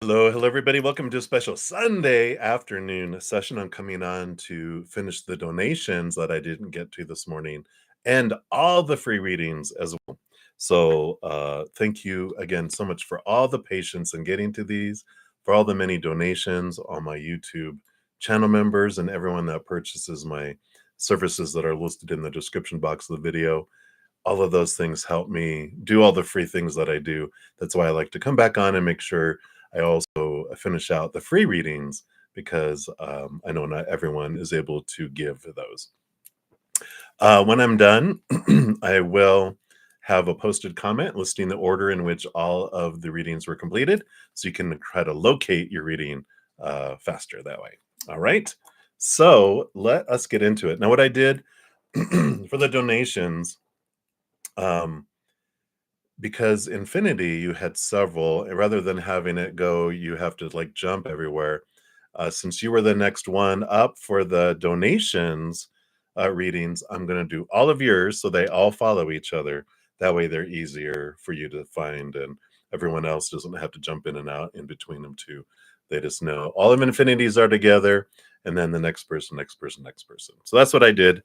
Hello, everybody. Welcome to a special Sunday afternoon session. I'm coming on to finish the donations that I didn't get to this morning and all the free readings as well. So, thank you again so much for all the patience in getting to these, for all the many donations, all my YouTube channel members, and everyone that purchases my services that are listed in the description box of the video. All of those things help me do all the free things that I do. That's why I like to come back on and make sure I also finish out the free readings because I know not everyone is able to give those. When I'm done, I will have a posted comment listing the order in which all of the readings were completed, so you can try to locate your reading faster that way. All right. So let us get into it. Now, what I did for the donations, um, because Infinity, you had several, and rather than having it go, you have to like jump everywhere. Since you were the next one up for the donations readings, I'm going to do all of yours so they all follow each other. That way, they're easier for you to find, and everyone else doesn't have to jump in and out in between them too. They just know all of Infinities are together, and then the next person, next person, next person. So that's what I did.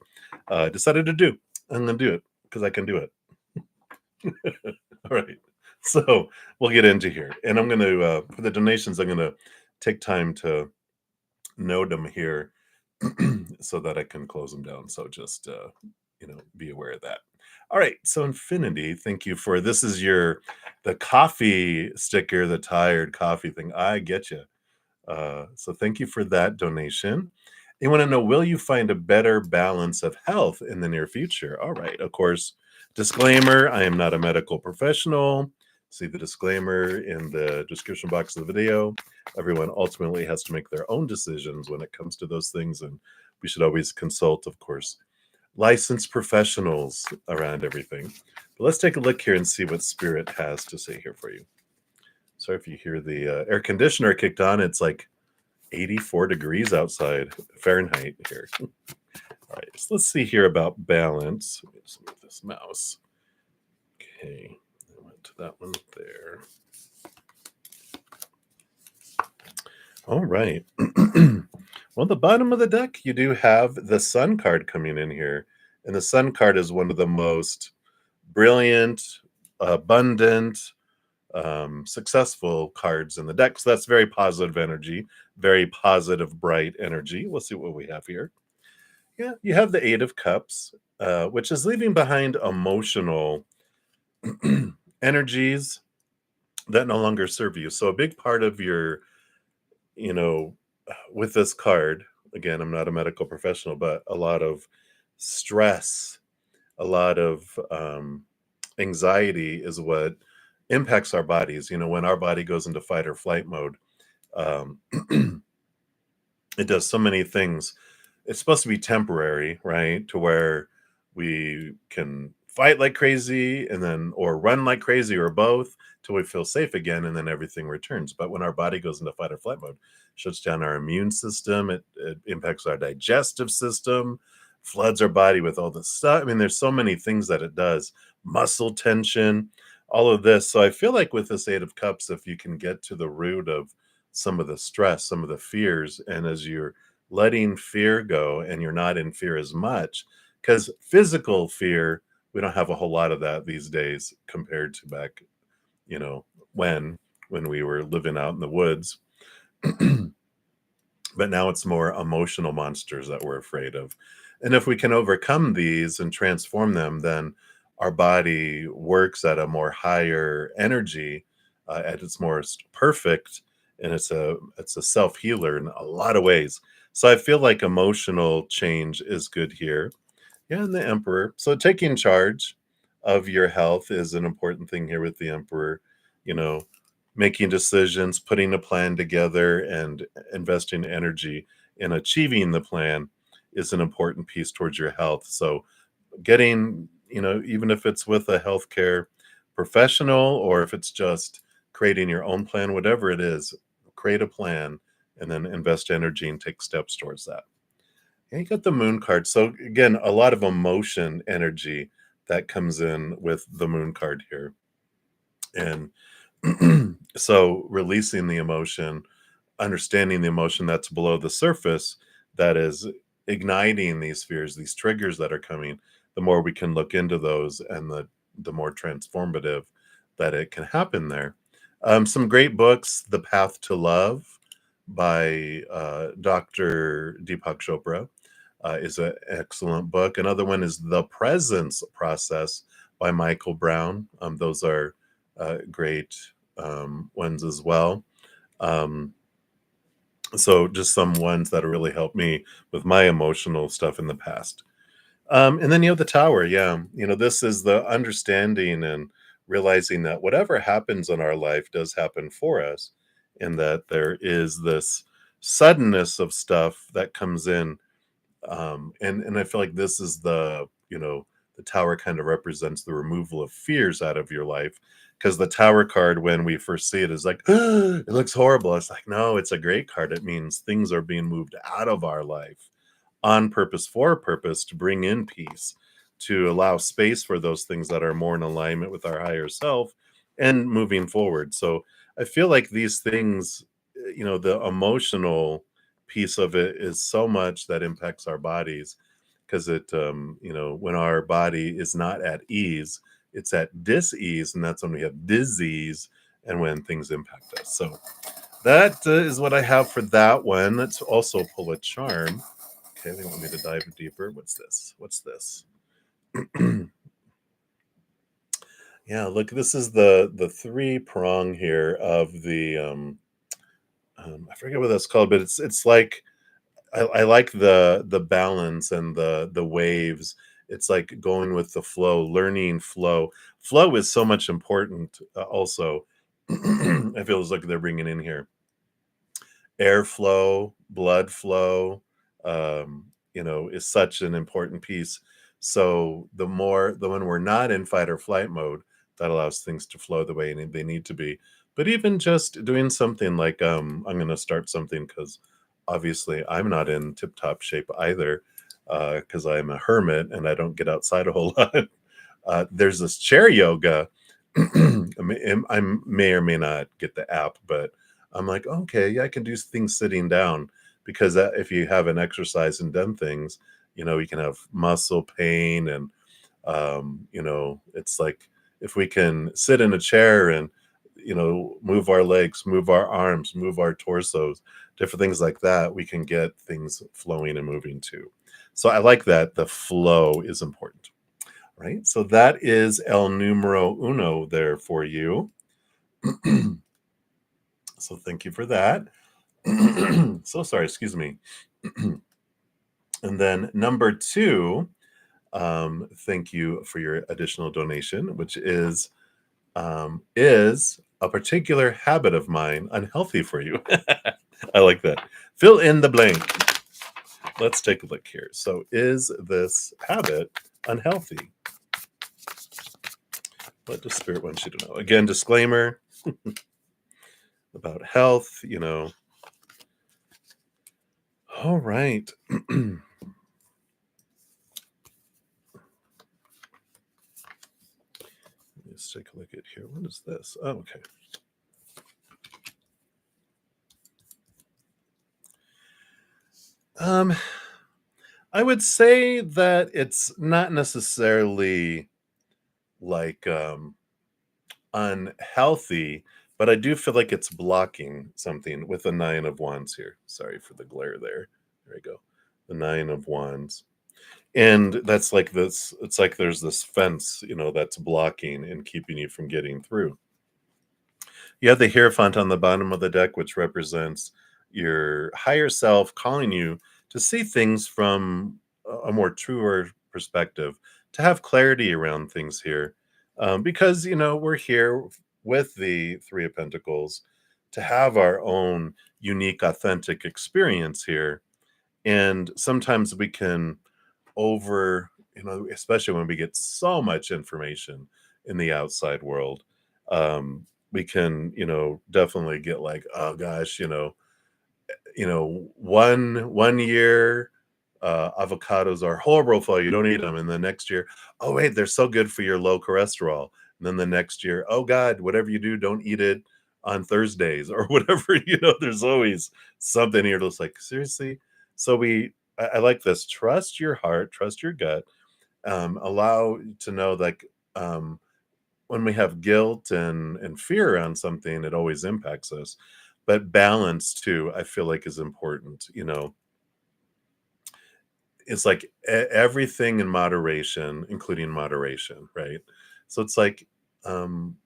Decided to do. I'm going to do it because I can do it. All right. So we'll get into here. And I'm going to, for the donations, I'm going to take time to note them here so that I can close them down. So just, be aware of that. All right. So Infinity, thank you for this is the coffee sticker, the tired coffee thing. I get you. So thank you for that donation. You want to know, will you find a better balance of health in the near future? All right. Of course, disclaimer, I am not a medical professional. See the disclaimer in the description box of the video. Everyone ultimately has to make their own decisions when it comes to those things. And we should always consult, of course, licensed professionals around everything. But let's take a look here and see what Spirit has to say here for you. Sorry if you hear the air conditioner kicked on. It's like 84 degrees outside Fahrenheit here. All right, so let's see here about balance. Let me just move this mouse. Okay, I went to that one there. All right. Well, the bottom of the deck, you do have the Sun card coming in here. And the Sun card is one of the most brilliant, abundant, successful cards in the deck. So that's very positive energy, very positive, bright energy. We'll see what we have here. Yeah, you have the Eight of Cups, which is leaving behind emotional energies that no longer serve you. So a big part of your, you know, with this card, again, I'm not a medical professional, but a lot of stress, a lot of anxiety is what impacts our bodies. When our body goes into fight or flight mode, um, it does so many things. It's supposed to be temporary, right? To where we can fight like crazy and then, or run like crazy, or both, till we feel safe again, and then everything returns. But when our body goes into fight or flight mode, shuts down our immune system, it impacts our digestive system, floods our body with all this stuff. I mean, there's so many things that it does, muscle tension, all of this. So I feel like with this Eight of Cups, if you can get to the root of some of the stress, some of the fears, and as you're letting fear go and you're not in fear as much, because physical fear, we don't have a whole lot of that these days compared to back, you know, when we were living out in the woods. But now it's more emotional monsters that we're afraid of. And if we can overcome these and transform them, then our body works at a more higher energy, at its most perfect, and it's a self healer in a lot of ways. So I feel like emotional change is good here. Yeah, and the Emperor. So taking charge of your health is an important thing here with the Emperor. You know, making decisions, putting a plan together, and investing energy in achieving the plan is an important piece towards your health. So getting, even if it's with a healthcare professional or if it's just creating your own plan, whatever it is, create a plan and then invest energy and take steps towards that. And you got the Moon card. So again, a lot of emotion energy that comes in with the Moon card here. And So releasing the emotion, understanding the emotion that's below the surface that is igniting these fears, these triggers that are coming, the more we can look into those and the more transformative that it can happen there. Some great books: The Path to Love by Dr. Deepak Chopra is an excellent book. Another one is The Presence Process by Michael Brown. Those are great ones as well. Um, so just some ones that really helped me with my emotional stuff in the past. And then you have the tower. Yeah. This is the understanding and realizing that whatever happens in our life does happen for us, and that there is this suddenness of stuff that comes in. And I feel like this is the tower kind of represents the removal of fears out of your life, because the tower card, when we first see it, is like, it looks horrible. It's like, no, it's a great card. It means things are being moved out of our life on purpose, for a purpose, to bring in peace, to allow space for those things that are more in alignment with our higher self and moving forward. So I feel like these things, the emotional piece of it is so much that impacts our bodies, because when our body is not at ease, it's at dis-ease, and that's when we have disease and when things impact us. So that is what I have for that one. Let's also pull a charm. Okay, they want me to dive deeper. What's this? What's this? Yeah, look, this is the three prong here of the I forget what that's called, but it's like, I like the balance and the waves. It's like going with the flow, learning flow. Flow is so much important. Also, I feel as like they're bringing in here airflow, blood flow, is such an important piece. So the when we're not in fight or flight mode, that allows things to flow the way they need to be. But even just doing something like, I'm going to start something, because obviously I'm not in tip top shape either, because I'm a hermit and I don't get outside a whole lot. There's this chair yoga. I may or may not get the app, but I'm like, okay, yeah, I can do things sitting down, because if you haven't exercised and done things, you can have muscle pain. And, it's like, if we can sit in a chair and, move our legs, move our arms, move our torsos, different things like that, we can get things flowing and moving too. So I like that the flow is important. Right. So that is el numero uno there for you. So thank you for that. So sorry, excuse me. And then number two, thank you for your additional donation, which is a particular habit of mine unhealthy for you? I like that. Fill in the blank. Let's take a look here. So is this habit unhealthy? What does Spirit want you to know? Again, disclaimer about health, All right. Let's take a look at here. What is this? Oh, okay. Um, I would say that it's not necessarily like unhealthy, but I do feel like it's blocking something with the nine of wands here. Sorry for the glare there. There we go. The nine of wands. And that's like this, it's like there's this fence, that's blocking and keeping you from getting through. You have the Hierophant on the bottom of the deck, which represents your higher self calling you to see things from a more truer perspective, to have clarity around things here. Because, we're here with the Three of Pentacles to have our own unique, authentic experience here. And sometimes we can especially when we get so much information in the outside world, we can, definitely get like, oh gosh, one year avocados are horrible for you, don't eat them, and the next year, oh wait, they're so good for your low cholesterol. And then the next year, oh God, whatever you do, don't eat it on Thursdays or whatever. There's always something here that's like, seriously. So I like this. Trust your heart, trust your gut. Allow to know, like, um, when we have guilt and fear around something, it always impacts us. But balance too, I feel like is important. It's like everything in moderation, including moderation, right? So it's um,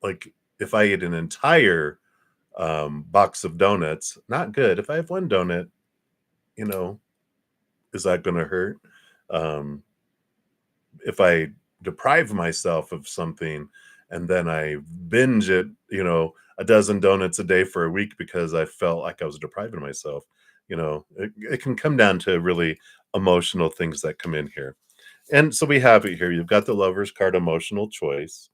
like if I eat an entire box of donuts, not good. If I have one donut, you know, is that going to hurt? Um, if I deprive myself of something and then I binge it, a dozen donuts a day for a week because I felt like I was depriving myself, it can come down to really emotional things that come in here. And so we have it here. You've got the lover's card, emotional choice.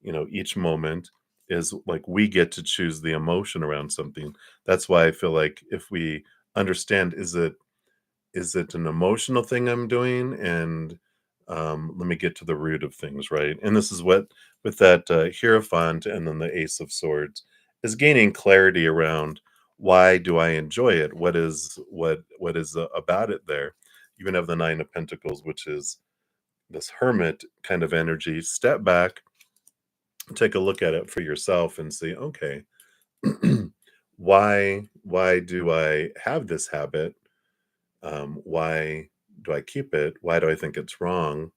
Each moment is like we get to choose the emotion around something. That's why I feel like if we understand, is it an emotional thing I'm doing? And let me get to the root of things, right? And this is what, with that Hierophant and then the Ace of Swords, is gaining clarity around why do I enjoy it? What is about it there? You even have the Nine of Pentacles, which is this hermit kind of energy. Step back, take a look at it for yourself, and see, okay, why do I have this habit? Why do I keep it? Why do I think it's wrong?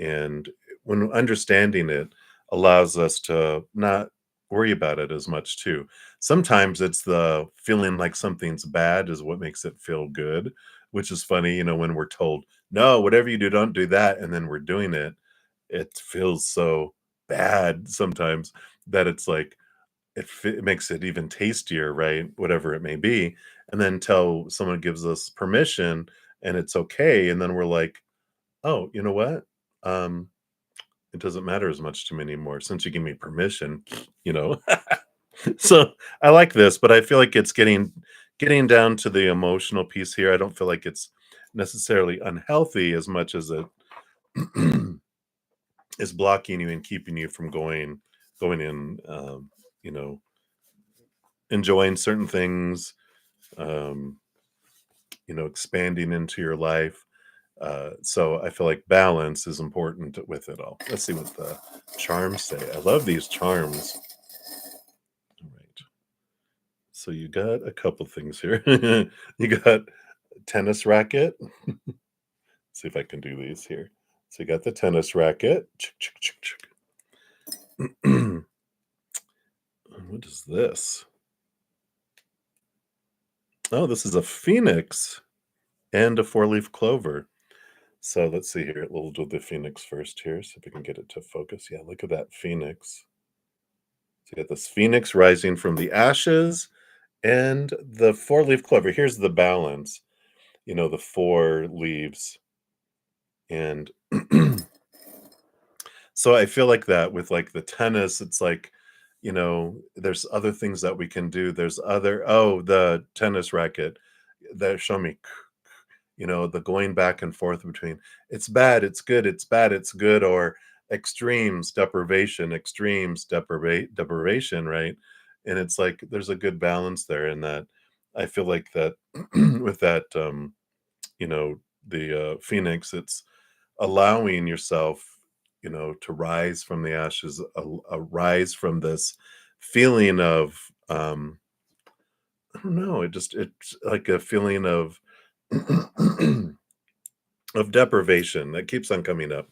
And when understanding it allows us to not worry about it as much too. Sometimes it's the feeling like something's bad is what makes it feel good, which is funny, when we're told, no, whatever you do, don't do that. And then we're doing it. It feels so bad sometimes that it's like, it makes it even tastier, right? Whatever it may be. And then till someone gives us permission and it's okay. And then we're like, oh, you know what? Um, it doesn't matter as much to me anymore since you give me permission, you know. So I like this, but I feel like it's getting down to the emotional piece here. I don't feel like it's necessarily unhealthy as much as it is blocking you and keeping you from going in, you know, enjoying certain things, um, expanding into your life. So I feel like balance is important with it all. Let's see what the charms say. I love these charms. All right. So you got a couple things here. You got tennis racket. See if I can do these here. So you got the tennis racket. What is this? Oh, this is a phoenix and a four-leaf clover. So let's see here. We'll do the phoenix first here. See if we can get it to focus. Yeah, look at that phoenix. So you got this phoenix rising from the ashes and the four-leaf clover. Here's the balance. The four leaves. And so I feel like that with like the tennis, it's like, there's other things that we can do. The tennis racket that show me, the going back and forth between it's bad, it's good, it's bad, it's good, or deprivation, right? And it's like there's a good balance there in that. I feel like that with that, you know, the phoenix, it's allowing yourself, to rise from the ashes, a rise from this feeling of, I don't know, it's like a feeling of of deprivation that keeps on coming up.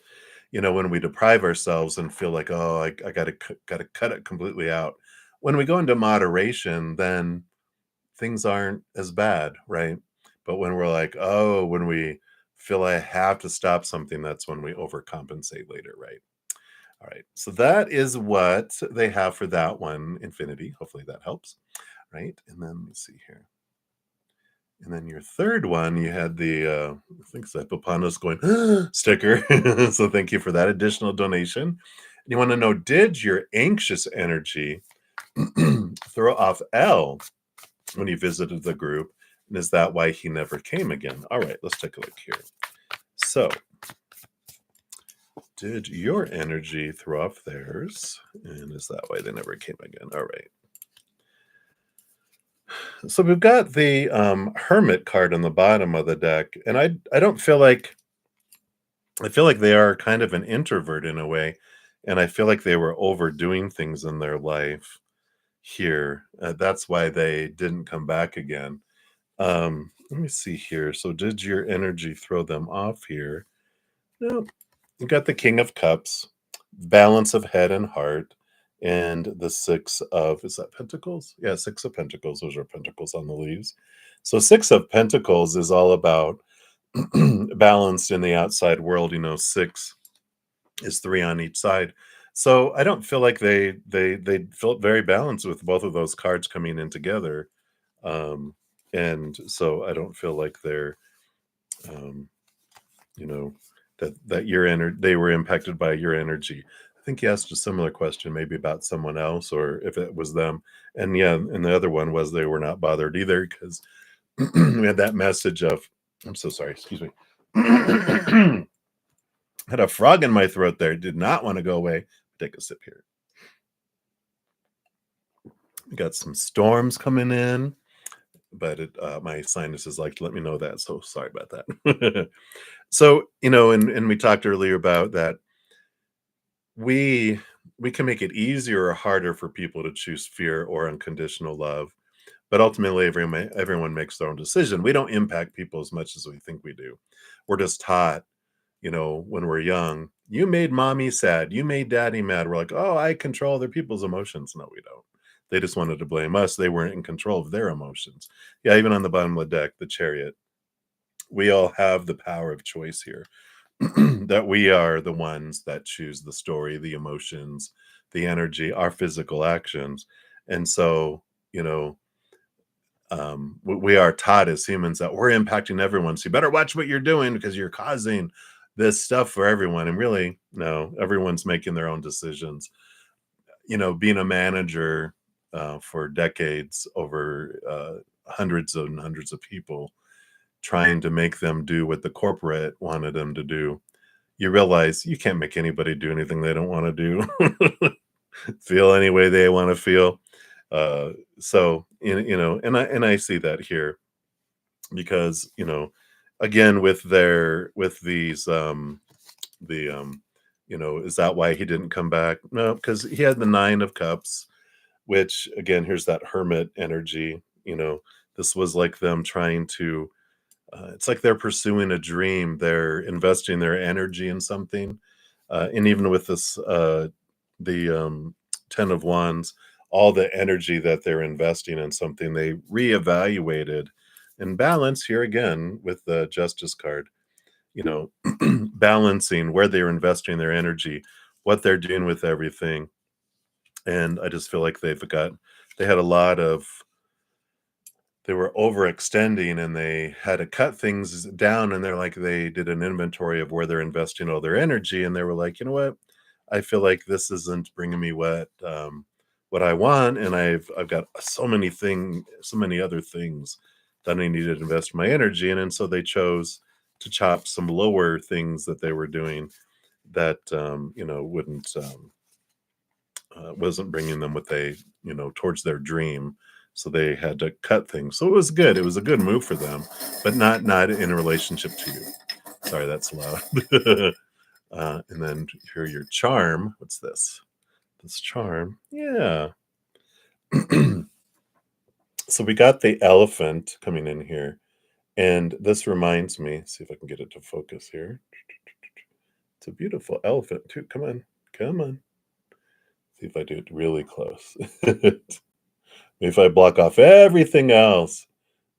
When we deprive ourselves and feel like, oh, I gotta cut it completely out. When we go into moderation, then things aren't as bad, right? But when we're like, oh, when we feel I have to stop something, that's when we overcompensate later, right? All right. So that is what they have for that one, Infinity. Hopefully that helps, right? And then let's see here. And then your third one, you had the, I think it's Epipanos going sticker. So thank you for that additional donation. And you want to know, did your anxious energy throw off L when he visited the group? And is that why he never came again? All right, let's take a look here. So Did your energy throw off theirs? And is that why they never came again? All right. So we've got the Hermit card on the bottom of the deck, and I don't feel like I feel like they are kind of an introvert in a way, and I feel like they were overdoing things in their life here. That's why they didn't come back again. Let me see here. So did your energy throw them off here? No. You got the King of Cups, balance of head and heart, and the Six of, is that Pentacles? Yeah, Six of Pentacles. Those are Pentacles on the leaves. So Six of Pentacles is all about balanced in the outside world. Six is three on each side. So I don't feel like they felt very balanced with both of those cards coming in together. Um, and so I don't feel like they're um, you know that they were impacted by your energy. I think you asked a similar question maybe about someone else or if it was them. And yeah, and the other one was they were not bothered either because we had that message of, I'm so sorry, excuse me. Had a frog in my throat there, did not want to go away. Take a sip here. We got some storms coming in, but my sinuses like to let me know that, so sorry about that. So, and we talked earlier about that we we can make it easier or harder for people to choose fear or unconditional love, but ultimately everyone makes their own decision. We don't impact people as much as we think we do. We're just taught, when we're young, you made mommy sad, you made daddy mad. We're like, oh, I control other people's emotions. No, we don't. They just wanted to blame us. They weren't in control of their emotions. Yeah, even on the bottom of the deck, the Chariot, we all have the power of choice here. That we are the ones that choose the story, the emotions, the energy, our physical actions. And so, you know, we are taught as humans that we're impacting everyone. So you better watch what you're doing because you're causing this stuff for everyone. And really, no, everyone's making their own decisions. Being a manager for decades over hundreds and hundreds of people, trying to make them do what the corporate wanted them to do, you realize you can't make anybody do anything they don't want to do. Feel any way they want to feel. So and I see that here because again with these the is that why he didn't come back? No, because he had the Nine of Cups, which again, here's that hermit energy. This was like them trying to it's like they're pursuing a dream. They're investing their energy in something. And even with this, the 10 of Wands, all the energy that they're investing in something, they reevaluated and balance here again with the Justice card, you know, balancing where they're investing their energy, what they're doing with everything. And I just feel like they had a lot of, they were overextending and they had to cut things down, and they did an inventory of where they're investing all their energy, and they were like, you know what, I feel like this isn't bringing me what I want, and I've got so many other things that I needed to invest my energy in. And so they chose to chop some lower things that they were doing that wouldn't wasn't bringing them what they, towards their dream. So they had to cut things. So it was good. It was a good move for them, but not in a relationship to you. Sorry, that's loud. And then here, your charm. What's this? This charm. Yeah. So we got the elephant coming in here. And this reminds me, see if I can get it to focus here. It's a beautiful elephant, too. Come on. Come on. See if I do it really close. If I block off everything else,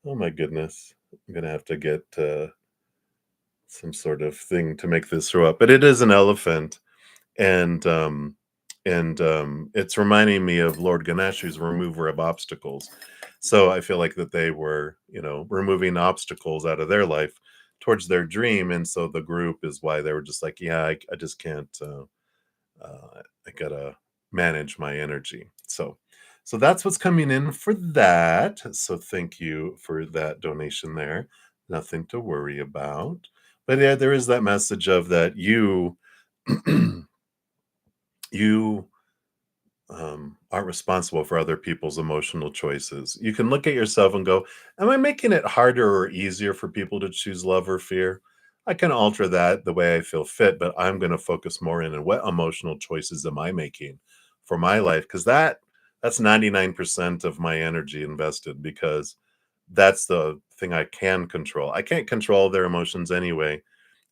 oh my goodness, I'm gonna have to get some sort of thing to make this show up. But it is an elephant, and it's reminding me of Lord Ganesh, who's a remover of obstacles. So I feel like that they were, removing obstacles out of their life towards their dream, and so the group is why they were just like, yeah, I just can't. I gotta manage my energy. So that's what's coming in for that. So thank you for that donation there. Nothing to worry about. But yeah, there is that message of that you You aren't responsible for other people's emotional choices. You can look at yourself and go, am I making it harder or easier for people to choose love or fear? I can alter that the way I feel fit, but I'm going to focus more in on what emotional choices am I making for my life? Because that's 99% of my energy invested, because that's the thing I can control. I can't control their emotions anyway.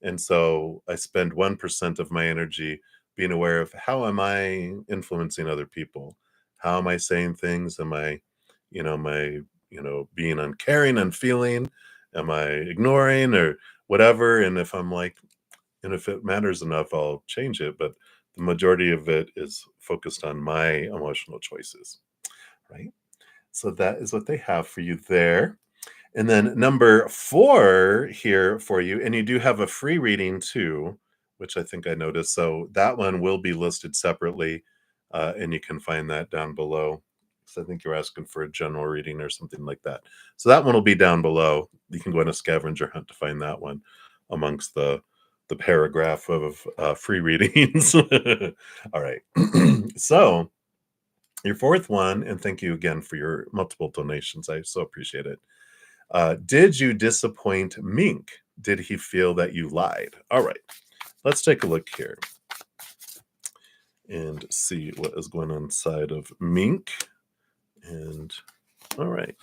And so I spend 1% of my energy being aware of how am I influencing other people? How am I saying things? Am I being uncaring, unfeeling? Am I ignoring or whatever? And if it matters enough, I'll change it. But the majority of it is focused on my emotional choices, right? So that is what they have for you there. And then number 4 here for you, and you do have a free reading too, which I think I noticed. So that one will be listed separately, and you can find that down below. So I think you're asking for a general reading or something like that. So that one will be down below. You can go on a scavenger hunt to find that one amongst the paragraph of free readings. All right. So your fourth one, and thank you again for your multiple donations. I so appreciate it. Did you disappoint Mink? Did he feel that you lied? All right, let's take a look here and see what is going on inside of Mink. And all right,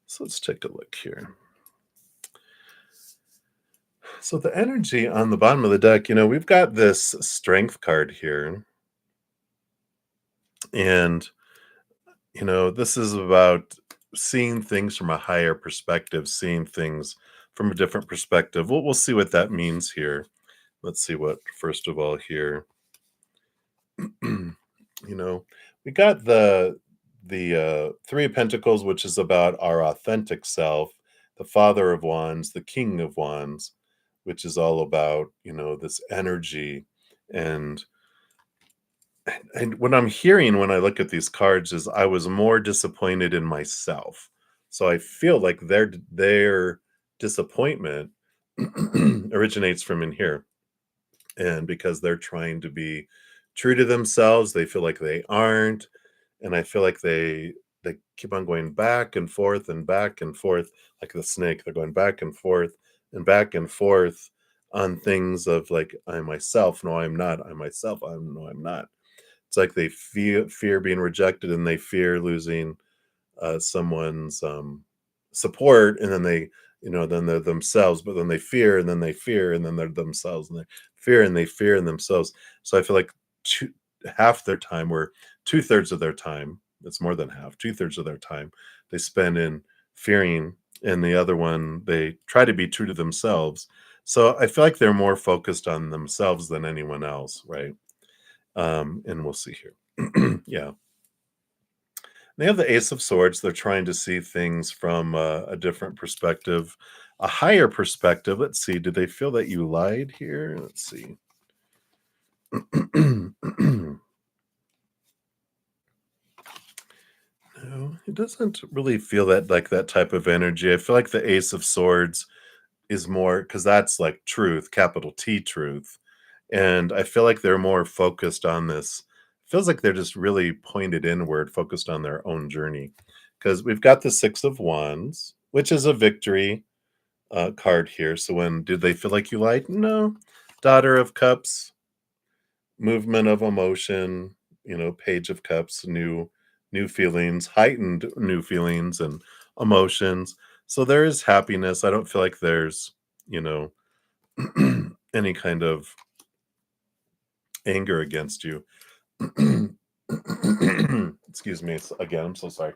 so let's take a look here. So the energy on the bottom of the deck, we've got this strength card here. And, this is about seeing things from a higher perspective, seeing things from a different perspective. We'll see what that means here. Let's see what, first of all, here. you know, we got the Three of Pentacles, which is about our authentic self, the Father of Wands, the King of Wands, which is all about, this energy. And what I'm hearing when I look at these cards is I was more disappointed in myself. So I feel like their disappointment originates from in here. And because they're trying to be true to themselves, they feel like they aren't. And I feel like they keep on going back and forth like the snake. They're going back and forth on things of like, I'm myself, no I'm not, I'm myself, I'm not. It's like they fear being rejected, and they fear losing someone's support, and then then they're themselves, but then they fear, and then they fear, and then they're themselves, and they fear, and they fear in themselves. So I feel like half their time, or 2/3 of their time, it's more than half, 2/3 of their time, they spend in fearing, and the other one, they try to be true to themselves. So I feel like they're more focused on themselves than anyone else, right? And we'll see here. Yeah. They have the Ace of Swords. They're trying to see things from a different perspective, a higher perspective. Let's see. Did they feel that you lied here? Let's see. No, it doesn't really feel that like that type of energy. I feel like the Ace of Swords is more, because that's like truth, capital T truth. And I feel like they're more focused on this. Feels like they're just really pointed inward, focused on their own journey. Because we've got the Six of Wands, which is a victory card here. So when did they feel like you lied? No. Daughter of Cups, movement of emotion, Page of Cups, new feelings, heightened new feelings and emotions. So there is happiness. I don't feel like there's, you know, any kind of anger against you. Excuse me again. I'm so sorry.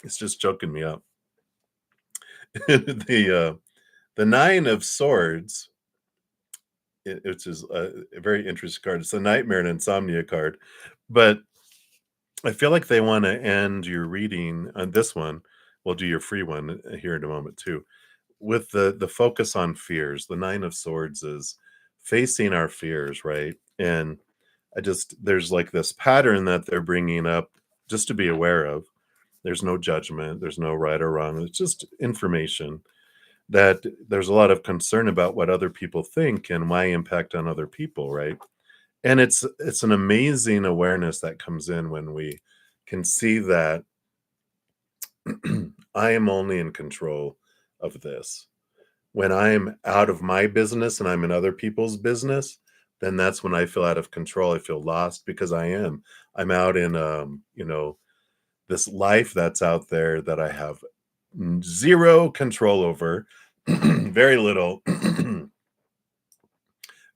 It's just choking me up. The Nine of Swords, which is a very interesting card. It's a nightmare and insomnia card, but I feel like they want to end your reading on this one. We'll do your free one here in a moment too, with the focus on fears. The Nine of Swords is facing our fears, right? And there's like this pattern that they're bringing up just to be aware of. There's no judgment, there's no right or wrong. It's just information. that there's a lot of concern about what other people think and my impact on other people, right? And it's an amazing awareness that comes in when we can see that I am only in control of this. When I'm out of my business and I'm in other people's business, then that's when I feel out of control. I feel lost because I am. I'm out in this life that's out there that I have zero control over, very little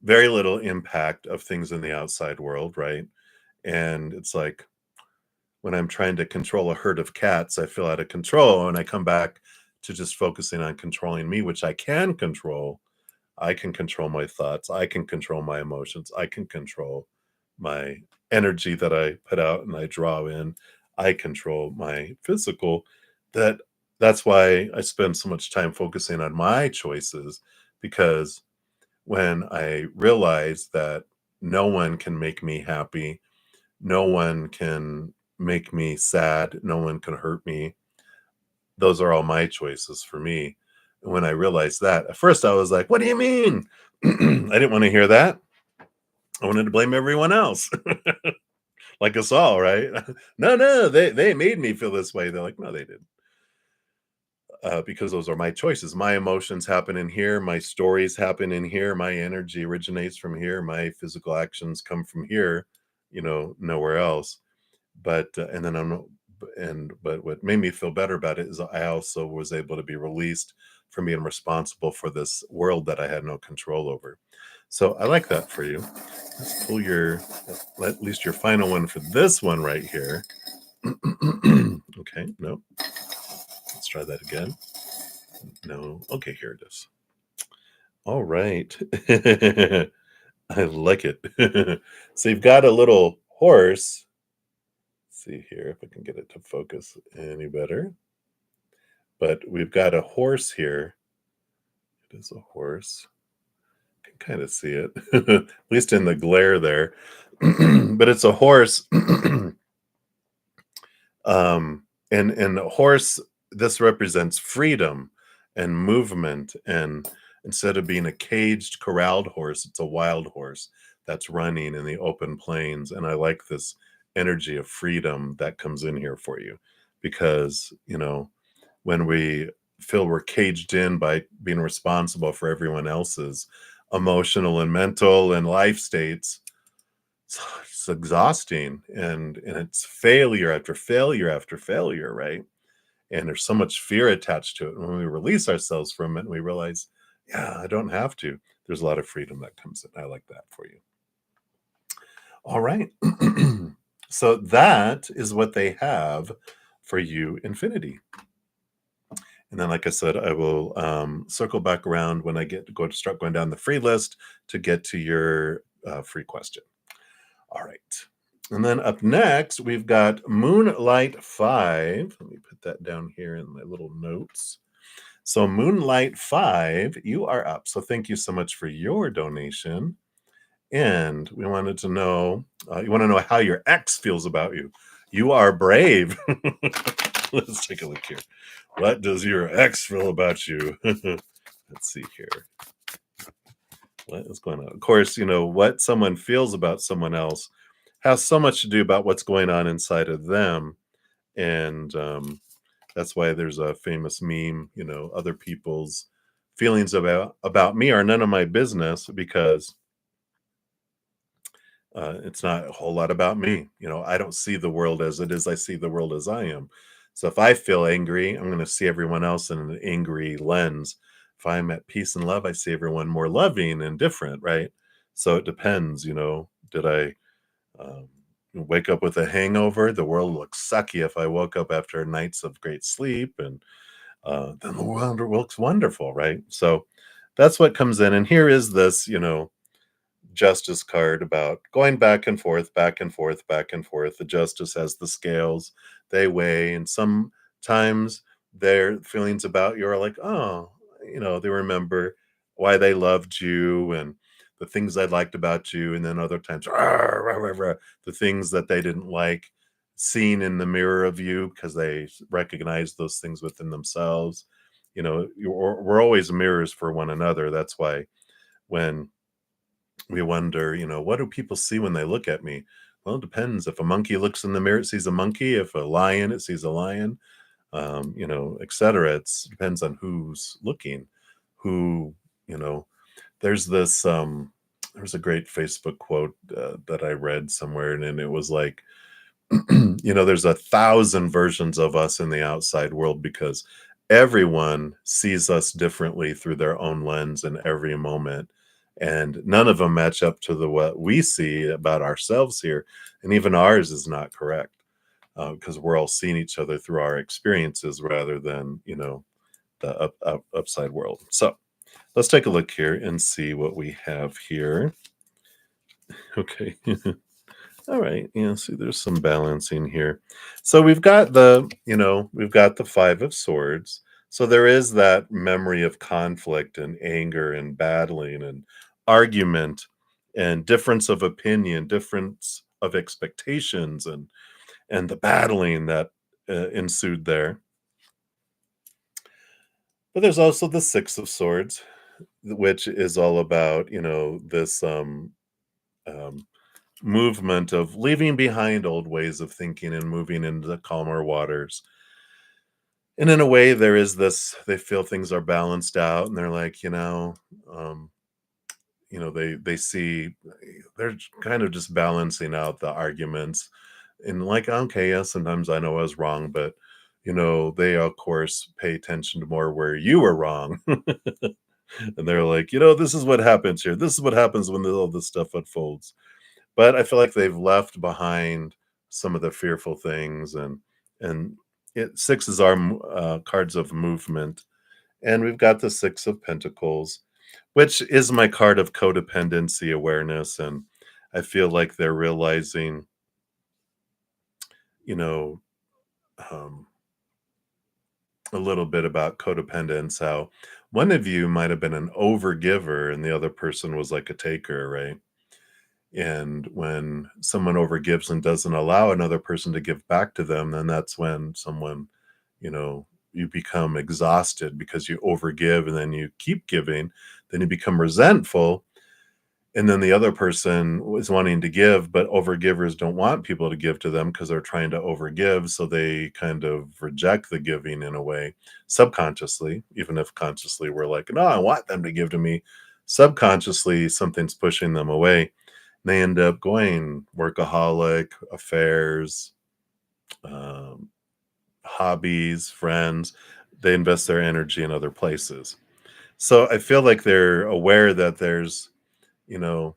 very little impact of things in the outside world, right? And it's like when I'm trying to control a herd of cats, I feel out of control and I come back to just focusing on controlling me, which I can control. I can control my thoughts. I can control my emotions. I can control my energy that I put out and I draw in. I control my physical. That that's why I spend so much time focusing on my choices, because when I realize that no one can make me happy, no one can make me sad, no one can hurt me. Those are all my choices for me. And when I realized that, at first I was like, "What do you mean?" I didn't want to hear that. I wanted to blame everyone else, like us all, right? No, no, they made me feel this way. They're like, "No, they didn't." Because those are my choices. My emotions happen in here. My stories happen in here. My energy originates from here. My physical actions come from here. Nowhere else. But and then I'm and but what made me feel better about it is I also was able to be released from being responsible for this world that I had no control over. So I like that for you. Let's pull your at least your final one for this one right here. Okay, no, let's try that again. No, okay, here it is. All right. I like it. So you've got a little horse. Let's see here if I can get it to focus any better. But we've got a horse here. It is a horse. You can kind of see it, at least in the glare there. But it's a horse. And a horse, this represents freedom and movement. And instead of being a caged, corralled horse, it's a wild horse that's running in the open plains. And I like this energy of freedom that comes in here for you, because, when we feel we're caged in by being responsible for everyone else's emotional and mental and life states, it's exhausting, and it's failure after failure after failure, right? And there's so much fear attached to it. And when we release ourselves from it and we realize, yeah, I don't have to, there's a lot of freedom that comes in. I like that for you. All right. So that is what they have for you, Infinity. And then, like I said, I will circle back around when I start going down the free list to get to your free question. All right. And then up next, we've got Moonlight 5. Let me put that down here in my little notes. So, Moonlight 5, you are up. So, thank you so much for your donation. And we wanted to know, you want to know how your ex feels about you. You are brave. Let's take a look here. What does your ex feel about you? Let's see here. What is going on? Of course, what someone feels about someone else has so much to do about what's going on inside of them. And that's why there's a famous meme, other people's feelings about me are none of my business, because it's not a whole lot about me. I don't see the world as it is. I see the world as I am. So if I feel angry, I'm going to see everyone else in an angry lens. If I'm at peace and love, I see everyone more loving and different, right? So it depends, did I wake up with a hangover? The world looks sucky. If I woke up after nights of great sleep, and then the world looks wonderful, right? So that's what comes in. And here is this, justice card about going back and forth, back and forth, back and forth. The justice has the scales, they weigh, and sometimes their feelings about you are like, oh, they remember why they loved you and the things they liked about you. And then other times, "Rah, rah, rah, rah," the things that they didn't like seen in the mirror of you, because they recognize those things within themselves. we're always mirrors for one another. That's why when we wonder, what do people see when they look at me? Well, it depends. If a monkey looks in the mirror, it sees a monkey. If a lion, it sees a lion, etc. It depends on who's looking, who, you know, there's this, there's a great Facebook quote that I read somewhere, and it was like, there's 1,000 versions of us in the outside world because everyone sees us differently through their own lens in every moment. And none of them match up to the what we see about ourselves here. And even ours is not correct because we're all seeing each other through our experiences rather than, the upside world. So let's take a look here and see what we have here. Okay. All right. Yeah, see, there's some balancing here. So we've got the Five of Swords. So there is that memory of conflict and anger and battling and argument and difference of opinion, difference of expectations, and the battling that ensued there. But there's also the Six of Swords, which is all about, this um movement of leaving behind old ways of thinking and moving into calmer waters. And in a way, there is this, they feel things are balanced out and they're like, um, they see they're kind of just balancing out the arguments and like, okay, yeah, sometimes I know I was wrong, but they of course pay attention to more where you were wrong. And they're like, this is what happens here. This is what happens when all this stuff unfolds. But I feel like they've left behind some of the fearful things, and sixes are cards of movement, and we've got the Six of Pentacles, which is my card of codependency awareness, and I feel like they're realizing, you know, um, a little bit about codependence. How one of you might have been an overgiver, and the other person was like a taker, right? And when someone overgives and doesn't allow another person to give back to them, then that's when you become exhausted because you overgive and then you keep giving. Then you become resentful. And then the other person is wanting to give, but overgivers don't want people to give to them because they're trying to overgive. So they kind of reject the giving in a way, subconsciously, even if consciously we're like, no, I want them to give to me. Subconsciously, something's pushing them away. They end up going workaholic, affairs, um, hobbies, friends. They invest their energy in other places. So I feel like they're aware that there's, you know,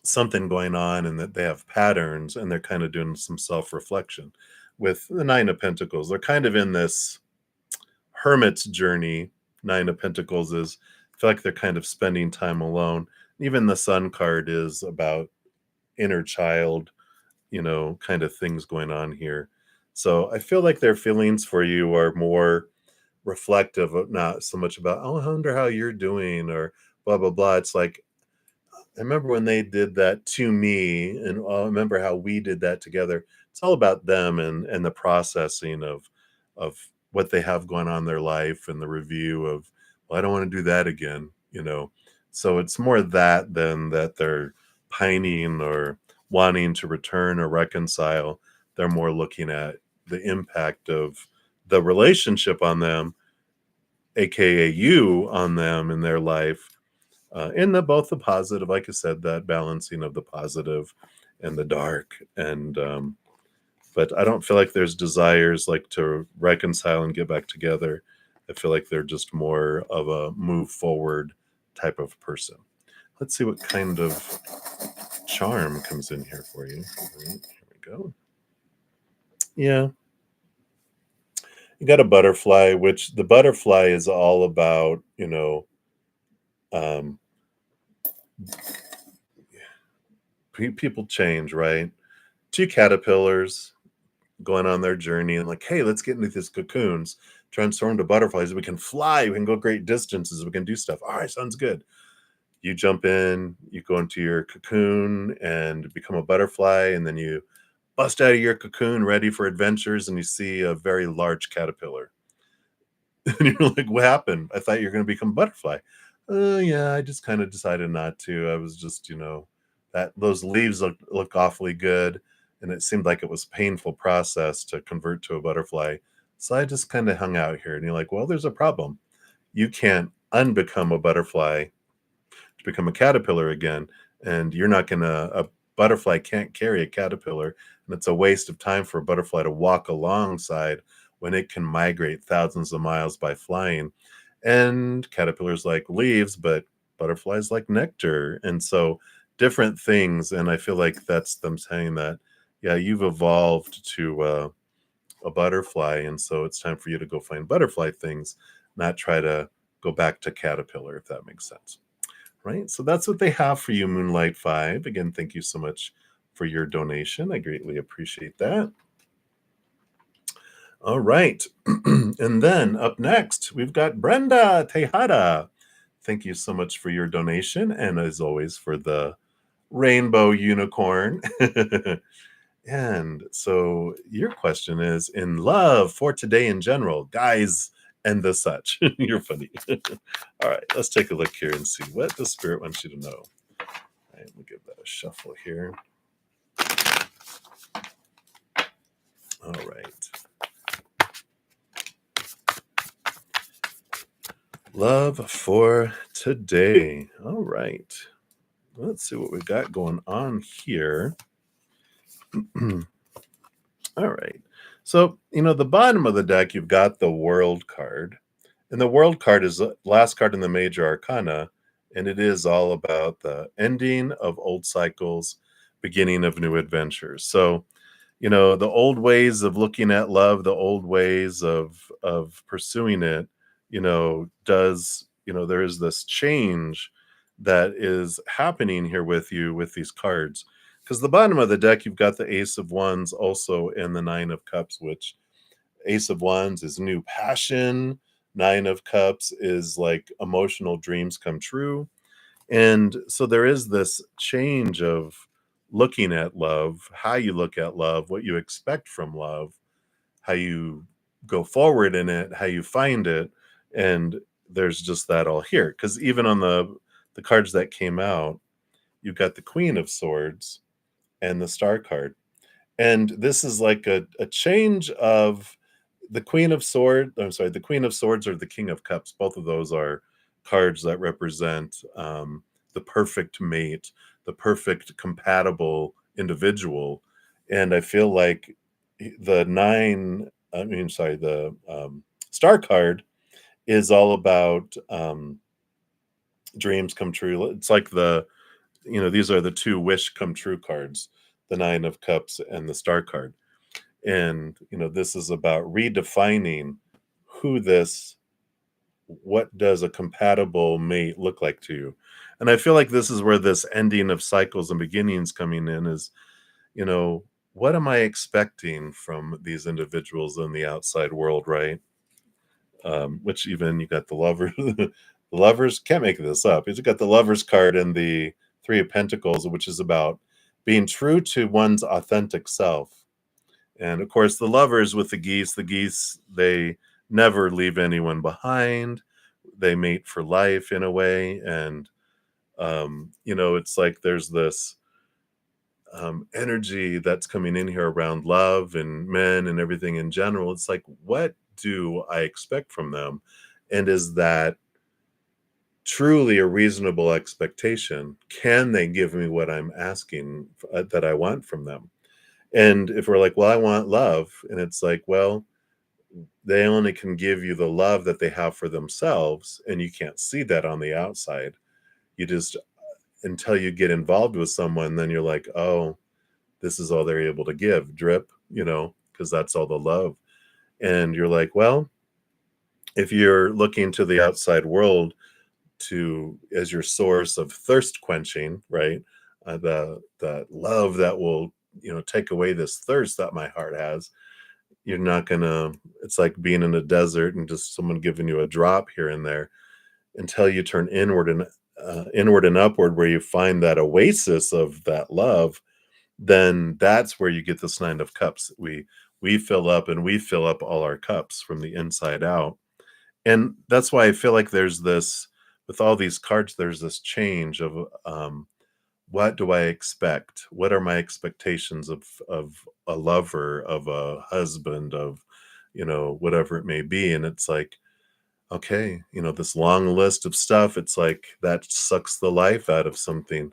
something going on and that they have patterns and they're kind of doing some self reflection. With the Nine of Pentacles, they're kind of in this hermit's journey. Nine of Pentacles is, I feel like they're kind of spending time alone. Even the Sun card is about inner child, kind of things going on here. So I feel like their feelings for you are more reflective of not so much about, oh, I wonder how you're doing or blah, blah, blah. It's like, I remember when they did that to me, and I remember how we did that together. It's all about them and the processing of what they have going on in their life and the review of, well, I don't want to do that again. So it's more that than that they're pining or wanting to return or reconcile. They're more looking at the impact of the relationship on them, aka you on them in their life, in both the positive, like I said, that balancing of the positive and the dark, and but I don't feel like there's desires like to reconcile and get back together. I feel like they're just more of a move forward type of person. Let's see what kind of charm comes in here for you. All right, here we go. Yeah, you got a butterfly, which the butterfly is all about, um, people change, right? Two caterpillars going on their journey and like, hey, let's get into these cocoons, transform to butterflies. We can fly, we can go great distances, we can do stuff. All right, sounds good. You jump in, you go into your cocoon and become a butterfly, and then you bust out of your cocoon ready for adventures, and you see a very large caterpillar. And you're like, "What happened? I thought you were gonna become a butterfly." "Oh, yeah, I just kinda decided not to. I was just, that those leaves look awfully good, and it seemed like it was a painful process to convert to a butterfly, so I just kinda hung out here." And you're like, "Well, there's a problem. You can't unbecome a butterfly to become a caterpillar again, and you're not gonna a butterfly can't carry a caterpillar, and it's a waste of time for a butterfly to walk alongside when it can migrate thousands of miles by flying. And caterpillars like leaves, but butterflies like nectar, and so different things. And I feel like that's them saying that, yeah, you've evolved to a butterfly, and so it's time for you to go find butterfly things, not try to go back to caterpillar, if that makes sense. Right? So that's what they have for you, Moonlight 5. Again, thank you so much for your donation. I greatly appreciate that. All right. And then up next, we've got Brenda Tejada. Thank you so much for your donation. And as always, for the rainbow unicorn. And so your question is in love for today in general, guys and the such. You're funny. All right, let's take a look here and see what the spirit wants you to know. All right, we'll give that a shuffle here. All right. Love for today. All right. Let's see what we got going on here. All right. So, the bottom of the deck, you've got the World card. And the World card is the last card in the Major Arcana. And it is all about the ending of old cycles, beginning of new adventures. So, the old ways of looking at love, the old ways of pursuing it, there is this change that is happening here with you with these cards. Because the bottom of the deck, you've got the Ace of Wands also and the Nine of Cups, which Ace of Wands is new passion. Nine of Cups is like emotional dreams come true. And so there is this change of looking at love, how you look at love, what you expect from love, how you go forward in it, how you find it. And there's just that all here. Because even on the cards that came out, you've got the Queen of Swords and the Star card. And this is like a change of the Queen of Swords. I'm sorry, the Queen of Swords or the King of Cups. Both of those are cards that represent the perfect mate, the perfect compatible individual. And I feel like the Star card is all about dreams come true. It's like these are the two wish come true cards, the Nine of Cups and the Star card. And, this is about redefining who this what does a compatible mate look like to you? And I feel like this is where this ending of cycles and beginnings coming in is, you know, what am I expecting from these individuals in the outside world, right? Which even you got the lover, the lovers can't make this up. You got the lovers card and the Three of Pentacles, which is about being true to one's authentic self. And of course, the lovers with the geese, they never leave anyone behind. They mate for life in a way. And, it's like there's this energy that's coming in here around love and men and everything in general. It's like, what do I expect from them? And is that truly a reasonable expectation? Can they give me what I'm asking that I want from them? And if we're like, well, I want love, and it's like, well, they only can give you the love that they have for themselves, and you can't see that on the outside. You just, until you get involved with someone, then you're like, oh, this is all they're able to give, drip, because that's all the love. And you're like, well, if you're looking to the outside world to as your source of thirst quenching, right? The love that will take away this thirst that my heart has. You're not gonna. It's like being in a desert and just someone giving you a drop here and there until you turn inward and upward, where you find that oasis of that love. Then that's where you get this Nine of Cups. We fill up and we fill up all our cups from the inside out. And that's why I feel like there's this with all these cards, there's this change of, what do I expect? What are my expectations of a lover, of a husband, of, whatever it may be? And it's like, okay, this long list of stuff, it's like that sucks the life out of something.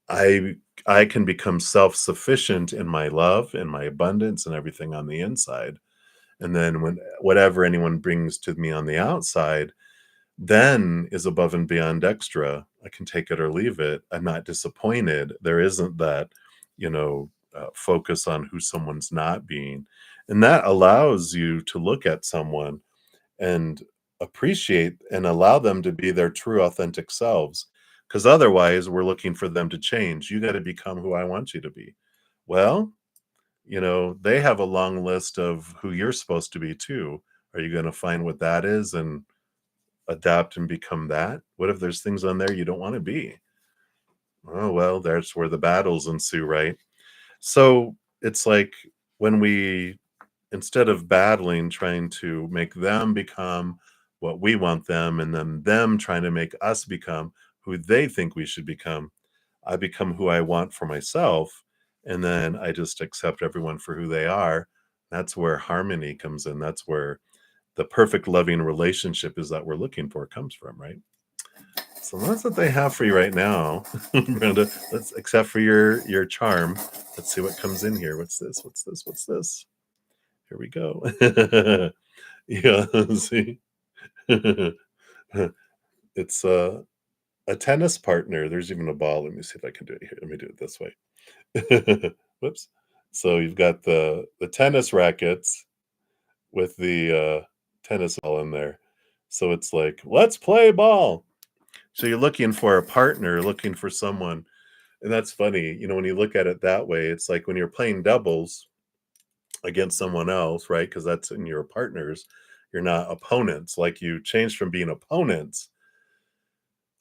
I I can become self-sufficient in my love and my abundance and everything on the inside. And then when whatever anyone brings to me on the outside then is above and beyond extra. I can take it or leave it. I'm not disappointed. There isn't that, focus on who someone's not being. And that allows you to look at someone and appreciate and allow them to be their true authentic selves. Because otherwise, we're looking for them to change. You got to become who I want you to be. Well, they have a long list of who you're supposed to be too. Are you going to find what that is and adapt and become that? What if there's things on there you don't want to be? Oh, well, that's where the battles ensue, right? So it's like when we, instead of battling, trying to make them become what we want them, and then them trying to make us become who they think we should become, I become who I want for myself. And then I just accept everyone for who they are. That's where harmony comes in. That's where the perfect loving relationship is that we're looking for comes from, right? So that's what they have for you right now, Brenda. Let's except for your charm. Let's see what comes in here. What's this? What's this? What's this? Here we go. Yeah, see, it's a tennis partner. There's even a ball. Let me see if I can do it here. Let me do it this way. Whoops. So you've got the tennis rackets with the tennis ball in there. So it's like, let's play ball. So you're looking for a partner, looking for someone. And that's funny. When you look at it that way, it's like when you're playing doubles against someone else, right? Because that's in your partners, you're not opponents. Like you change from being opponents,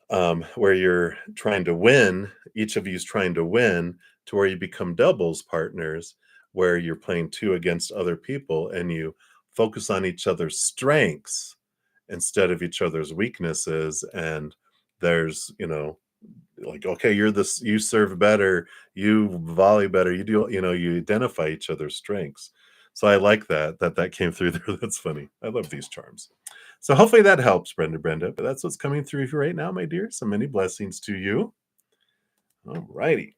where you're trying to win, each of you is trying to win, to where you become doubles partners, where you're playing two against other people and you focus on each other's strengths instead of each other's weaknesses. And there's, like, okay, you're this, you serve better, you volley better, you do, you identify each other's strengths. So I like that came through there. That's funny. I love these charms. So hopefully that helps, Brenda. But that's what's coming through for right now, my dear. So many blessings to you. All righty.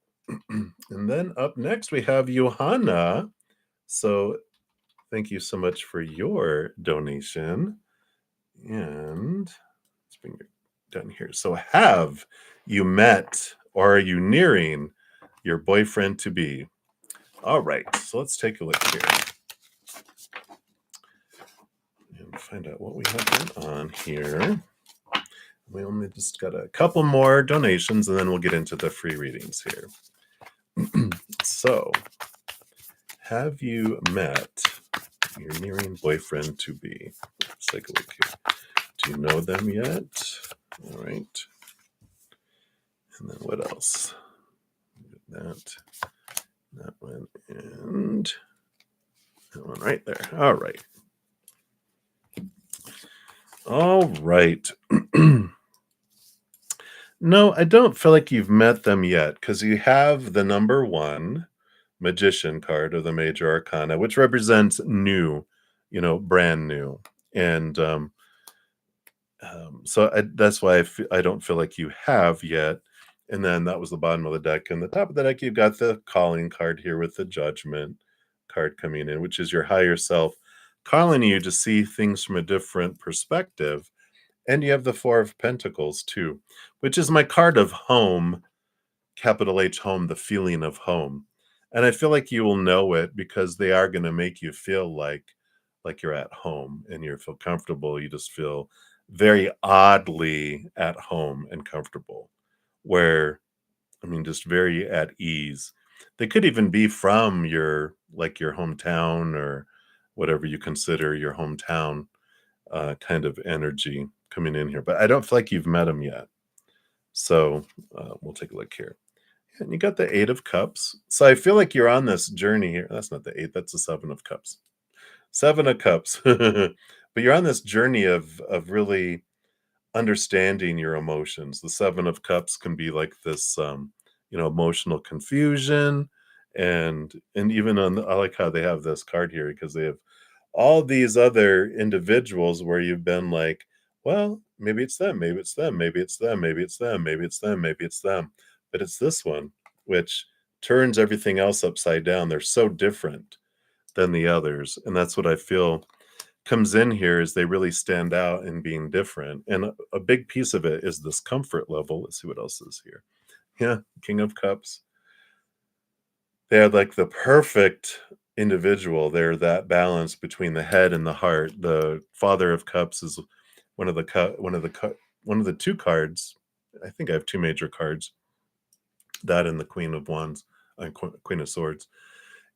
And then up next we have Johanna. So thank you so much for your donation. And let's bring it down here. So have you met or are you nearing your boyfriend to be? All right. So let's take a look here and find out what we have going on here. We only just got a couple more donations and then we'll get into the free readings here. So, have you met your nearing boyfriend to be? Let's take a look here. Do you know them yet? All right. And then what else? That one, and that one right there. All right. All right. No, I don't feel like you've met them yet because you have the number one magician card of the major arcana, which represents new, brand new. And so that's why I don't feel like you have yet. And then that was the bottom of the deck. And the top of the deck, you've got the calling card here with the judgment card coming in, which is your higher self calling you to see things from a different perspective. And you have the Four of Pentacles too, which is my card of home, capital H home, the feeling of home. And I feel like you will know it because they are going to make you feel like you're at home and you feel comfortable. You just feel very oddly at home and comfortable. Where, I mean, just very at ease. They could even be from your hometown or whatever you consider your hometown kind of energy coming in here. But I don't feel like you've met them yet. So we'll take a look here. And you got the Eight of Cups. So I feel like you're on this journey here. That's not the Eight, that's the Seven of Cups. Seven of Cups. but you're on this journey of really understanding your emotions. The 7 of Cups can be like this, emotional confusion, and even on I like how they have this card here because they have all these other individuals where you've been like, "Well, maybe it's them, maybe it's them, maybe it's them, maybe it's them, maybe it's them, maybe it's them." But it's this one, which turns everything else upside down. They're so different than the others, and that's what I feel comes in here is they really stand out in being different, and a big piece of it is this comfort level. Let's see what else is here. Yeah, King of Cups. They had, like, the perfect individual. They're that balance between the head and the heart. The Father of Cups is one of the 2 cards. I think I have 2 major cards, that and the Queen of Wands, Queen of Swords.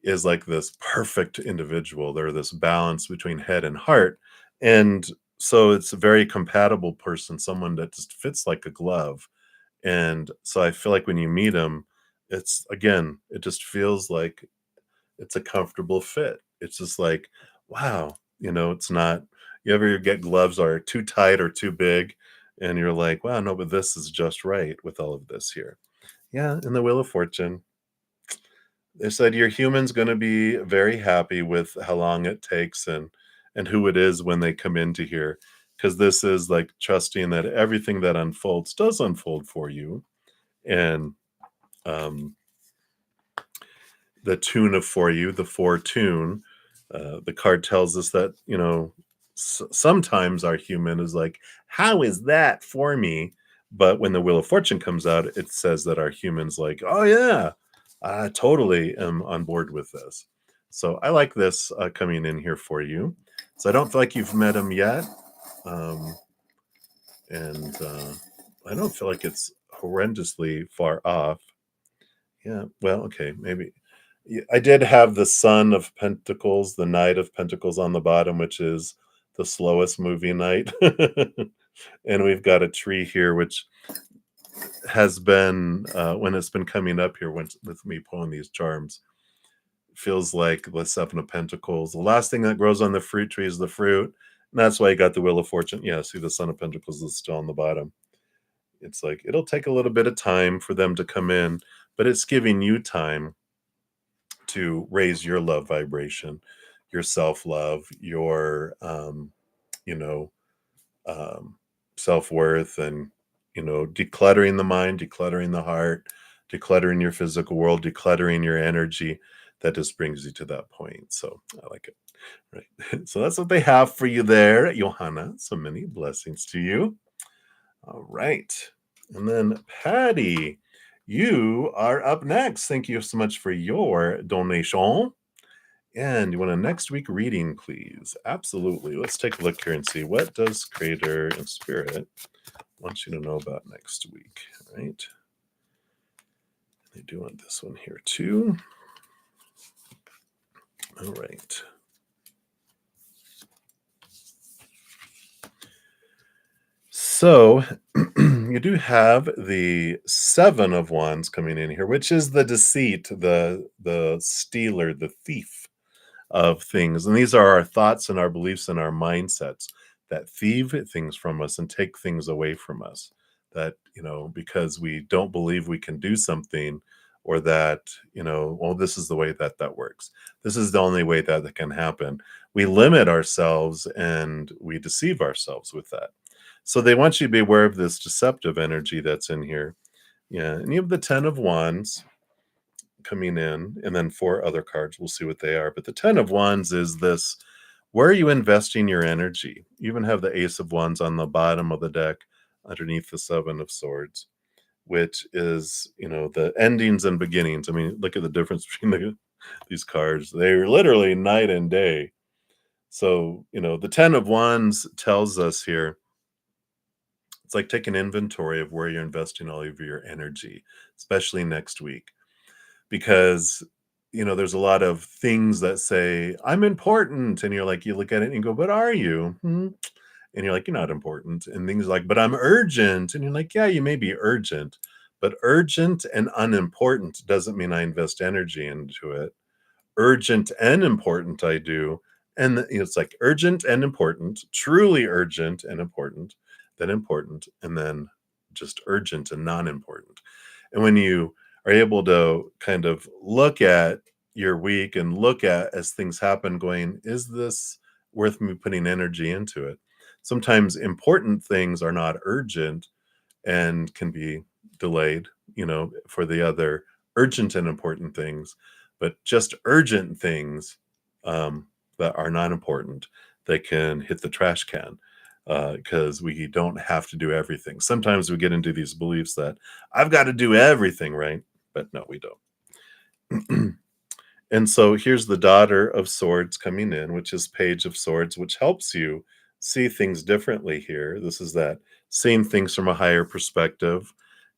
Is like this perfect individual. They're this balance between head and heart. And so it's a very compatible person, someone that just fits like a glove. And so I feel like when you meet him, it's again, it just feels like it's a comfortable fit. It's just like, wow, it's not, you ever get gloves that are too tight or too big, and you're like, wow, no, but this is just right with all of this here. Yeah, in the Wheel of Fortune, they said your human's gonna be very happy with how long it takes and who it is when they come into here, because this is, like, trusting that everything that unfolds does unfold for you, and, um, the tune of for you, the fortune, the card tells us that, sometimes our human is like, "How is that for me?" But when the Wheel of Fortune comes out, it says that our human's like, "Oh, yeah. I totally am on board with this." So I like this, coming in here for you. So I don't feel like you've met him yet, um, and, I don't feel like it's horrendously far off. Yeah, well, okay, maybe. I did have the Son of Pentacles, the Knight of Pentacles on the bottom, which is the slowest moving knight. And we've got a tree here, which has been, when it's been coming up here with me pulling these charms, feels like the 7 of Pentacles. The last thing that grows on the fruit tree is the fruit. And that's why you got the Wheel of Fortune. Yeah, see, the Son of Pentacles is still on the bottom. It's like it'll take a little bit of time for them to come in, but it's giving you time to raise your love vibration, your self-love, your you know, um self-worth, and decluttering the mind, decluttering the heart, decluttering your physical world, decluttering your energy. That just brings you to that point. So I like it. Right. So that's what they have for you there, Johanna. So many blessings to you. All right. And then Patty, you are up next. Thank you so much for your donation. And you want a next week reading, please? Absolutely. Let's take a look here and see what does Creator and Spirit want you to know about next week. All right. I do want this one here too. All right. So you do have the 7 of Wands coming in here, which is the deceit, the stealer, the thief of things. And these are our thoughts and our beliefs and our mindsets that thieve things from us and take things away from us. That, because we don't believe we can do something, or that, well, this is the way that that works. This is the only way that that can happen. We limit ourselves and we deceive ourselves with that. So they want you to be aware of this deceptive energy that's in here. Yeah. And you have the 10 of Wands coming in, and then 4 other cards. We'll see what they are. But the 10 of Wands is this: where are you investing your energy? You even have the Ace of Wands on the bottom of the deck underneath the 7 of Swords, which is, the endings and beginnings. I mean, look at the difference between these cards. They're literally night and day. So, the 10 of Wands tells us here it's like take an inventory of where you're investing all of your energy, especially next week, because there's a lot of things that say I'm important, and you're like, you look at it and you go, but are you? And you're like, you're not important. And things like, but I'm urgent, and you're like, yeah, you may be urgent, but urgent and unimportant doesn't mean I invest energy into it. Urgent and important I do, And it's like urgent and important, truly urgent and important, and then just urgent and non-important. And when you are able to kind of look at your week and look at as things happen, going, is this worth me putting energy into it? Sometimes important things are not urgent and can be delayed, for the other urgent and important things, but just urgent things um, that are not important, they can hit the trash can because we don't have to do everything. Sometimes we get into these beliefs that I've got to do everything right, but no, we don't. And so here's the daughter of swords coming in, which is page of swords, which helps you see things differently here. This is that seeing things from a higher perspective,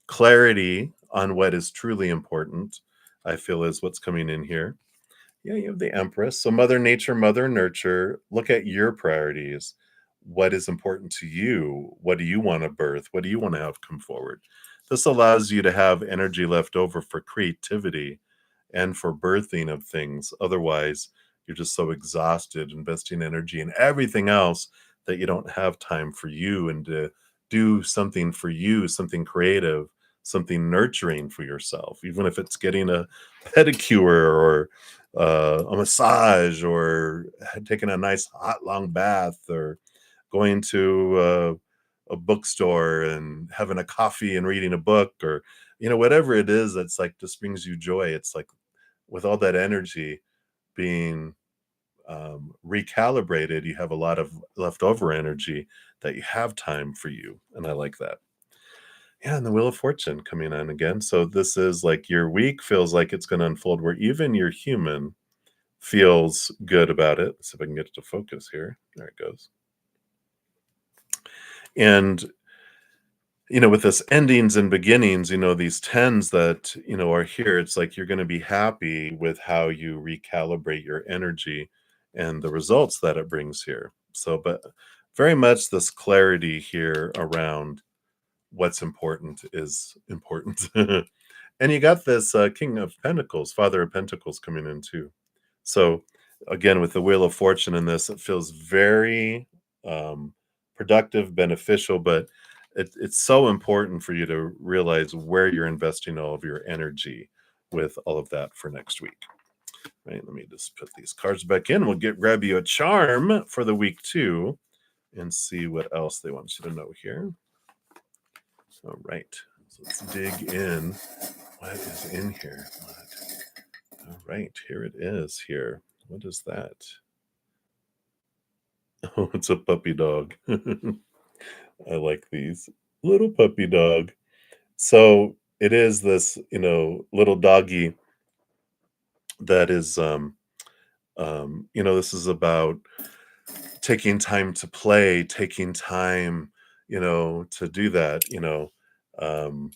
clarity on what is truly important, I feel is what's coming in here. Yeah, you have the Empress. So Mother Nature, Mother Nurture, look at your priorities. What is important to you? What do you want to birth? What do you want to have come forward? This allows you to have energy left over for creativity and for birthing of things. Otherwise, you're just so exhausted investing energy in everything else that you don't have time for you and to do something for you, something creative, something nurturing for yourself, even if it's getting a pedicure or a massage or taking a nice hot long bath or going to a bookstore and having a coffee and reading a book or whatever it is that's like just brings you joy. It's like with all that energy being recalibrated, you have a lot of leftover energy that you have time for you, and I like that. Yeah, and the Wheel of Fortune coming on again. So this is like your week feels like it's going to unfold where even your human feels good about it. Let's see if I can get it to focus here. There it goes. And with this endings and beginnings, these tens that, are here, it's like you're going to be happy with how you recalibrate your energy and the results that it brings here. So, but very much this clarity here around what's important is important. And you got this King of Pentacles, Father of Pentacles coming in too. So again, with the Wheel of Fortune in this, it feels very productive, beneficial, but it's so important for you to realize where you're investing all of your energy with all of that for next week. Right, let me just put these cards back in. We'll grab you a charm for the week 2 and see what else they want you to know here. All right, so let's dig in. What is in here? All right, here it is here. What is that? Oh, it's a puppy dog. I like these. Little puppy dog. So it is this, little doggy that is, this is about taking time to play, taking time, to do that, um,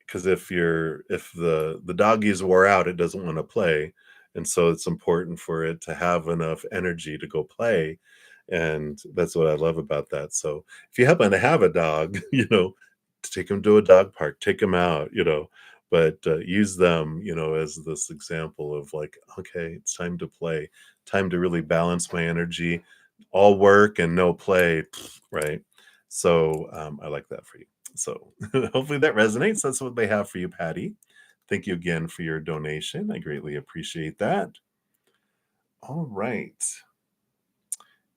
because if the doggy's wore out, it doesn't want to play, and so it's important for it to have enough energy to go play, and that's what I love about that. So if you happen to have a dog, to take him to a dog park, take him out, but use them, as this example of like, okay, it's time to play, time to really balance my energy. All work and no play, right? So I like that for you. So hopefully that resonates. That's what they have for you, Patty. Thank you again for your donation. I greatly appreciate that. All right.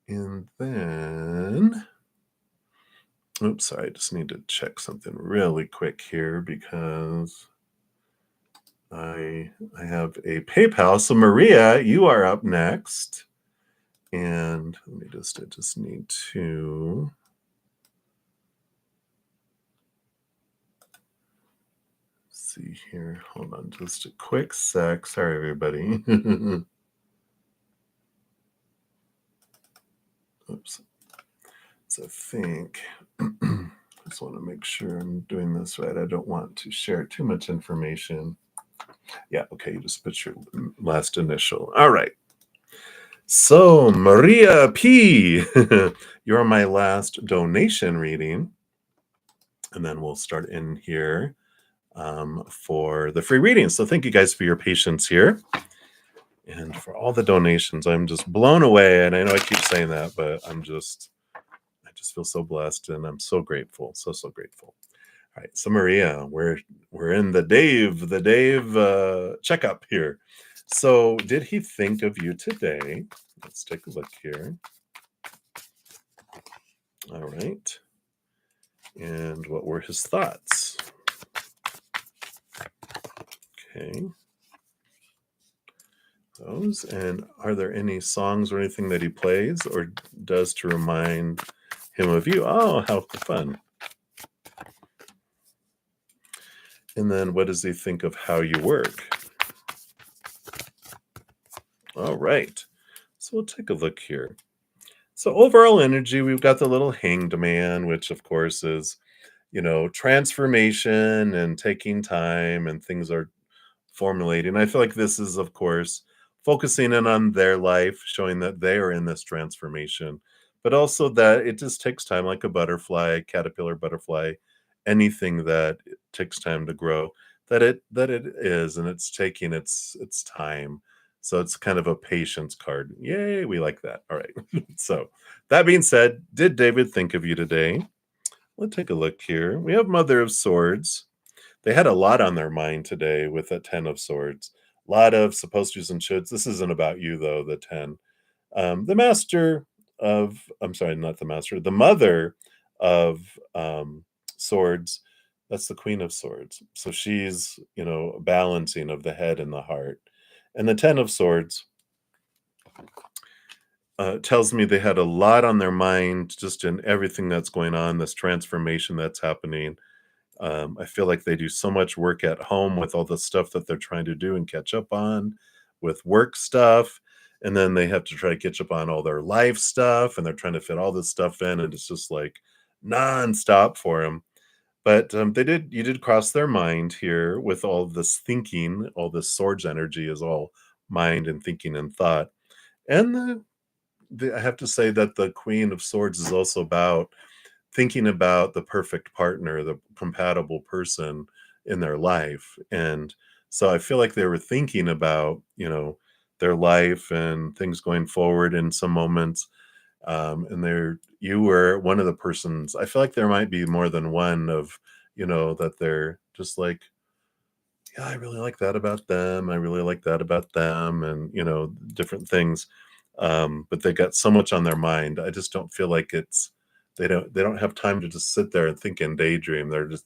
And then, oops, sorry, I just need to check something really quick here because I have a PayPal. So Maria, you are up next. And let me I just need to see here. Hold on just a quick sec. Sorry, everybody. Oops. So I think I just want to make sure I'm doing this right. I don't want to share too much information. Yeah, okay, you just put your last initial. All right. So, Maria P, you're my last donation reading. And then we'll start in here for the free reading. So thank you guys for your patience here. and for all the donations. I'm just blown away, and I know I keep saying that, but I just feel so blessed, and I'm so grateful, so grateful. All right, so Maria, we're in the Dave checkup here. So, did he think of you today? Let's take a look here. All right, and what were his thoughts? Okay, those. And are there any songs or anything that he plays or does to remind him of you? Oh, how fun! And then, what does he think of how you work? All right. So we'll take a look here. So overall energy, we've got the little hanged man, which of course is, transformation and taking time and things are formulating. I feel like this is, of course, focusing in on their life, showing that they are in this transformation, but also that it just takes time, like a butterfly, caterpillar, butterfly, anything that it takes time to grow, that it is, and it's taking its time. So it's kind of a patience card. Yay, we like that. All right. So that being said, did David think of you today? Let's take a look here. We have Mother of Swords. They had a lot on their mind today with a 10 of swords. A lot of supposed tos and shoulds. This isn't about you though, the 10. The master I'm sorry, not the master, the mother of swords, that's the queen of swords. So she's, balancing of the head and the heart. And the 10 of swords tells me they had a lot on their mind just in everything that's going on, this transformation that's happening. I feel like they do so much work at home with all the stuff that they're trying to do and catch up on with work stuff. And then they have to try to catch up on all their life stuff and they're trying to fit all this stuff in. And it's just like nonstop for them. But you did cross their mind here with all this thinking, all this swords energy is all mind and thinking and thought. And I have to say that the Queen of Swords is also about thinking about the perfect partner, the compatible person in their life. And so I feel like they were thinking about, their life and things going forward in some moments. And you were one of the persons. I feel like there might be more than one of, that they're just like, yeah, I really like that about them. I really like that about them, and different things. But they got so much on their mind. I just don't feel like they don't have time to just sit there and think and daydream. It's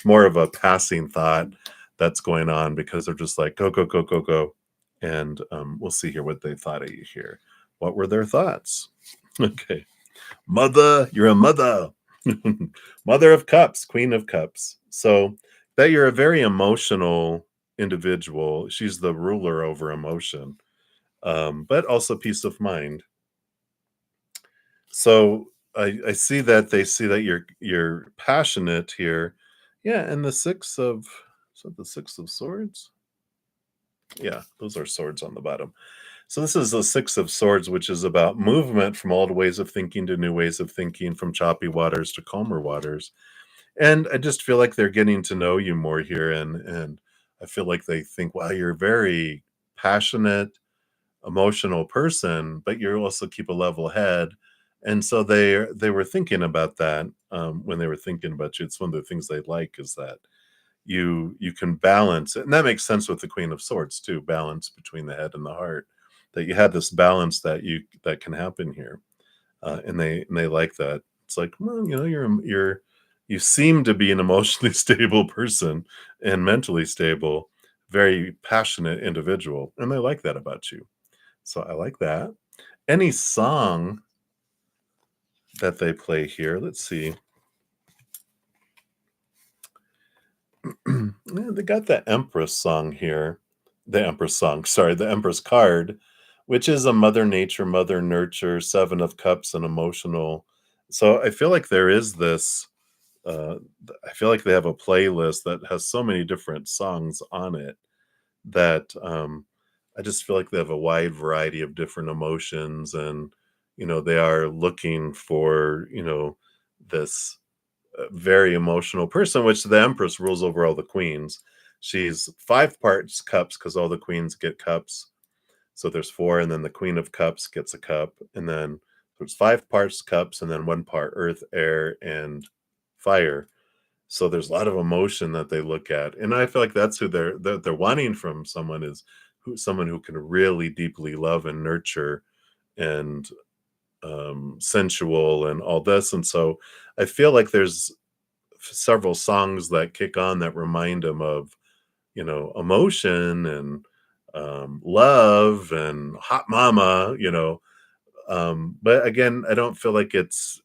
more of a passing thought that's going on because they're just like go go go go go. And we'll see here what they thought of you here. What were their thoughts? Okay, mother, you're a mother. Mother of Cups, Queen of Cups. So that you're a very emotional individual. She's the ruler over emotion, but also peace of mind. So I see that they see that you're passionate here. Yeah, and the six of is that the six of swords? Yeah, those are swords on the bottom. So this is the six of swords, which is about movement from old ways of thinking to new ways of thinking, from choppy waters to calmer waters. And I just feel like they're getting to know you more here, and I feel like they think, wow, you're a very passionate, emotional person, but you also keep a level head. And so they were thinking about that when they were thinking about you. It's one of the things they like is that you can balance it. And that makes sense with the Queen of Swords too, balance between the head and the heart. That you had this balance that can happen here. And they like that. It's like, well, you seem to be an emotionally stable person and mentally stable, very passionate individual, and they like that about you. So I like that. Any song that they play here, let's see. Yeah, they got the Empress song here. The Empress song, sorry, the Empress card, which is a Mother Nature, Mother Nurture, Seven of Cups, and emotional. So I feel like there is this. I feel like they have a playlist that has so many different songs on it that I just feel like they have a wide variety of different emotions, and they are looking for this very emotional person, which the Empress rules over all the queens. She's five parts cups because all the queens get cups. So there's four, and then the Queen of Cups gets a cup, and then there's 5 parts cups, and then 1 part earth, air, and fire. So there's a lot of emotion that they look at, and I feel like that's who they're wanting from someone, is someone who can really deeply love and nurture and sensual and all this. And so I feel like there's several songs that kick on that remind them of, emotion and love and hot mama, but again, I don't feel like it's,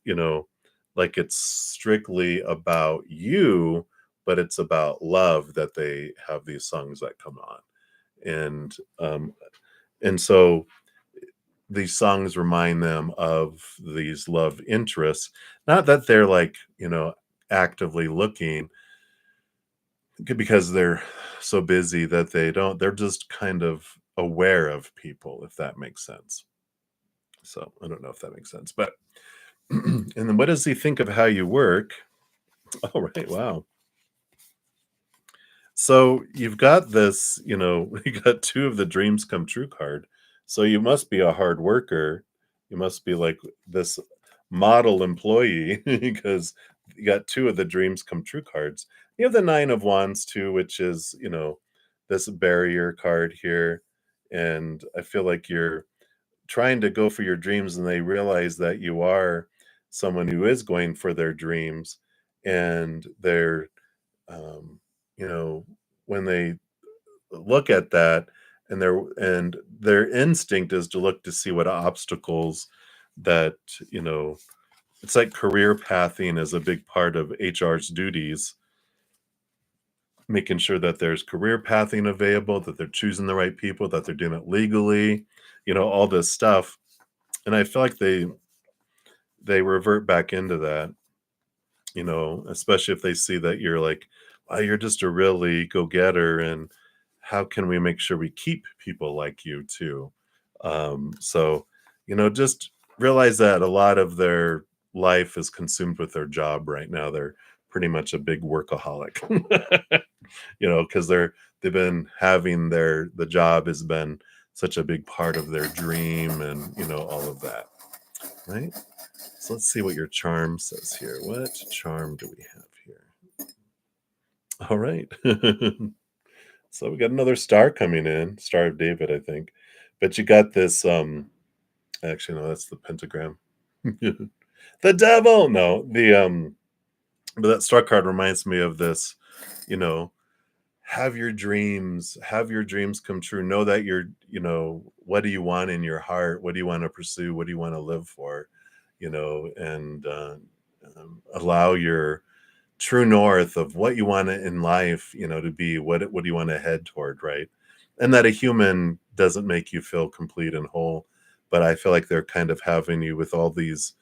like it's strictly about you, but it's about love that they have these songs that come on. And so these songs remind them of these love interests. Not that they're like, actively looking, because they're so busy that they're just kind of aware of people, if that makes sense. So I don't know if that makes sense, but and then what does he think of how you work? All right, wow. So you've got this, you got two of the dreams come true card. So you must be a hard worker. You must be like this model employee because you got two of the dreams come true cards. You have the nine of wands too, which is, this barrier card here. And I feel like you're trying to go for your dreams, and they realize that you are someone who is going for their dreams, and they're um, you know, when they look at that, and their instinct is to look to see what obstacles that, you know, it's like career pathing is a big part of HR's duties, making sure that there's career pathing available, that they're choosing the right people, that they're doing it legally, all this stuff. And I feel like they revert back into that, especially if they see that you're like, "Wow, you're just a really go-getter, and how can we make sure we keep people like you too?" So, just realize that a lot of their life is consumed with their job right now. They're pretty much a big workaholic, because they've been having the job has been such a big part of their dream, and all of that, right? So let's see what your charm says here. What charm do we have here? All right. So we got another star coming in, Star of David, I think. But you got this actually no, that's the pentagram. The devil. No, the but that star card reminds me of this, you know, have your dreams come true. Know that what do you want in your heart? What do you want to pursue? What do you want to live for? And allow your true north of what you want in life, to be. What do you want to head toward, right? And that a human doesn't make you feel complete and whole. But I feel like they're kind of having you with all these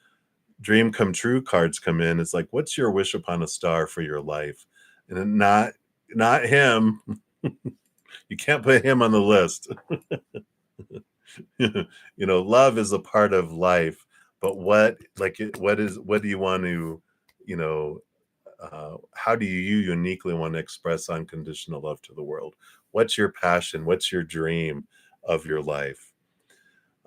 dream come true cards come in. It's like, what's your wish upon a star for your life? And then not him. You can't put him on the list. Love is a part of life, but what do you want to, you know, how do you uniquely want to express unconditional love to the world? What's your passion? What's your dream of your life?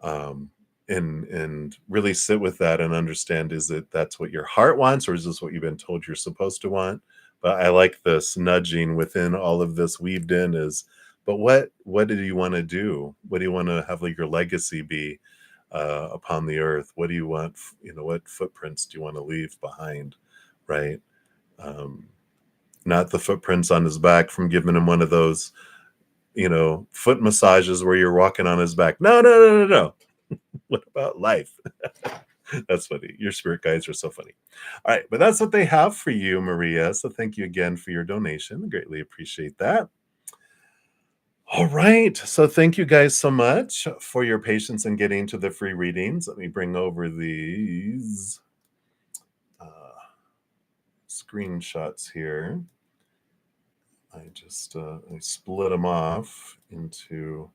Um, and really sit with that and understand, is it that's what your heart wants, or is this what you've been told you're supposed to want? But I like this nudging within all of this weaved in is, but what do you want to do? What do you want to have like your legacy be upon the earth? What do you want? What footprints do you want to leave behind? Right? Um, Not the footprints on his back from giving him one of those, foot massages where you're walking on his back. No, no, no, no, no. What about life? That's funny. Your spirit guides are so funny. All right, but that's what they have for you, Maria. So thank you again for your donation. I greatly appreciate that. All right. So thank you guys so much for your patience in getting to the free readings. Let me bring over these screenshots here. I split them off into,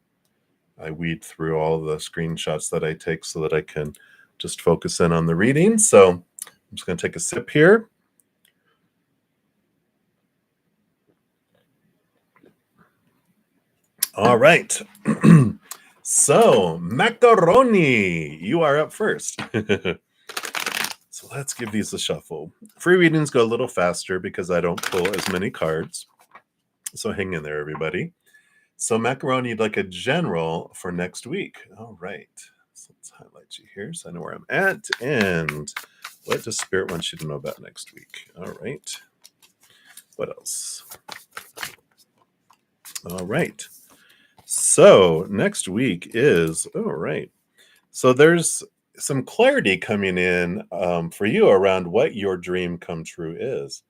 I weed through all the screenshots that I take so that I can just focus in on the reading. So I'm just going to take a sip here. All right. So, macaroni, you are up first. So let's give these a shuffle. Free readings go a little faster because I don't pull as many cards. So hang in there, everybody. So macaroni, you'd like a general for next week. All right. So let's highlight you here so I know where I'm at. And what does Spirit want you to know about next week? All right. What else? All right. So next week is, all right. So there's some clarity coming in for you around what your dream come true is.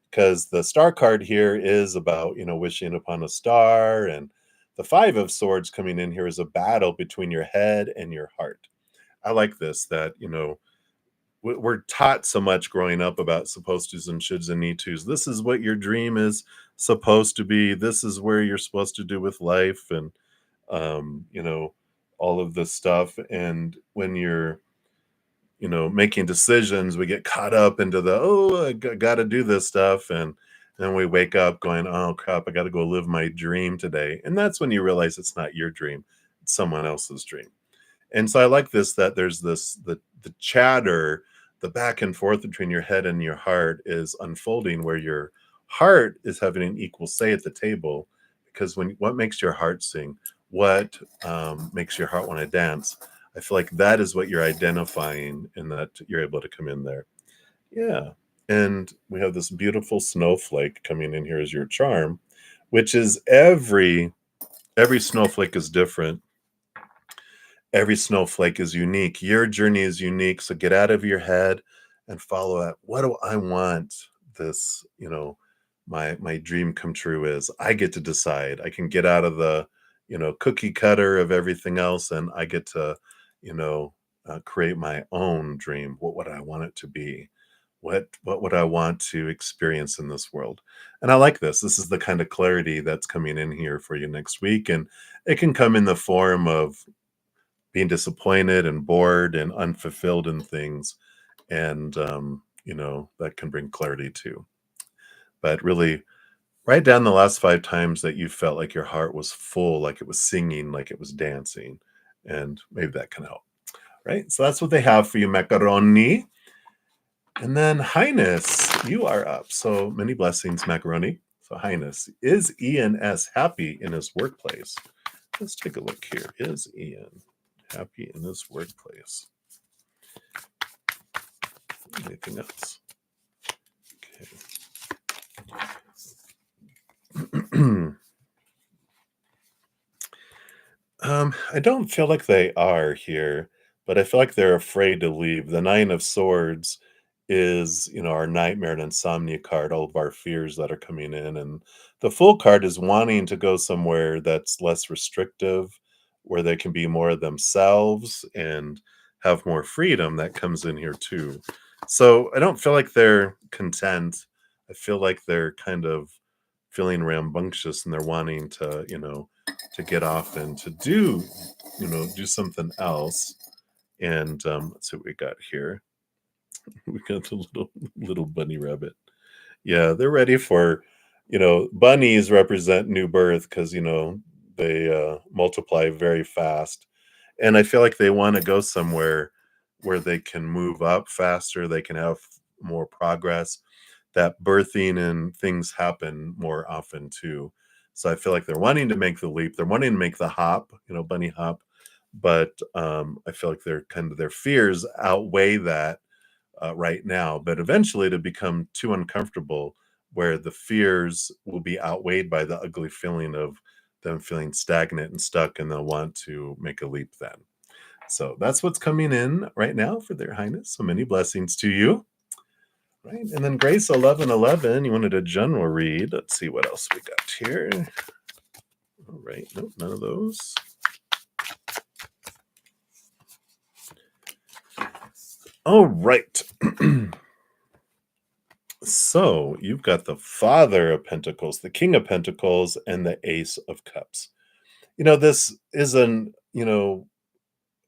Because the star card here is about, wishing upon a star. And the five of swords coming in here is a battle between your head and your heart. I like this, that, we're taught so much growing up about supposed tos and shoulds and need tos. This is what your dream is supposed to be. This is where you're supposed to do with life. And um, you know, all of this stuff. And when you're, making decisions, we get caught up into the, oh, I got to do this stuff. And then we wake up going, oh crap, I got to go live my dream today. And that's when you realize it's not your dream, it's someone else's dream. And so I like this, that there's this, the chatter, the back and forth between your head and your heart is unfolding, where your heart is having an equal say at the table. Because when what makes your heart sing, what makes your heart want to dance, I feel like that is what you're identifying, and that you're able to come in there. Yeah. And we have this beautiful snowflake coming in here as your charm, which is every snowflake is different. Every snowflake is unique. Your journey is unique. So get out of your head and follow it. What do I want this, my dream come true is? I get to decide. I can get out of the, cookie cutter of everything else, and I get to, create my own dream. What would I want it to be? What would I want to experience in this world? And I like this. This is the kind of clarity that's coming in here for you next week. And it can come in the form of being disappointed and bored and unfulfilled in things. And, that can bring clarity too. But really, write down the last 5 times that you felt like your heart was full, like it was singing, like it was dancing. And maybe that can help. Right. So that's what they have for you, macaroni. And then Highness, you are up. So many blessings, macaroni. So Highness, is Ian S. happy in his workplace? Let's take a look here. Is Ian happy in his workplace? Anything else? Okay. I don't feel like they are here, but I feel like they're afraid to leave. The Nine of Swords is, our nightmare and insomnia card, all of our fears that are coming in. And the Fool card is wanting to go somewhere that's less restrictive, where they can be more themselves and have more freedom. That comes in here too. So I don't feel like they're content. I feel like they're kind of feeling rambunctious, and they're wanting to, to get off and to do, do something else. And let's see what we got here. We got the little bunny rabbit. Yeah, they're ready for, bunnies represent new birth, because they multiply very fast, and I feel like they want to go somewhere where they can move up faster, they can have more progress, that birthing and things happen more often too. So I feel like they're wanting to make the leap, they're wanting to make the hop, bunny hop, but I feel like their fears outweigh that right now. But eventually to become too uncomfortable, where the fears will be outweighed by the ugly feeling of them feeling stagnant and stuck, and they'll want to make a leap then. So that's what's coming in right now for their highness. So many blessings to you. Right. And then Grace 1111, you wanted a general read. Let's see what else we got here. All right. Nope, none of those. All right. So you've got the Father of Pentacles, the King of Pentacles, and the Ace of Cups. This is an,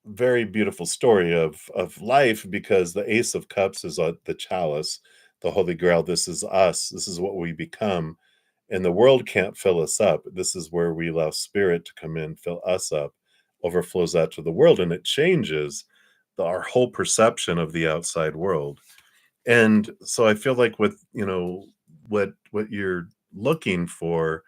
very beautiful story of life, because the Ace of Cups is the chalice, the Holy Grail. This is us. This is what we become. And the world can't fill us up. This is where we allow Spirit to come in, fill us up, overflows out to the world, and it changes our whole perception of the outside world. And so I feel like with, what you're looking for,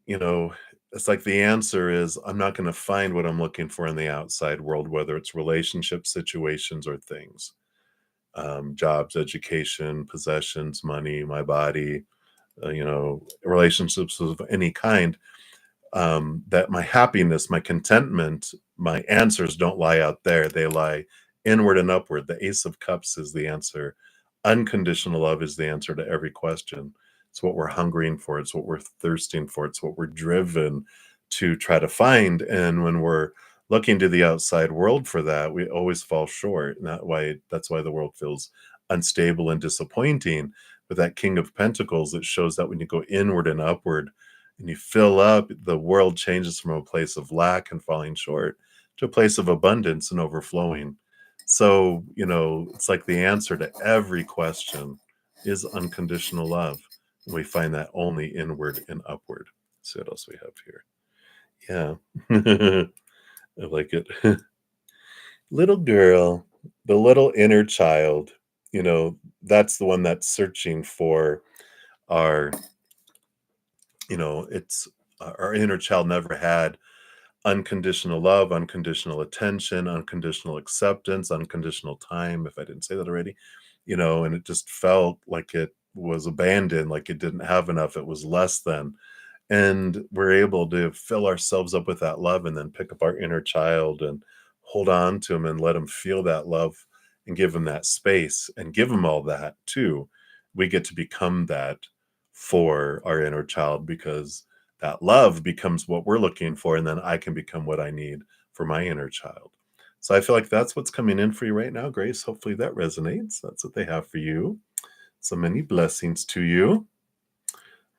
you know, it's like the answer is I'm not going to find what I'm looking for in the outside world, whether it's relationship situations or things, jobs, education, possessions, money, my body, relationships of any kind. That my happiness, my contentment, my answers don't lie out there. They lie inward and upward. The Ace of Cups is the answer. Unconditional love is the answer to every question. It's what we're hungering for. It's what we're thirsting for. It's what we're driven to try to find. And when we're looking to the outside world for that, we always fall short. And that's why the world feels unstable and disappointing. But that King of Pentacles, it shows that when you go inward and upward, and you fill up, the world changes from a place of lack and falling short to a place of abundance and overflowing. So, it's like the answer to every question is unconditional love. And we find that only inward and upward. Let's see what else we have here. Yeah. I like it. Little girl, the little inner child, that's the one that's searching for our it's our inner child never had unconditional love, unconditional attention, unconditional acceptance, unconditional time, if I didn't say that already, and it just felt like it was abandoned, like it didn't have enough, it was less than. And we're able to fill ourselves up with that love and then pick up our inner child and hold on to him and let him feel that love and give him that space and give him all that too. We get to become that for our inner child because that love becomes what we're looking for. And then I can become what I need for my inner child. So I feel like that's what's coming in for you right now, Grace. Hopefully that resonates. That's what they have for you. So many blessings to you.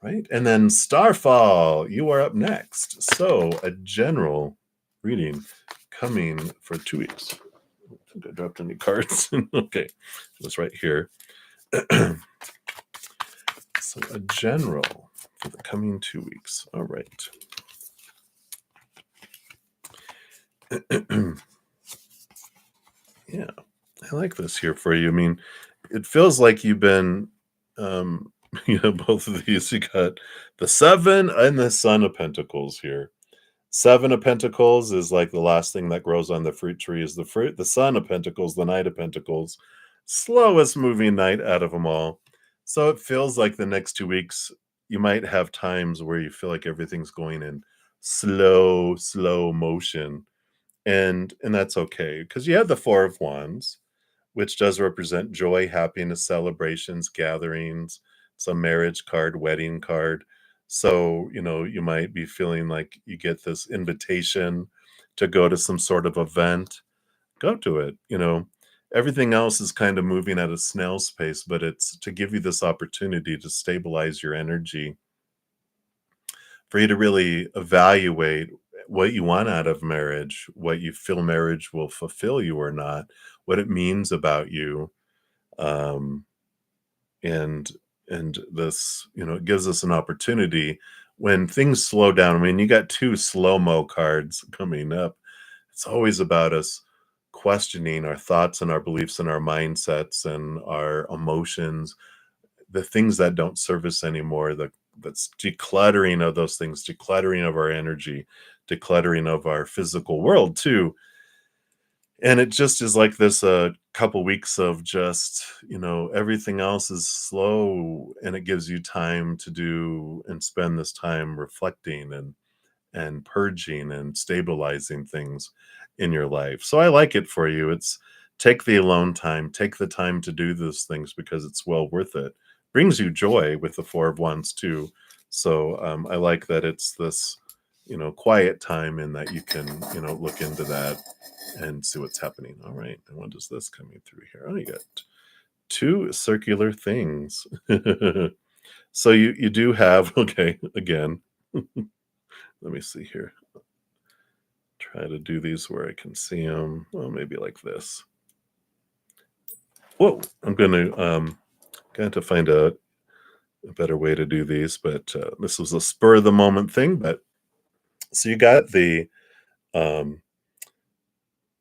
Right. And then Starfall, you are up next. So a general reading coming for 2 weeks. I think I dropped any cards. Okay. It's right here. So a general for the coming 2 weeks. All right. Yeah. I like this here for you. I mean, it feels like you've been both of these. You got the Seven and the Son of Pentacles here. Seven of Pentacles is like the last thing that grows on the fruit tree is the fruit. The Son of Pentacles, the Knight of Pentacles, slowest moving knight out of them all. So it feels like the next 2 weeks, you might have times where you feel like everything's going in slow motion. And that's okay because you have the Four of Wands, which does represent joy, happiness, celebrations, gatherings, some marriage card, wedding card. So, you might be feeling like you get this invitation to go to some sort of event. Go to it. Everything else is kind of moving at a snail's pace, but it's to give you this opportunity to stabilize your energy, for you to really evaluate what you want out of marriage, what you feel marriage will fulfill you or not, what it means about you. Um, and this, it gives us an opportunity when things slow down. I mean, you got two slow-mo cards coming up. It's always about us questioning our thoughts and our beliefs and our mindsets and our emotions, the things that don't serve us anymore, that's decluttering of those things, decluttering of our energy, decluttering of our physical world too. And it just is like this a couple weeks of just, everything else is slow, and it gives you time to do and spend this time reflecting and purging and stabilizing things in your life. So I like it for you. It's take the alone time, take the time to do those things because it's well worth it. Brings you joy with the Four of Wands too. So I like that it's this, quiet time and that you can, look into that and see what's happening. All right. And what is this coming through here? Oh, you got two circular things. So you do have, okay, again, let me see here. Try to do these where I can see them. Well, maybe like this. Whoa, I'm going to find a better way to do these, but this was a spur of the moment thing. But so you got the um,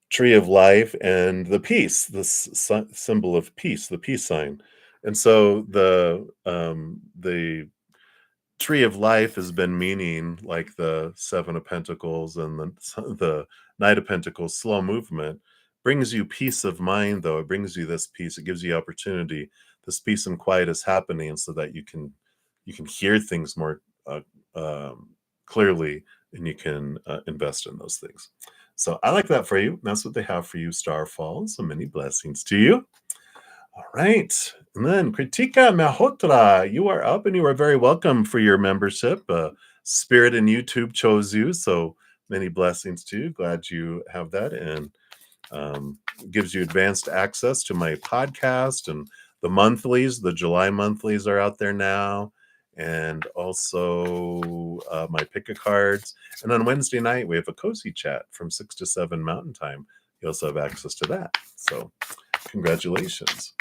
tree of life and the peace, the symbol of peace, the peace sign. And so the tree of life has been meaning like the seven of pentacles and the knight of pentacles, slow movement brings you peace of mind. Though it brings you this peace, it gives you opportunity. This peace and quiet is happening so that you can hear things more uh, um, clearly, and you can invest in those things. So I like that for you. That's what they have for you, Starfall. So many blessings to you. All right. And then Kritika Malhotra, you are up and you are very welcome for your membership. Spirit and YouTube chose you. So many blessings to you. Glad you have that. And gives you advanced access to my podcast and the monthlies. The July monthlies are out there now. And also my pick a cards. And on Wednesday night, we have a cozy chat from 6 to 7 Mountain Time. You also have access to that. So congratulations.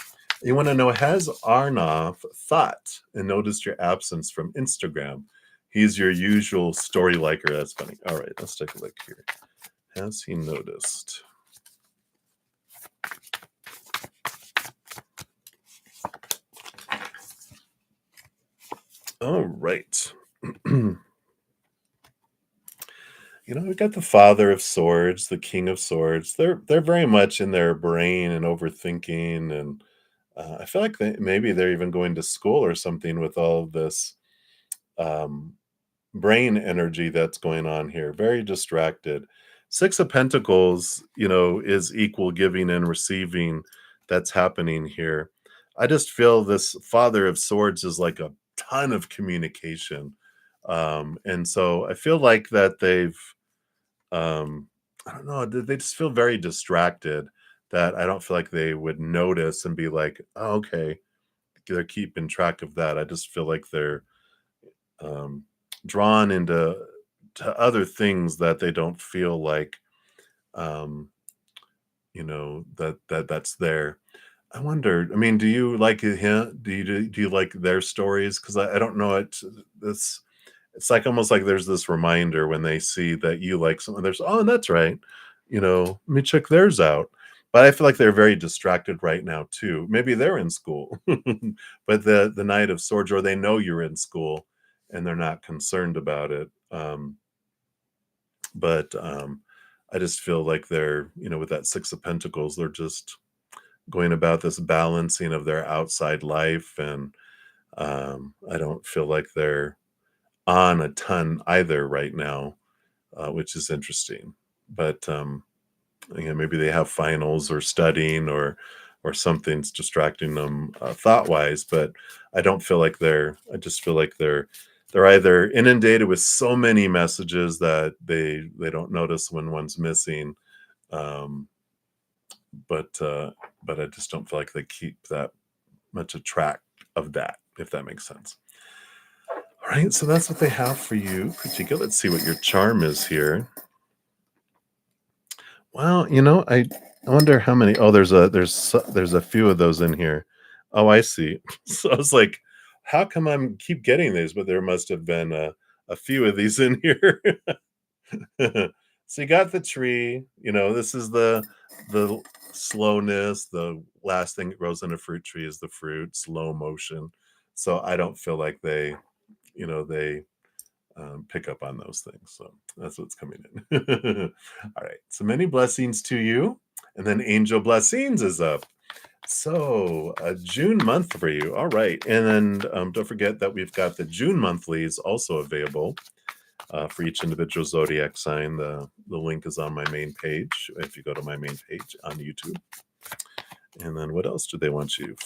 You want to know, has Arnav thought and noticed your absence from Instagram? He's your usual story liker. That's funny. All right, let's take a look here. Has he noticed? All right. We got the Father of Swords, the King of Swords. They're very much in their brain and overthinking, and I feel like maybe they're even going to school or something with all of this um, brain energy that's going on here. Very distracted. Six of Pentacles, is equal giving and receiving. That's happening here. I just feel this Father of Swords is like a ton of communication, and so I feel like that they've um, I don't know, they just feel very distracted that I don't feel like they would notice and be like, "Oh, okay." They're keeping track of that. I just feel like they're um, drawn into to other things that they don't feel like um, that's there. I wonder. I mean, do you like him? Do you like their stories? Because I don't know it. This It's like almost like there's this reminder when they see that you like someone. There's that's right. Let me check theirs out. But I feel like they're very distracted right now too. Maybe they're in school, but the Knight of Swords, or they know you're in school, and they're not concerned about it. But I just feel like they're with that Six of Pentacles, they're just going about this balancing of their outside life, and I don't feel like they're on a ton either right now, which is interesting. But maybe they have finals or studying or something's distracting them thought wise. But I don't feel like they're. I just feel like they're either inundated with so many messages that they don't notice when one's missing. Um, but I just don't feel like they keep that much a track of that, if that makes sense. All right, so that's what they have for you, Kritika. Let's see what your charm is here. Well, I wonder how many. Oh, there's a few of those in here. Oh, I see. So I was like, how come I'm keep getting these? But there must have been a few of these in here. So you got the tree. This is the slowness. The last thing that grows in a fruit tree is the fruit, slow motion. So I don't feel like they pick up on those things. So that's what's coming in. All right. So many blessings to you. And then Angel Blessings is up. So a June month for you. All right. And then don't forget that we've got the June monthlies also available for each individual zodiac sign. The link is on my main page if you go to my main page on YouTube. And then what else do they want you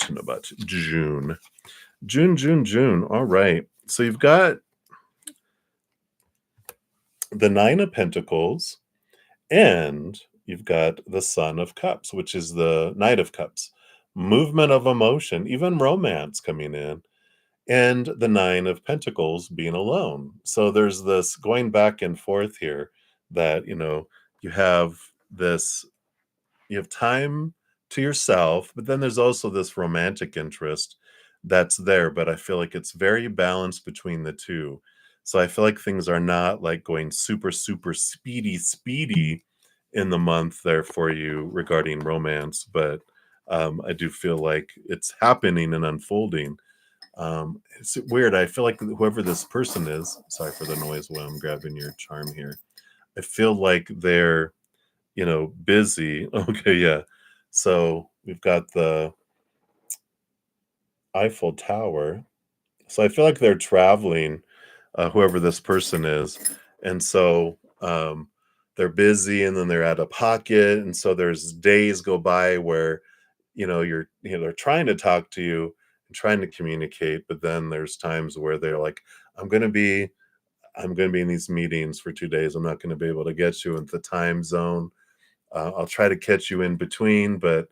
to know about June? June. All right. So you've got the Nine of Pentacles, and you've got the Son of Cups, which is the Knight of Cups. Movement of emotion, even romance coming in, and the Nine of Pentacles being alone. So there's this going back and forth here that, you have this, you have time to yourself, but then there's also this romantic interest that's there. But I feel like it's very balanced between the two. So I feel like things are not like going super, super speedy in the month there for you regarding romance, but I do feel like it's happening and unfolding. It's weird. I feel like whoever this person is, sorry for the noise while I'm grabbing your charm here. I feel like they're, busy. Okay, yeah. So we've got the Eiffel Tower. So I feel like they're traveling, whoever this person is. And so they're busy and then they're out of pocket. And so there's days go by where, they're trying to talk to you and trying to communicate, but then there's times where they're like, I'm going to be I'm going to be in these meetings for 2 days. I'm not going to be able to get you into the time zone. I'll try to catch you in between, but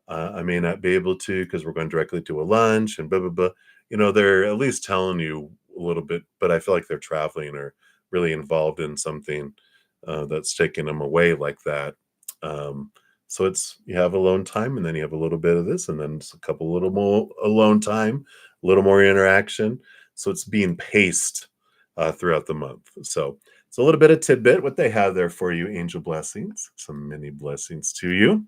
I may not be able to because we're going directly to a lunch and blah blah blah. They're at least telling you a little bit, but I feel like they're traveling or really involved in something that's taking them away like that. Um, so it's you have alone time, and then you have a little bit of this, and then it's a couple little more alone time, a little more interaction. So it's being paced throughout the month. So it's a little bit of tidbit what they have there for you, angel blessings, some mini blessings to you.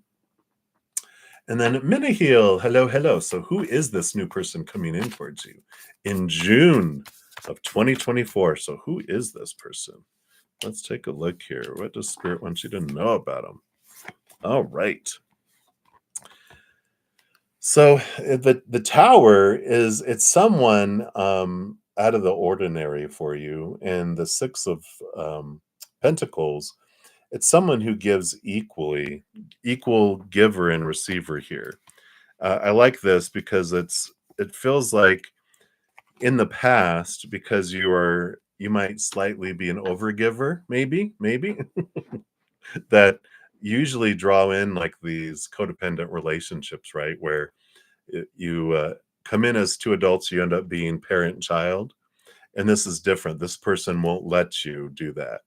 And then Minihil, hello, hello. So who is this new person coming in towards you in June of 2024? So who is this person? Let's take a look here. What does Spirit want you to know about them? All right. So the tower it's someone out of the ordinary for you, and the six of pentacles, it's someone who gives equal giver and receiver here. I like this because it feels like in the past, because you might slightly be an overgiver, maybe that usually draw in like these codependent relationships, right? Where you come in as two adults, you end up being parent and child, and this is different. This person won't let you do that.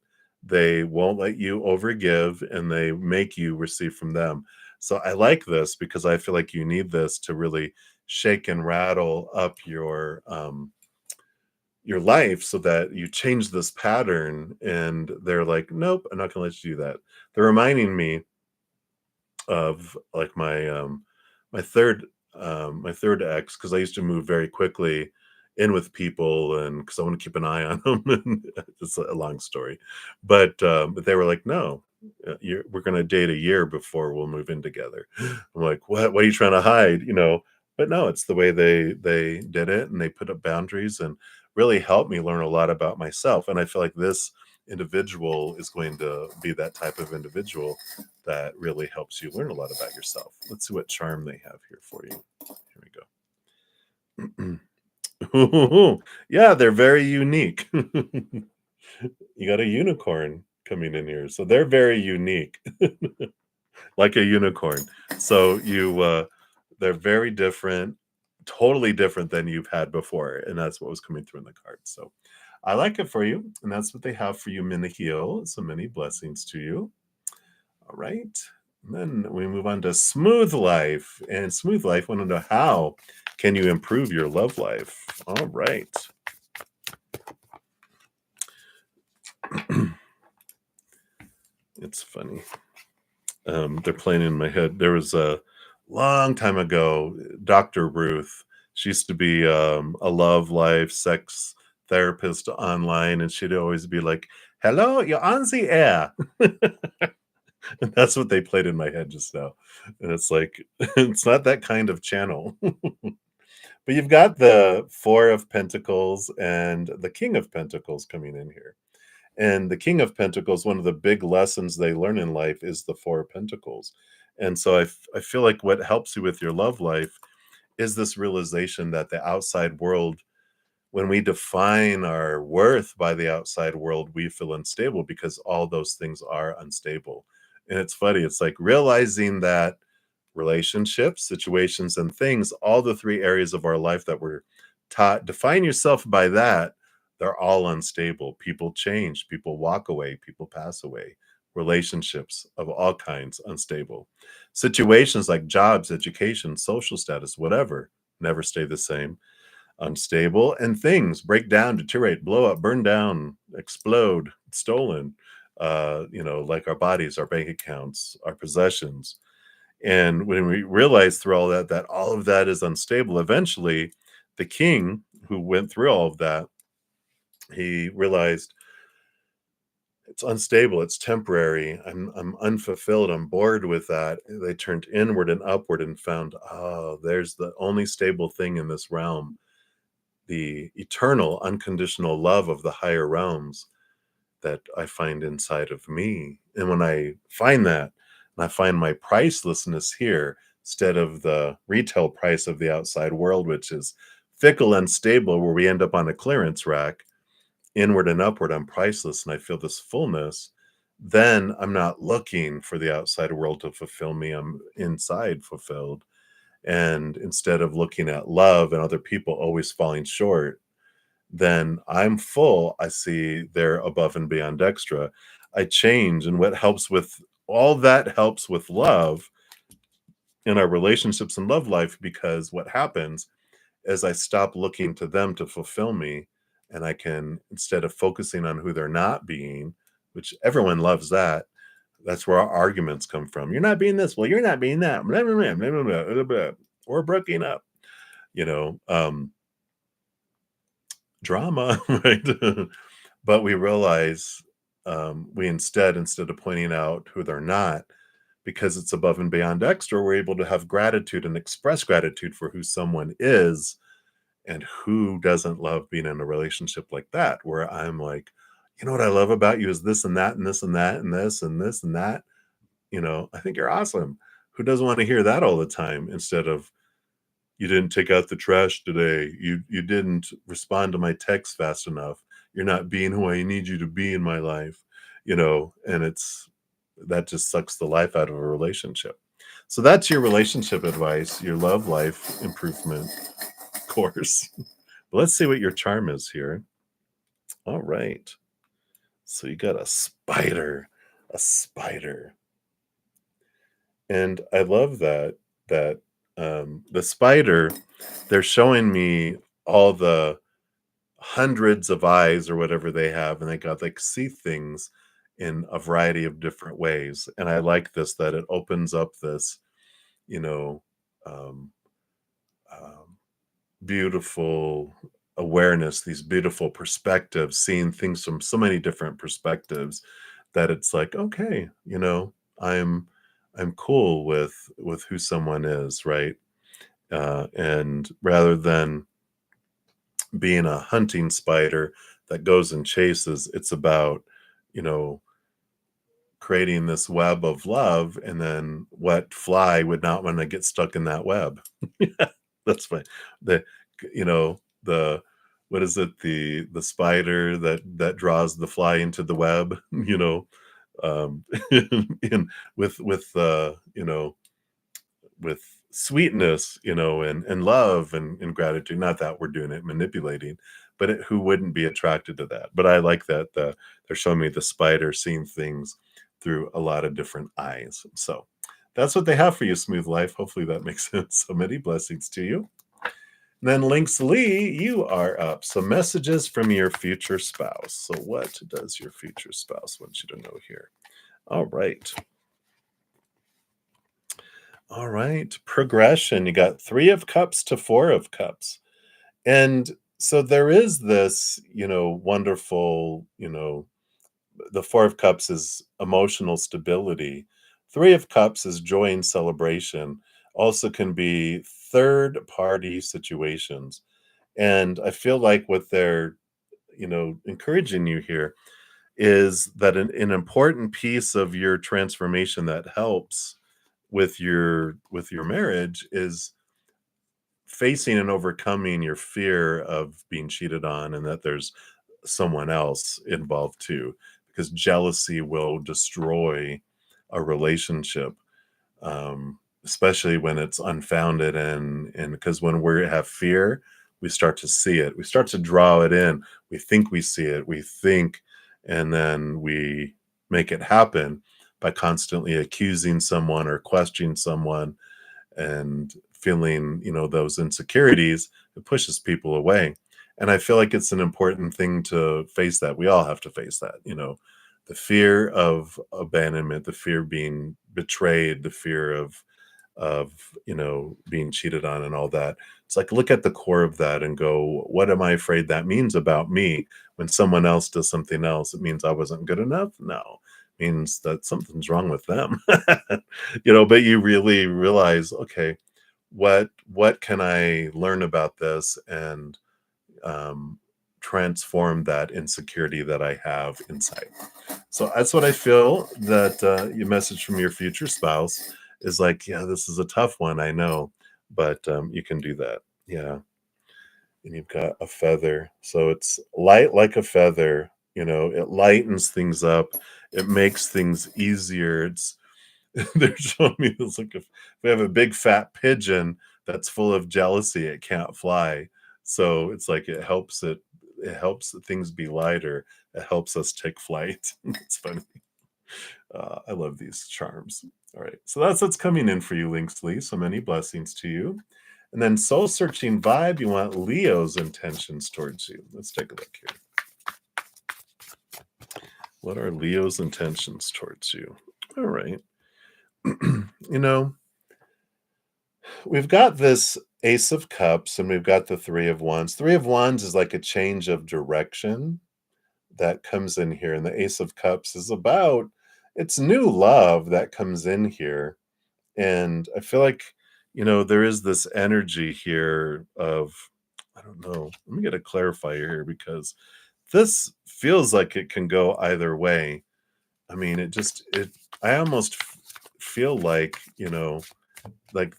They won't let you overgive and they make you receive from them. So I like this because I feel like you need this to really shake and rattle up your life so that you change this pattern, and they're like, nope, I'm not gonna let you do that. They're reminding me of like my third ex, because I used to move very quickly in with people, and because I want to keep an eye on them. And it's a long story, but they were like, no, we're going to date a year before we'll move in together. I'm like, what are you trying to hide, but no, it's the way they did it, and they put up boundaries and really helped me learn a lot about myself. And I feel like this individual is going to be that type of individual that really helps you learn a lot about yourself. Let's see what charm they have here for you. Here we go. Yeah, they're very unique. You got a unicorn coming in here. So they're very unique, like a unicorn. So they're very different, totally different than you've had before. And that's what was coming through in the card. So I like it for you. And that's what they have for you, Minihil. So many blessings to you. All right. And then we move on to Smooth Life. And Smooth Life want to know, how can you improve your love life? All right. It's funny. They're playing in my head. There was a long time ago, Dr. Ruth. She used to be a love life sex therapist online, and she'd always be like, hello, you're on the air. And that's what they played in my head just now. And it's like, it's not that kind of channel. But you've got the Four of Pentacles and the King of Pentacles coming in here. And the King of Pentacles, one of the big lessons they learn in life is the Four of Pentacles. And so I feel like what helps you with your love life is this realization that the outside world, when we define our worth by the outside world, we feel unstable because all those things are unstable. And it's funny, it's like realizing that relationships, situations, and things, all the three areas of our life that we're taught, define yourself by that, they're all unstable. People change, people walk away, people pass away. Relationships of all kinds, unstable. Situations like jobs, education, social status, whatever, never stay the same. unstable, and things break down, deteriorate, blow up, burn down, explode, stolen, like our bodies, our bank accounts, our possessions. And when we realize through all that, that all of that is unstable, eventually the king who went through all of that, he realized it's unstable, it's temporary. I'm unfulfilled, I'm bored with that. They turned inward and upward and found, oh, there's the only stable thing in this realm, the eternal, unconditional love of the higher realms that I find inside of me. And when I find that, and I find my pricelessness here instead of the retail price of the outside world, which is fickle and stable, where we end up on a clearance rack, inward and upward, I'm priceless and I feel this fullness, then I'm not looking for the outside world to fulfill me. I'm inside fulfilled. And instead of looking at love and other people always falling short, then I'm full. I see they're above and beyond extra. I change. And what helps with all that helps with love in our relationships and love life, because what happens is I stop looking to them to fulfill me. And I can, instead of focusing on who they're not being, which everyone loves that, that's where our arguments come from. You're not being this. Well, you're not being that. Blah, blah, blah, blah, blah, blah, blah, blah. We're breaking up, you know, drama, right? But we realize we instead of pointing out who they're not, because it's above and beyond extra, we're able to have gratitude and express gratitude for who someone is. And who doesn't love being in a relationship like that, where I'm like, you know what I love about you is this and that and this and that and this and this and that. I think you're awesome. Who doesn't want to hear that all the time, instead of, you didn't take out the trash today. You didn't respond to my text fast enough. You're not being who I need you to be in my life, and that just sucks the life out of a relationship. So that's your relationship advice, your love life improvement course. Let's see what your charm is here. All right. So you got a spider, a spider. And I love that the spider, they're showing me all the hundreds of eyes or whatever they have, and they got like see things in a variety of different ways. And I like this, that it opens up this, you know, um, um, beautiful awareness, these beautiful perspectives, seeing things from so many different perspectives, that it's like, okay, I'm I'm cool with who someone is, right? And rather than being a hunting spider that goes and chases, it's about, you know, creating this web of love, and then what fly would not want to get stuck in that web? That's fine. The the what is it? The spider that draws the fly into the web, in with sweetness, and love and gratitude. Not that we're doing it manipulating, but who wouldn't be attracted to that? But I like that they're showing me the spider seeing things through a lot of different eyes. So that's what they have for you, Smooth Life. Hopefully that makes sense. So many blessings to you. And then Lynx Lee, you are up. So messages from your future spouse. So what does your future spouse want you to know here? All right. All right. Progression. You got 3 of Cups to 4 of Cups. And so there is this, wonderful, the 4 of Cups is emotional stability. 3 of Cups is joy and celebration. Also can be third party situations. And I feel like what they're, encouraging you here is that an important piece of your transformation that helps with your marriage is facing and overcoming your fear of being cheated on, and that there's someone else involved too, because jealousy will destroy a relationship, especially when it's unfounded. And because when we have fear, we start to see it, we start to draw it in, we think we see it, we think, and then we make it happen by constantly accusing someone or questioning someone, and feeling, those insecurities, it pushes people away. And I feel like it's an important thing to face that. We all have to face that, the fear of abandonment, the fear of being betrayed, the fear of being cheated on and all that. It's like look at the core of that and go, what am I afraid that means about me? When someone else does something else, it means I wasn't good enough? No. It means that something's wrong with them. But you really realize, okay, what can I learn about this and um transform that insecurity that I have inside. So that's what I feel that your message from your future spouse is like, yeah, this is a tough one, I know, but you can do that. Yeah. And you've got a feather. So it's light like a feather, it lightens things up, it makes things easier. They're showing me this like if we have a big fat pigeon that's full of jealousy, it can't fly. So it's like it helps things be lighter. It helps us take flight. It's funny. I love these charms. All right. So that's what's coming in for you, Linksley. So many blessings to you. And then soul searching vibe, you want Leo's intentions towards you. Let's take a look here. What are Leo's intentions towards you? All right. you know, we've got this Ace of Cups and we've got the Three of Wands. Three of Wands is like a change of direction that comes in here. And the Ace of Cups is about it's new love that comes in here. And I feel like, there is this energy here of, I don't know, let me get a clarifier here because this feels like it can go either way. I mean, I almost feel like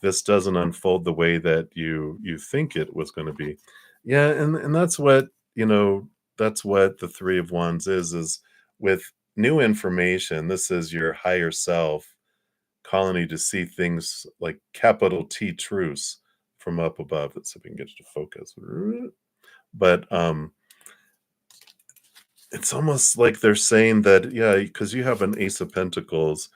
this doesn't unfold the way that you think it was going to be. Yeah, and that's what the Three of Wands is with new information. This is your higher self calling you to see things like capital T truths from up above. Let's see if we can get it to focus. But it's almost like they're saying that, yeah, because you have an Ace of Pentacles.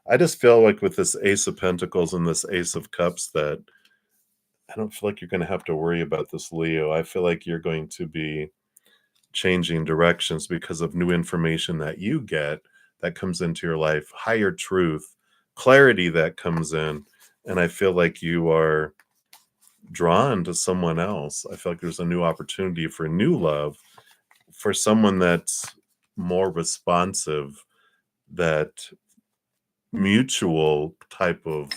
I just feel like with this Ace of Pentacles and this Ace of Cups that I don't feel like you're going to have to worry about this, Leo. I feel like you're going to be changing directions because of new information that you get that comes into your life, higher truth, clarity that comes in. And I feel like you are drawn to someone else. I feel like there's a new opportunity for new love for someone that's more responsive, that mutual type of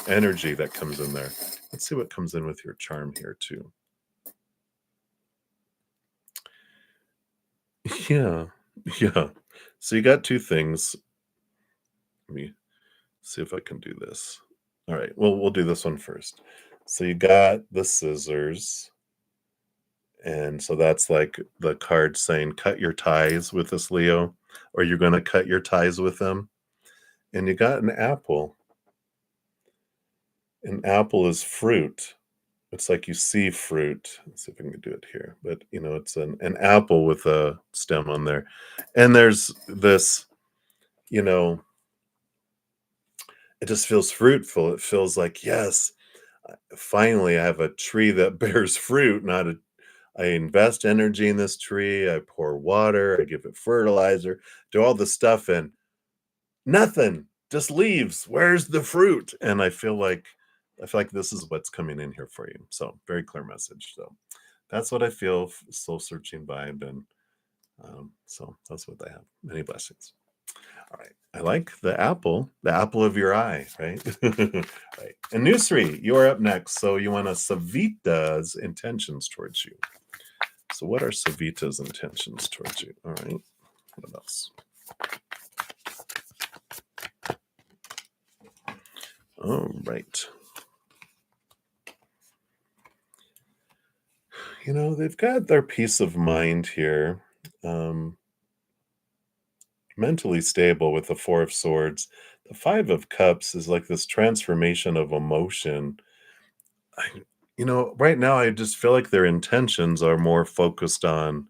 energy that comes in there. Let's see what comes in with your charm here too. Yeah, yeah. So you got two things. Let me see if I can do this. All right. Well, we'll do this one first. So you got the scissors. And so that's like the card saying, cut your ties with this, Leo, or you're going to cut your ties with them. And you got an apple. An apple is fruit. It's like you see fruit. Let's see if I can do it here. But, it's an apple with a stem on there. And there's this, you know, it just feels fruitful. It feels like, yes, finally I have a tree that bears fruit, not a I invest energy in this tree, I pour water, I give it fertilizer, do all the stuff and nothing, just leaves. Where's the fruit? And I feel like this is what's coming in here for you. So very clear message. So that's what I feel, soul searching vibe. And so that's what I have. Many blessings. All right. I like the apple of your eye, right? Right. And Nusri, you are up next. So you want a Savita's intentions towards you. So what are Savita's intentions towards you? All right. What else? All right. They've got their peace of mind here. Um, Mentally stable with the Four of Swords. The Five of Cups is like this transformation of emotion. Right now I just feel like their intentions are more focused on.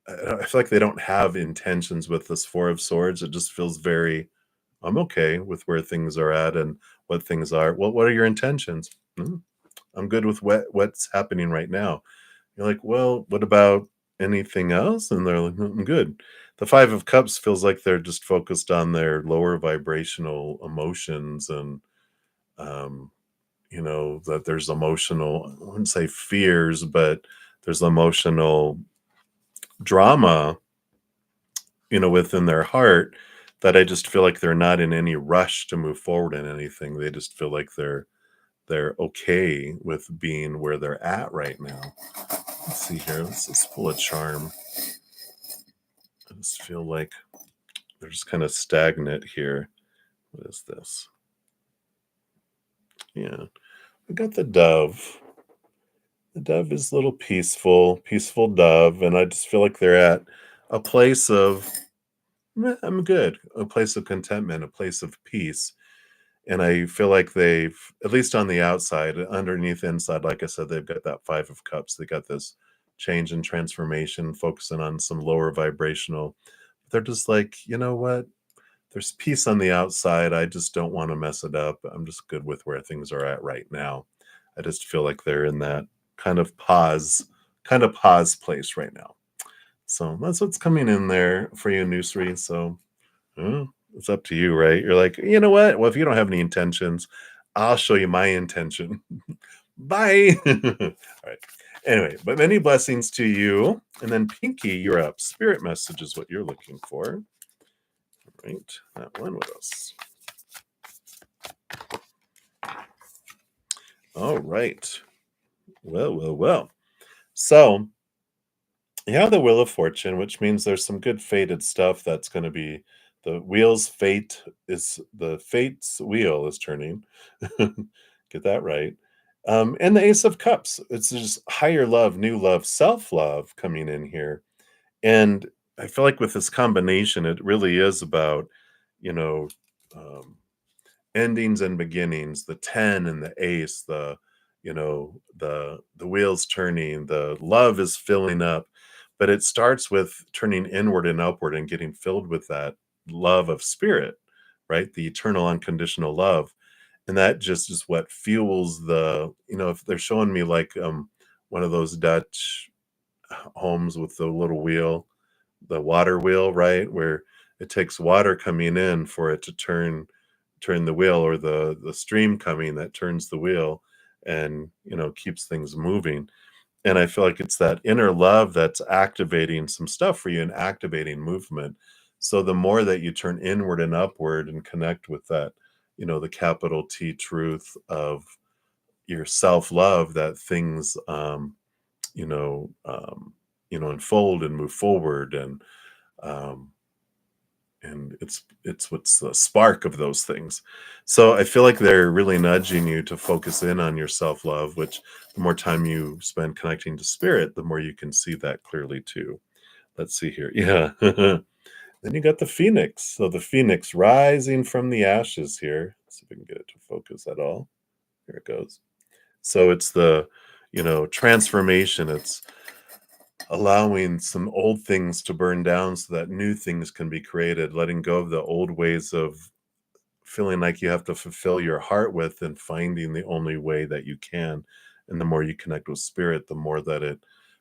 I feel like they don't have intentions with this Four of Swords. It just feels very, I'm okay with where things are at and what things are. Well, what are your intentions? "Mm, I'm good with what's happening right now." You're like, "Well, what about anything else?" And they're like, "Mm, I'm good." The 5 of Cups feels like they're just focused on their lower vibrational emotions and, um, that there's emotional, I wouldn't say fears, but there's emotional drama, within their heart that I just feel like they're not in any rush to move forward in anything. They just feel like they're okay with being where they're at right now. Let's see here. This is full of charm. I just feel like they're just kind of stagnant here. What is this? Yeah. I got the dove. The dove is a little peaceful dove. And I just feel like they're at a place of, I'm good, a place of contentment, a place of peace. And I feel like they've, at least on the outside, underneath, inside, like I said, they've got that 5 of Cups. They got this change and transformation, focusing on some lower vibrational. They're just like, you know what? There's peace on the outside. I just don't want to mess it up. I'm just good with where things are at right now. I just feel like they're in that kind of pause place right now. So that's what's coming in there for you, Nusri. So it's up to you, right? You're like, you know what? Well, if you don't have any intentions, I'll show you my intention. Bye. All right. Anyway, but many blessings to you. And then Pinky, you're up. Spirit message is what you're looking for. Right. That one. What else? All right. Well. So you have the Wheel of Fortune, which means there's some good fated stuff that's going to be the fate's wheel is turning. Get that right. And the Ace of Cups. It's just higher love, new love, self love coming in here. And I feel like with this combination, it really is about, you know, um, endings and beginnings, the 10 and the ace, the wheels turning, the love is filling up, but it starts with turning inward and upward and getting filled with that love of spirit, right? The eternal unconditional love. And that just is what fuels if they're showing me like one of those Dutch homes with the little wheel, the water wheel, right? Where it takes water coming in for it to turn the wheel, or the stream coming that turns the wheel and keeps things moving. And I feel like it's that inner love that's activating some stuff for you and activating movement. So the more that you turn inward and upward and connect with that, the capital T truth of your self-love, that things you know um unfold and move forward, um and it's what's the spark of those things. So I feel like they're really nudging you to focus in on your self-love, which the more time you spend connecting to spirit, the more you can see that clearly too. Let's see here. Yeah. Then you got the phoenix. So the phoenix rising from the ashes here. Let's see if we can get it to focus at all. Here it goes. So it's the transformation. It's allowing some old things to burn down so that new things can be created, letting go of the old ways of feeling like you have to fulfill your heart with, and finding the only way that you can. And the more you connect with spirit, the more that it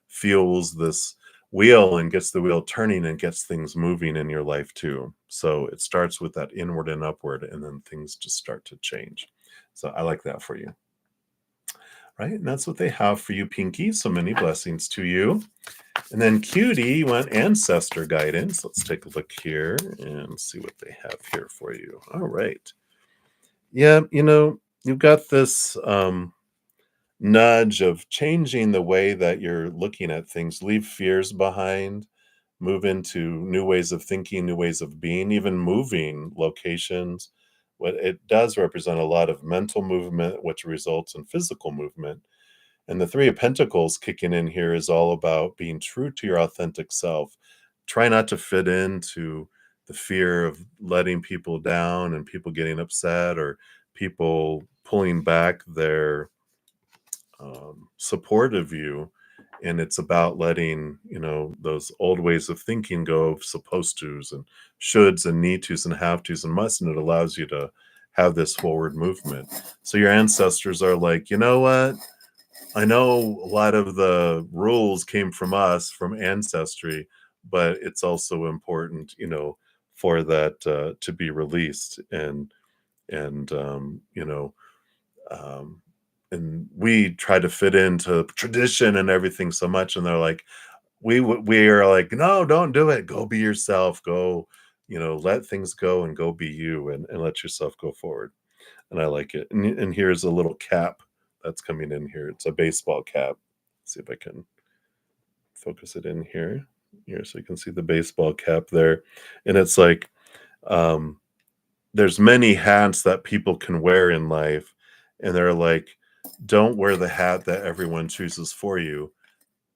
fuels this wheel and gets the wheel turning and gets things moving in your life too. So it starts with that inward and upward, and then things just start to change. So I like that for you. Right. And that's what they have for you, Pinky. So many blessings to you. And then Cutie, you want ancestor guidance. Let's take a look here and see what they have here for you. All right. Yeah, you've got this nudge of changing the way that you're looking at things. Leave fears behind, move into new ways of thinking, new ways of being, even moving locations. What it does represent a lot of mental movement, which results in physical movement. And the Three of Pentacles kicking in here is all about being true to your authentic self. Try not to fit into the fear of letting people down and people getting upset, or people pulling back their support of you. And it's about letting those old ways of thinking go, of supposed tos and shoulds and need tos and have tos and must, and it allows you to have this forward movement. So your ancestors are like, you know what? I know a lot of the rules came from us, from ancestry, but it's also important, for that to be released and um, and we try to fit into tradition and everything so much, and they're like, we are like, no, don't do it. Go be yourself. Go, let things go and go be you and let yourself go forward. And I like it. And here's a little cap that's coming in here. It's a baseball cap. See if I can focus it in here so you can see the baseball cap there. And it's like, um, there's many hats that people can wear in life, and they're like, don't wear the hat that everyone chooses for you.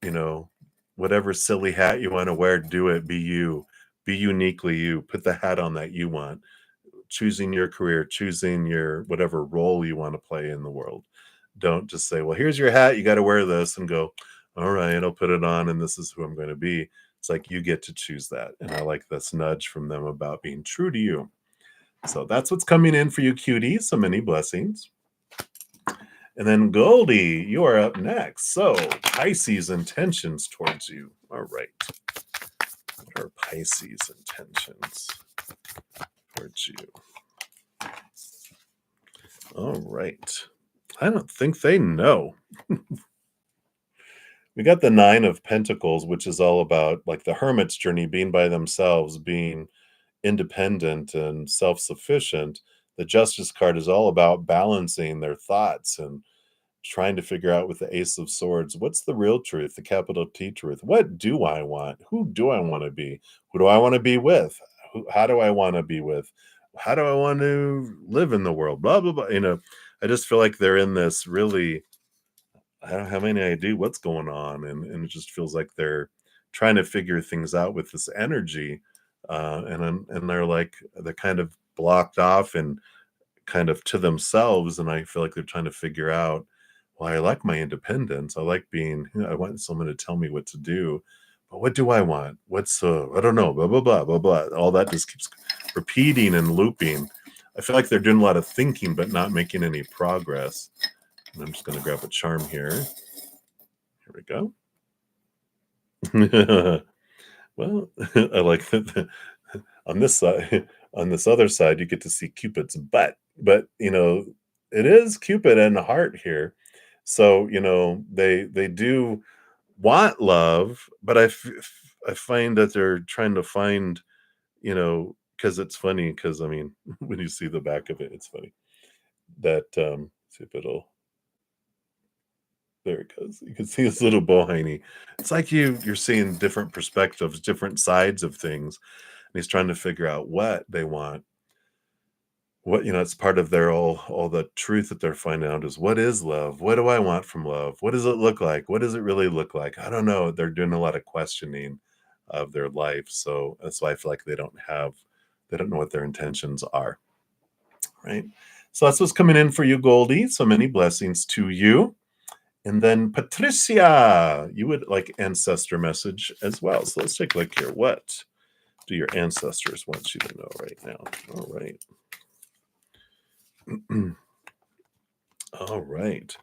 You know, whatever silly hat you want to wear, do it. Be you. Be uniquely you. Put the hat on that you want. Choosing your career, choosing your whatever role you want to play in the world. Don't just say, well, here's your hat, you got to wear this, and go, all right, I'll put it on, and this is who I'm going to be. It's like you get to choose that. And I like this nudge from them about being true to you. So that's what's coming in for you, cuties. So many blessings. And then Goldie, you are up next. So Pisces intentions towards you. All right. What are Pisces intentions towards you? All right. I don't think they know. We got the Nine of Pentacles, which is all about like the hermit's journey, being by themselves, being independent and self-sufficient. The Justice card is all about balancing their thoughts and trying to figure out with the Ace of Swords, what's the real truth, the capital T truth? What do I want? Who do I want to be? Who do I want to be with? How do I want to be with? How do I want to live in the world? Blah, blah, blah. I just feel like they're in this really, I don't have any idea what's going on. And it just feels like they're trying to figure things out with this energy. And they're like, they're kind of blocked off and kind of to themselves. And I feel like they're trying to figure out, well, I like my independence. I like being, I want someone to tell me what to do. But what do I want? I don't know, blah, blah, blah, blah, blah. All that just keeps repeating and looping. I feel like they're doing a lot of thinking, but not making any progress. And I'm just going to grab a charm here. Here we go. Well, I like that on this side, on this other side, you get to see Cupid's butt, but it is Cupid and the heart here. So, they do want love, but I find that they're trying to find, because it's funny, because I mean, when you see the back of it, it's funny that see if it'll there it goes. You can see his little bohiny. It's like you're seeing different perspectives, different sides of things. And he's trying to figure out what they want. What, it's part of their all the truth that they're finding out is, what is love? What do I want from love? What does it look like? What does it really look like? I don't know. They're doing a lot of questioning of their life. So that's why I feel like they don't know what their intentions are. Right. So that's what's coming in for you, Goldie. So many blessings to you. And then Patricia, you would like ancestor message as well. So let's take a look here. What do your ancestors want you to know right now? All right. All right.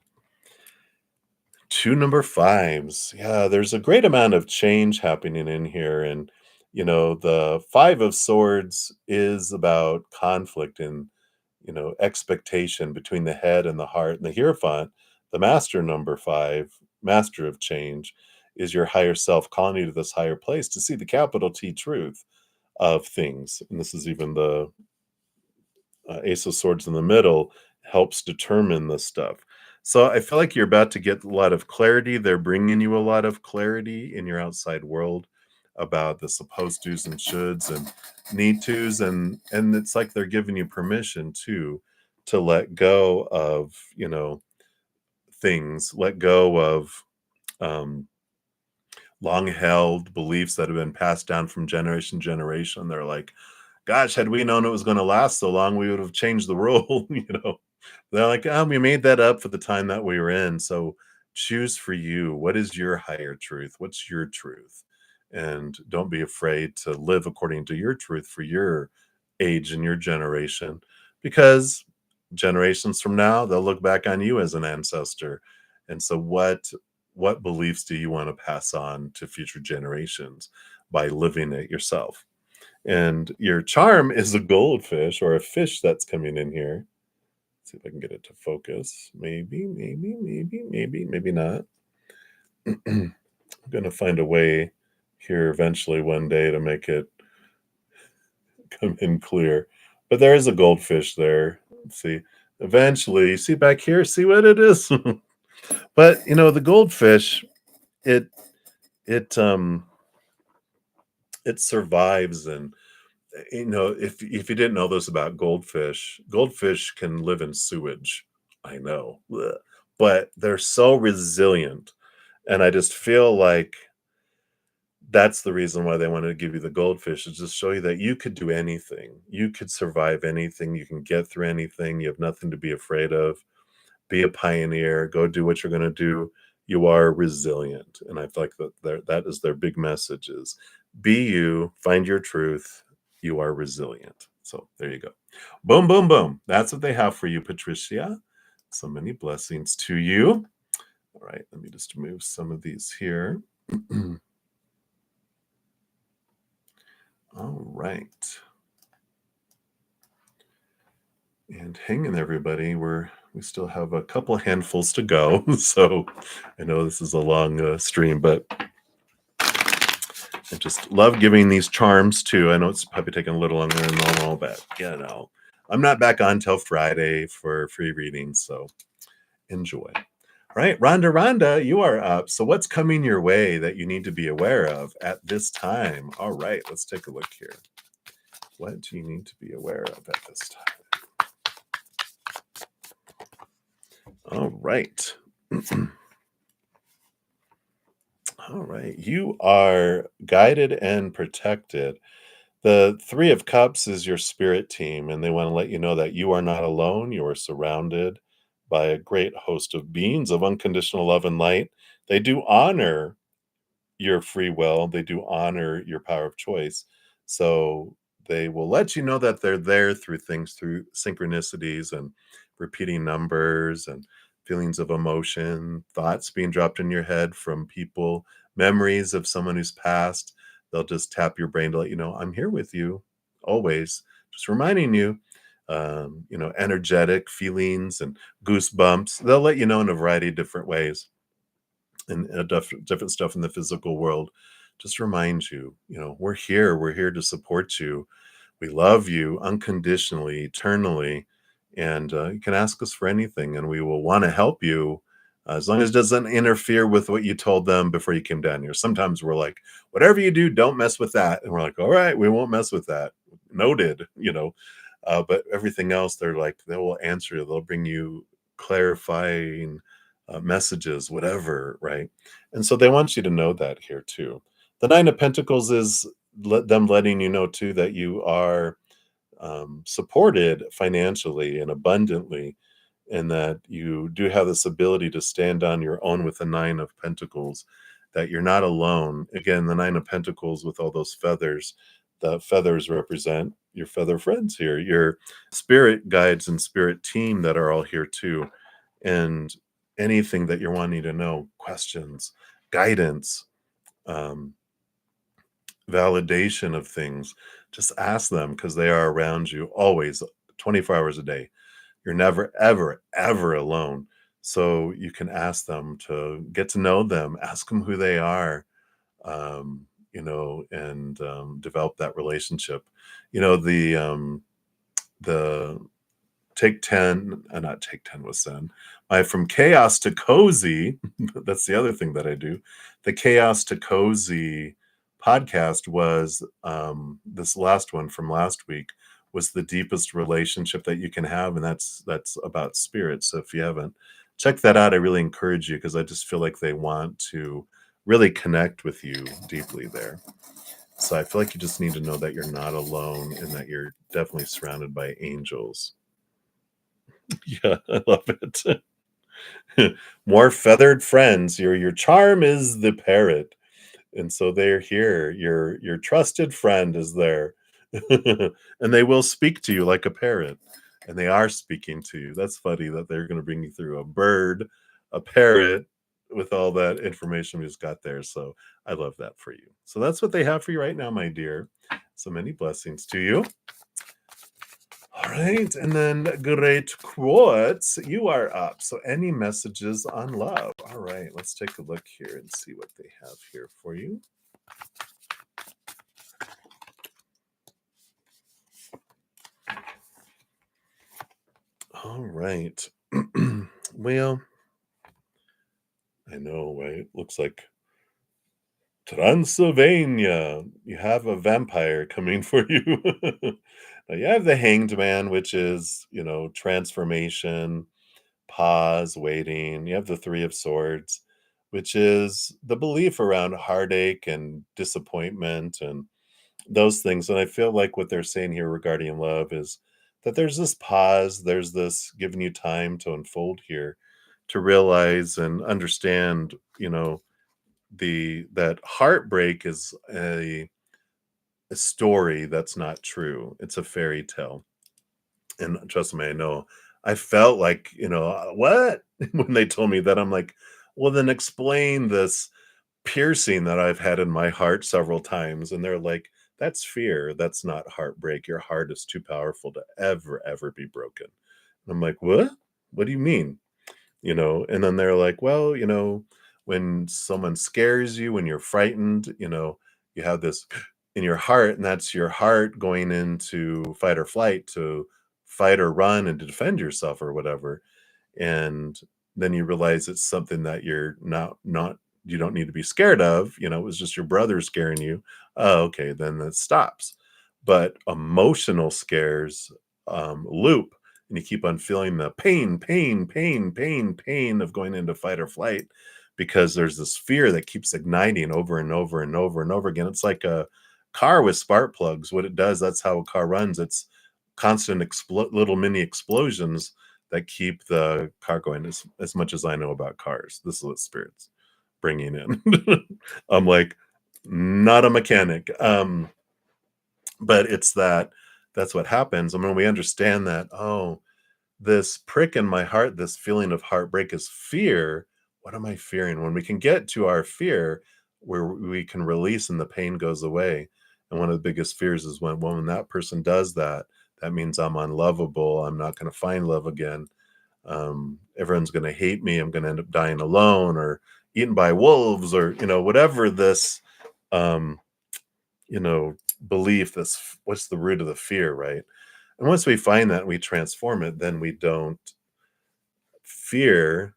2 number 5s. Yeah, there's a great amount of change happening in here. And, the 5 of Swords is about conflict and, expectation between the head and the heart. And the Hierophant, the master number 5, master of change, is your higher self calling you to this higher place to see the capital T truth of things. And this is even the Ace of Swords in the middle helps determine this stuff. So I feel like you're about to get a lot of clarity. They're bringing you a lot of clarity in your outside world about the supposed do's and shoulds and need tos, and it's like they're giving you permission to let go of things, let go of um, long held beliefs that have been passed down from generation to generation. They're like, gosh, had we known it was going to last so long, we would have changed the rule. They're like, oh, we made that up for the time that we were in. So choose for you. What is your higher truth? What's your truth? And don't be afraid to live according to your truth for your age and your generation. because generations from now they'll look back on you as an ancestor. And so what beliefs do you want to pass on to future generations by living it yourself? And your charm is a goldfish or a fish that's coming in here. See if I can get it to focus. Maybe not. I'm going to find a way here eventually one day to make it come in clear. But there is a goldfish there. Let's see. Eventually, see back here, see what it is. But the goldfish, it it it survives. And if you didn't know this about goldfish, goldfish can live in sewage. I know. Blech. But they're so resilient. And I just feel like that's the reason why they wanted to give you the goldfish, is just show you that you could do anything. You could survive anything. You can get through anything. You have nothing to be afraid of. Be a pioneer. Go do what you're going to do. You are resilient. And I feel like that is their big message is be you, find your truth. You are resilient. So there you go. Boom, boom, boom. That's what they have for you, Patricia. So many blessings to you. All right, let me just move some of these here. All right. And hang in, everybody. We still have a couple handfuls to go. So I know this is a long stream, but I just love giving these charms too. I know it's probably taking a little longer than normal, but I'm not back on till Friday for free readings. So enjoy. All right, Rhonda, you are up. So what's coming your way that you need to be aware of at this time? All right, let's take a look here. What do you need to be aware of at this time? All right. All right. You are guided and protected. The Three of Cups is your spirit team, and they want to let you know that you are not alone. You are surrounded by a great host of beings of unconditional love and light. They do honor your free will, they do honor your power of choice. So they will let you know that they're there through things, through synchronicities and repeating numbers and feelings of emotion, thoughts being dropped in your head from people, memories of someone who's passed. They'll just tap your brain to let you know, I'm here with you always, just reminding you. Energetic feelings and goosebumps. They'll let you know in a variety of different ways, and different stuff in the physical world. Just remind you, we're here. We're here to support you. We love you unconditionally, eternally, and you can ask us for anything, and we will want to help you as long as it doesn't interfere with what you told them before you came down here. Sometimes we're like, whatever you do, don't mess with that, and we're like, all right, we won't mess with that. Noted, but everything else, they're like, they will answer you. They'll bring you clarifying messages, whatever, right? And so they want you to know that here too. The Nine of Pentacles is them letting you know too that you are supported financially and abundantly, and that you do have this ability to stand on your own with the Nine of Pentacles, that you're not alone. Again, the Nine of Pentacles with all those feathers, the feathers represent your feather friends here, your spirit guides and spirit team that are all here too. And anything that you're wanting to know, questions, guidance, um, validation of things, just ask them, because they are around you always, 24 hours a day. You're never, ever, ever alone. So you can ask them to get to know them, ask them who they are, and develop that relationship. The Take 10, not Take 10 with Zen. From Chaos to Cozy, that's the other thing that I do. The Chaos to Cozy podcast was this last one from last week, was the deepest relationship that you can have, and that's about spirit. So if you haven't checked that out, I really encourage you, because I just feel like they want to really connect with you deeply there. So I feel like you just need to know that you're not alone, and that you're definitely surrounded by angels. Yeah, I love it. More feathered friends. Your charm is the parrot, and so they're here. Your trusted friend is there, and they will speak to you like a parrot. and they are speaking to you. That's funny that they're going to bring you through a bird, a parrot, with all that information we just got there. So I love that for you. So that's what they have for you right now, my dear. So many blessings to you. All right, and then great quotes. You are up. So any messages on love? All right, let's take a look here and see what they have here for you. All right. Well, I know, right? Looks like Transylvania. You have a vampire coming for you. Now you have the Hanged Man, which is, transformation, pause, waiting. You have the Three of Swords, which is the belief around heartache and disappointment and those things. And I feel like what they're saying here regarding love is that there's this pause, there's this giving you time to unfold here, to realize and understand, the that heartbreak is a story that's not true. It's a fairy tale. And trust me, I know. I felt like, what? When they told me that, I'm like, well, then explain this piercing that I've had in my heart several times. And they're like, that's fear. That's not heartbreak. Your heart is too powerful to ever, ever be broken. And I'm like, what? What do you mean? And then they're like, well, when someone scares you, when you're frightened, you have this in your heart, and that's your heart going into fight or flight, to fight or run and to defend yourself or whatever. And then you realize it's something that you're not you don't need to be scared of. It was just your brother scaring you. Oh, okay, then that stops. But emotional scares loop, and you keep on feeling the pain, pain, pain, pain, pain of going into fight or flight, because there's this fear that keeps igniting over and over and over and over again. It's like a car with spark plugs. What it does, that's how a car runs. It's constant little mini explosions that keep the car going. As much as I know about cars, this is what Spirit's bringing in. I'm like, not a mechanic. But it's that's what happens. And when we understand that, oh, this prick in my heart, this feeling of heartbreak is fear. What am I fearing? When we can get to our fear, where we can release and the pain goes away. And one of the biggest fears is when that person does that, that means I'm unlovable. I'm not going to find love again. Everyone's going to hate me. I'm going to end up dying alone or eaten by wolves, or, whatever this, um, you know, belief, this, what's the root of the fear, right? And once we find that, we transform it, then we don't fear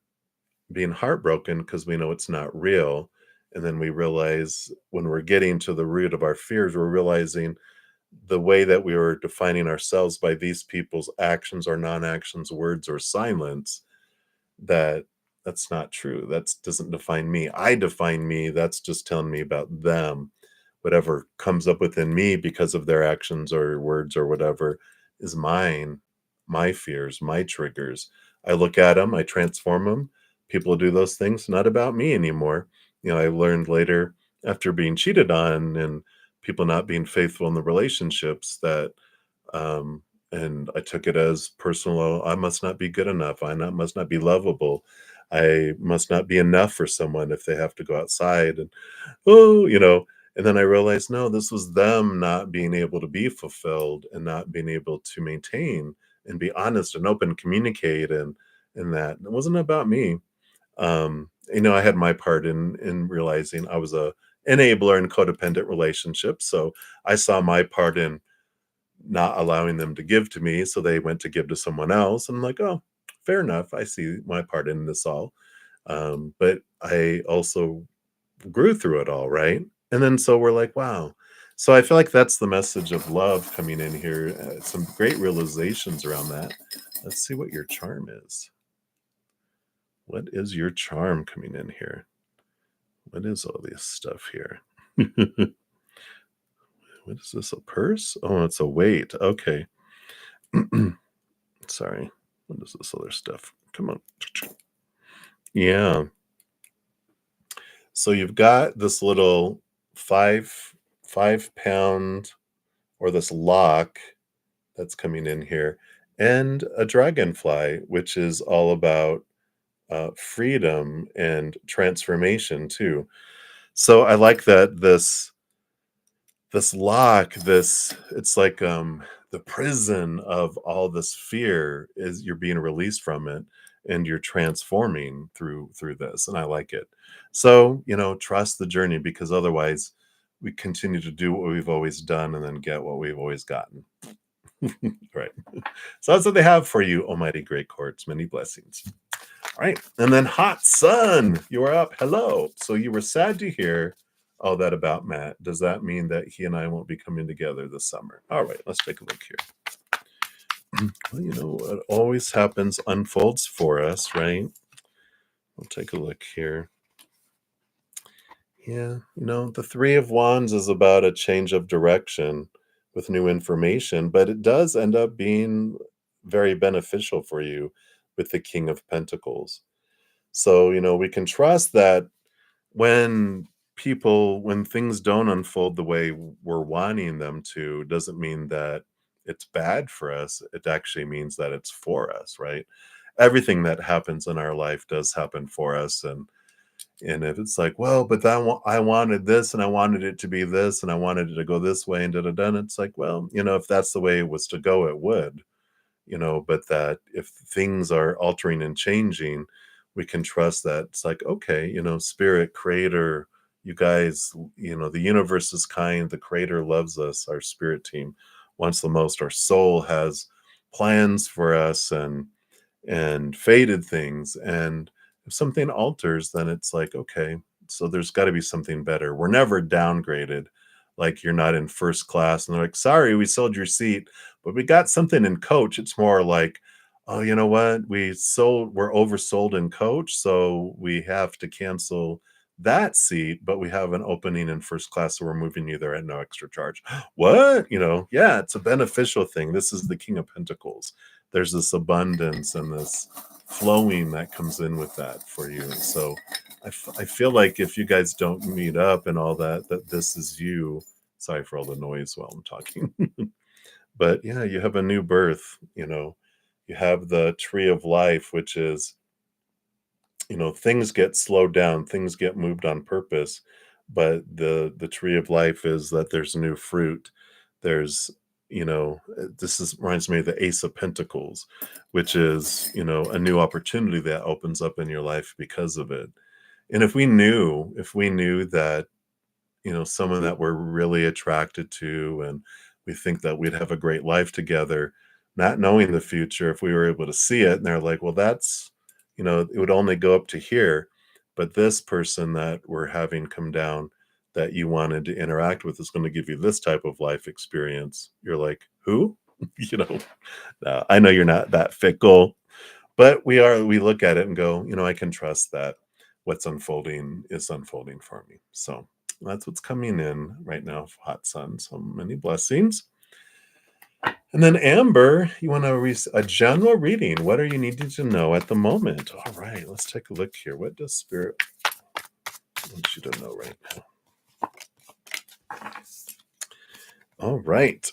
being heartbroken because we know it's not real. And then we realize, when we're getting to the root of our fears, we're realizing the way that we were defining ourselves by these people's actions or non-actions, words or silence, that that's not true. That doesn't define me. I define me. That's just telling me about them. Whatever comes up within me because of their actions or words or whatever is mine, my fears, my triggers. I look at them, I transform them. People do those things, not about me anymore. I learned later, after being cheated on and people not being faithful in the relationships, that and I took it as personal. "Oh, I must not be good enough. Must not be lovable. I must not be enough for someone if they have to go outside." And oh, and then I realized, no, this was them not being able to be fulfilled and not being able to maintain and be honest and open, communicate, and that it wasn't about me. I had my part in realizing I was a enabler in codependent relationships. So I saw my part in not allowing them to give to me, so they went to give to someone else. And I'm like, oh, fair enough. I see my part in this all. But I also grew through it all, right? And then so we're like, wow. So I feel like that's the message of love coming in here. Some great realizations around that. Let's see what your charm is. What is your charm coming in here? What is all this stuff here? What is this? A purse? Oh, it's a weight. Okay. Sorry. What is this other stuff? Come on. Yeah. So you've got this little 5 pound, or this lock that's coming in here. and a dragonfly, which is all about freedom and transformation too. So I like that this lock, this it's like the prison of all this fear is you're being released from it and you're transforming through this. And I like it. So, trust the journey because otherwise we continue to do what we've always done and then get what we've always gotten. Right. So that's what they have for you, Almighty Great Courts. Many blessings. All right. And then Hot Sun, you are up. Hello. So you were sad to hear all that about Matt. Does that mean that he and I won't be coming together this summer? All right. Let's take a look here. Well, what always happens unfolds for us, right? We'll take a look here. Yeah. The Three of Wands is about a change of direction with new information, but it does end up being very beneficial for you with the King of Pentacles. So, we can trust that when things don't unfold the way we're wanting them to, doesn't mean that it's bad for us. It actually means that it's for us, right? Everything that happens in our life does happen for us. And if it's like, well, but I wanted this and I wanted it to be this and I wanted it to go this way and da da da, and it's like, well, if that's the way it was to go, it would, but that if things are altering and changing, we can trust that it's like, okay, spirit, creator, you guys, the universe is kind, the creator loves us, our spirit team wants the most, our soul has plans for us and fated things. And if something alters, then it's like, okay, so there's got to be something better. We're never downgraded. Like you're not in first class and they're like, sorry, we sold your seat, but we got something in coach. It's more like, oh, you know what? We're oversold in coach. So we have to cancel that seat, but we have an opening in first class. So we're moving you there at no extra charge. What? Yeah, it's a beneficial thing. This is the King of Pentacles. There's this abundance and this flowing that comes in with that for you. So I feel like if you guys don't meet up and all that, that this is you. Sorry for all the noise while I'm talking. But yeah, you have a new birth, you have the tree of life, which is, things get slowed down, things get moved on purpose. But the tree of life is that there's new fruit. There's, this is reminds me of the Ace of Pentacles, which is, a new opportunity that opens up in your life because of it. And if we knew that, someone that we're really attracted to and we think that we'd have a great life together, not knowing the future, if we were able to see it and they're like, well, that's, it would only go up to here. But this person that we're having come down that you wanted to interact with is going to give you this type of life experience. You're like, who? you know, I know you're not that fickle, but we look at it and go, I can trust that what's unfolding is unfolding for me. So that's what's coming in right now, Hot Sun. So many blessings. And then Amber, you want a general reading. What are you needing to know at the moment? All right, let's take a look here. What does Spirit want you to know right now? All right.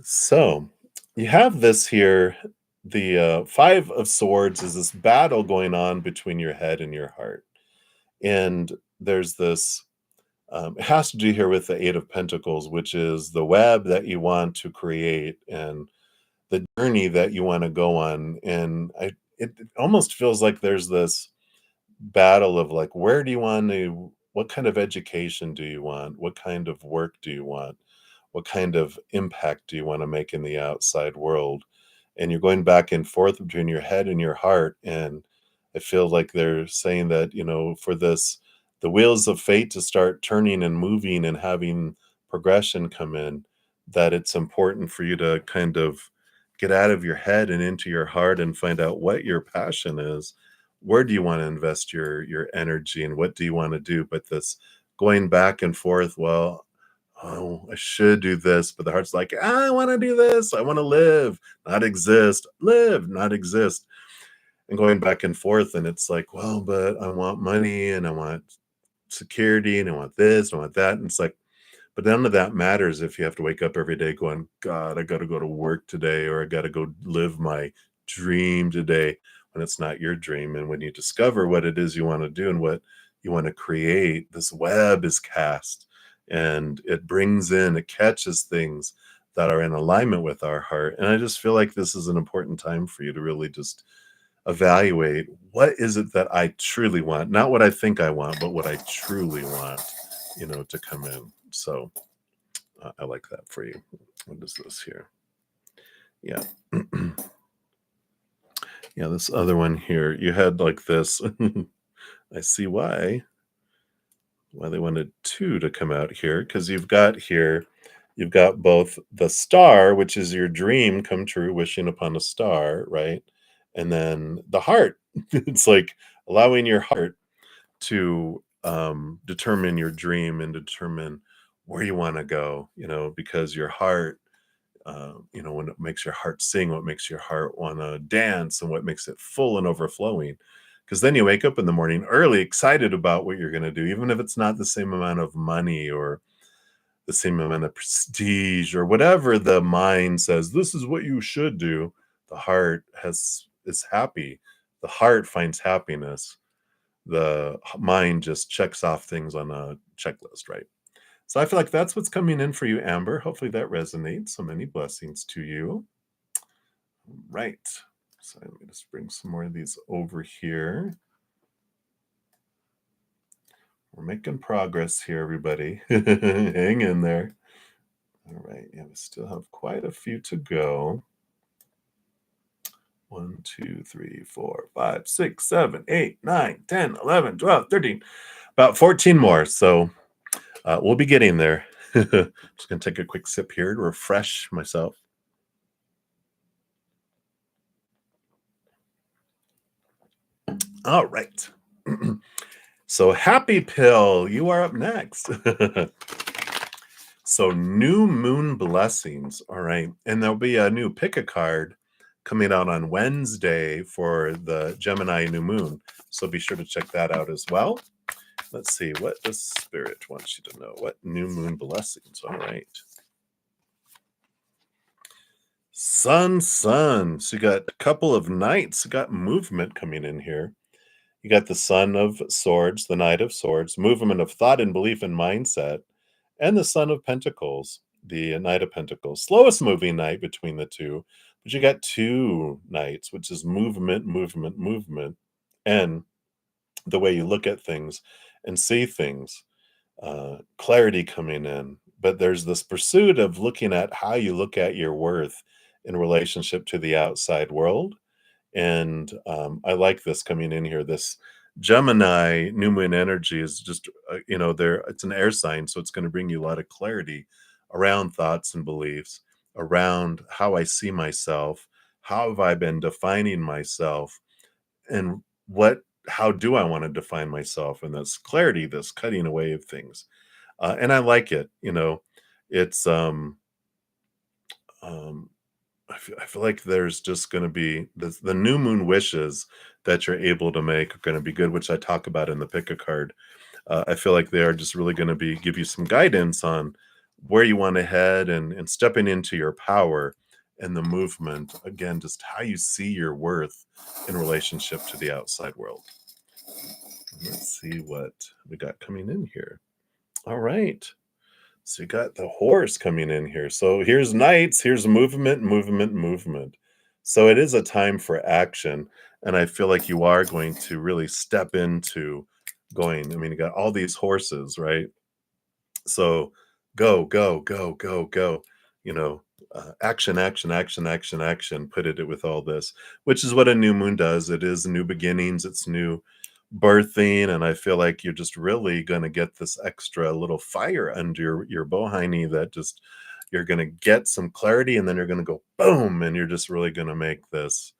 So you have this here. The Five of Swords is this battle going on between your head and your heart. And there's this, it has to do here with the Eight of Pentacles, which is the web that you want to create and the journey that you want to go on. And it almost feels like there's this battle of like, where do you want to, what kind of education do you want? What kind of work do you want? What kind of impact do you want to make in the outside world? And you're going back and forth between your head and your heart. And I feel like they're saying that, for this, the wheels of fate to start turning and moving and having progression come in, that it's important for you to kind of get out of your head and into your heart and find out what your passion is. Where do you want to invest your energy and what do you want to do? But this going back and forth, well, oh, I should do this, but the heart's like, I want to do this. I want to live, not exist, live, not exist. And going back and forth. And it's like, well, but I want money and I want security and I want this, I want that. And it's like, But none of that matters if you have to wake up every day going, God, I got to go to work today, or I got to go live my dream today, when it's not your dream. And when you discover what it is you want to do and what you want to create, this web is cast, and it brings in, it catches things that are in alignment with our heart. And I just feel like this is an important time for you to really just evaluate, what is it that I truly want, not what I think I want, but what I truly want, to come in. So I like that for you. What is this here? Yeah. Yeah, this other one here, you had like this. I see why they wanted two to come out here, because you've got both the star, which is your dream come true, wishing upon a star, right? And then the heart. It's like allowing your heart to determine your dream and determine where you want to go, because your heart, when it makes your heart sing, what makes your heart want to dance, and what makes it full and overflowing. Because then you wake up in the morning early, excited about what you're going to do, even if it's not the same amount of money or the same amount of prestige or whatever the mind says this is what you should do. The heart is happy. The heart finds happiness. The mind just checks off things on a checklist, right? So I feel like that's what's coming in for you, Amber. Hopefully that resonates. So many blessings to you. Right. So let me just bring some more of these over here. We're making progress here, everybody. Hang in there. All right. Yeah, we still have quite a few to go. 1, 2, 3, 4, 5, 6, 7, 8, 9, 10, 11, 12, 13. About 14 more. So we'll be getting there. Just going to take a quick sip here to refresh myself. All right. So Happy Pill, you are up next. So new moon blessings. All right. And there'll be a new pick a card coming out on Wednesday for the Gemini new moon. So be sure to check that out as well. Let's see, what does Spirit want you to know? What new moon blessings? All right. Sun. So you got a couple of knights, you got movement coming in here. You got the Son of Swords, the Knight of Swords, movement of thought and belief and mindset, and the Son of Pentacles, the Knight of Pentacles. Slowest moving knight between the two, but you got two knights, which is movement, and the way you look at things and see things, clarity coming in. But there's this pursuit of looking at how you look at your worth in relationship to the outside world. And I like this coming in here. This Gemini new moon energy is just, there. It's an air sign, so it's going to bring you a lot of clarity around thoughts and beliefs, around how I see myself, how have I been defining myself, and how do I want to define myself? And this clarity, this cutting away of things, and I like it. It's um, I feel like there's just going to be the new moon wishes that you're able to make are going to be good, which I talk about in the pick a card. I feel like they are just really going to give you some guidance on where you want to head, and stepping into your power and the movement. Again, just how you see your worth in relationship to the outside world. Let's see what we got coming in here. All right. So you got the horse coming in here. So here's knights, here's movement. So it is a time for action. And I feel like you are going to really step into going. I mean, you got all these horses, right? So go, go, go, go, go. Action, action. Put it with all this, which is what a new moon does. It is new beginnings. It's new birthing, and I feel like you're just really going to get this extra little fire under your bohiny, that just you're going to get some clarity, and then you're going to go boom, and you're just really going to make this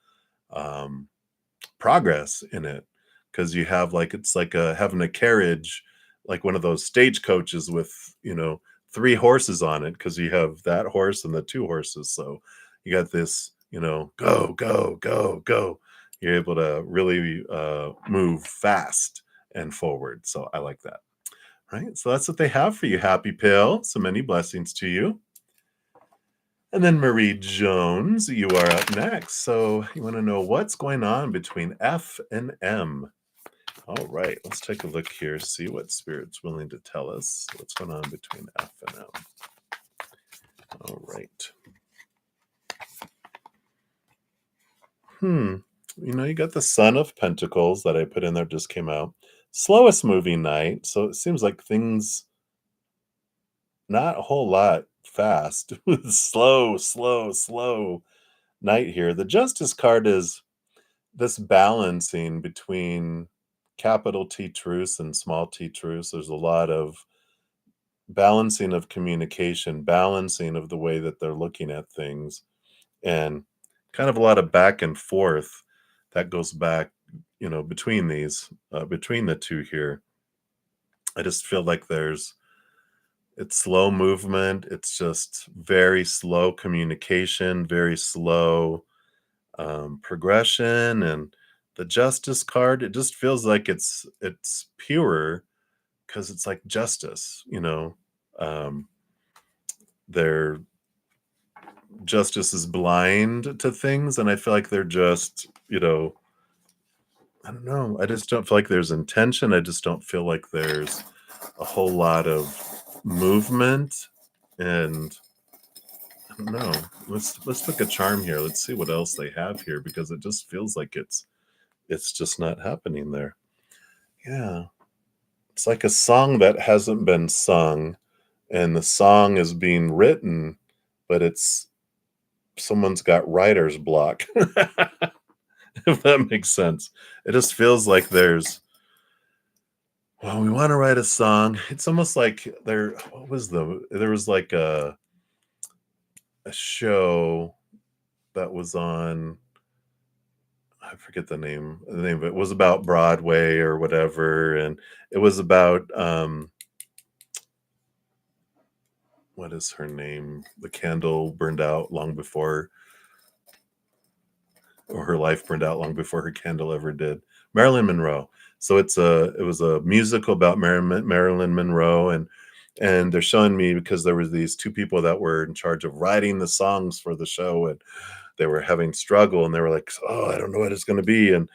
progress in it, because you have like, it's like having a carriage, like one of those stagecoaches with 3 horses on it, because you have that horse and the 2 horses. So you got this, go, go, go, go. You're able to really move fast and forward. So I like that. right? So that's what they have for you, Happy Pill. So many blessings to you. And then Marie Jones, you are up next. So you want to know what's going on between F and M. All right, let's take a look here, see what Spirit's willing to tell us. What's going on between F and M. All right. You got the Son of Pentacles that I put in there, just came out. Slowest moving night. So it seems like things, not a whole lot fast. slow night here. The Justice card is this balancing between capital T truths and small t truths. There's a lot of balancing of communication, balancing of the way that they're looking at things, and kind of a lot of back and forth that goes back, between these, between the two here. I just feel like it's slow movement. It's just very slow communication, very slow progression. And the Justice card, it just feels like it's pure because it's like justice, um, their justice is blind to things, and I feel like they're just, I don't know. I just don't feel like there's intention. I just don't feel like there's a whole lot of movement, and I don't know. Let's look at charm here. Let's see what else they have here, because it just feels like it's just not happening there. Yeah. It's like a song that hasn't been sung, and the song is being written, but it's someone's got writer's block. If that makes sense. It just feels like we want to write a song. It's almost like there was like a show that was on, I forget the name. The name of it was about Broadway or whatever, and it was about what is her name? The candle burned out long before, or her life burned out long before her candle ever did. Marilyn Monroe. So it was a musical about Marilyn Monroe, and they're showing me, because there was these two people that were in charge of writing the songs for the show, and they were having struggle, and they were like, oh, I don't know what it's going to be, and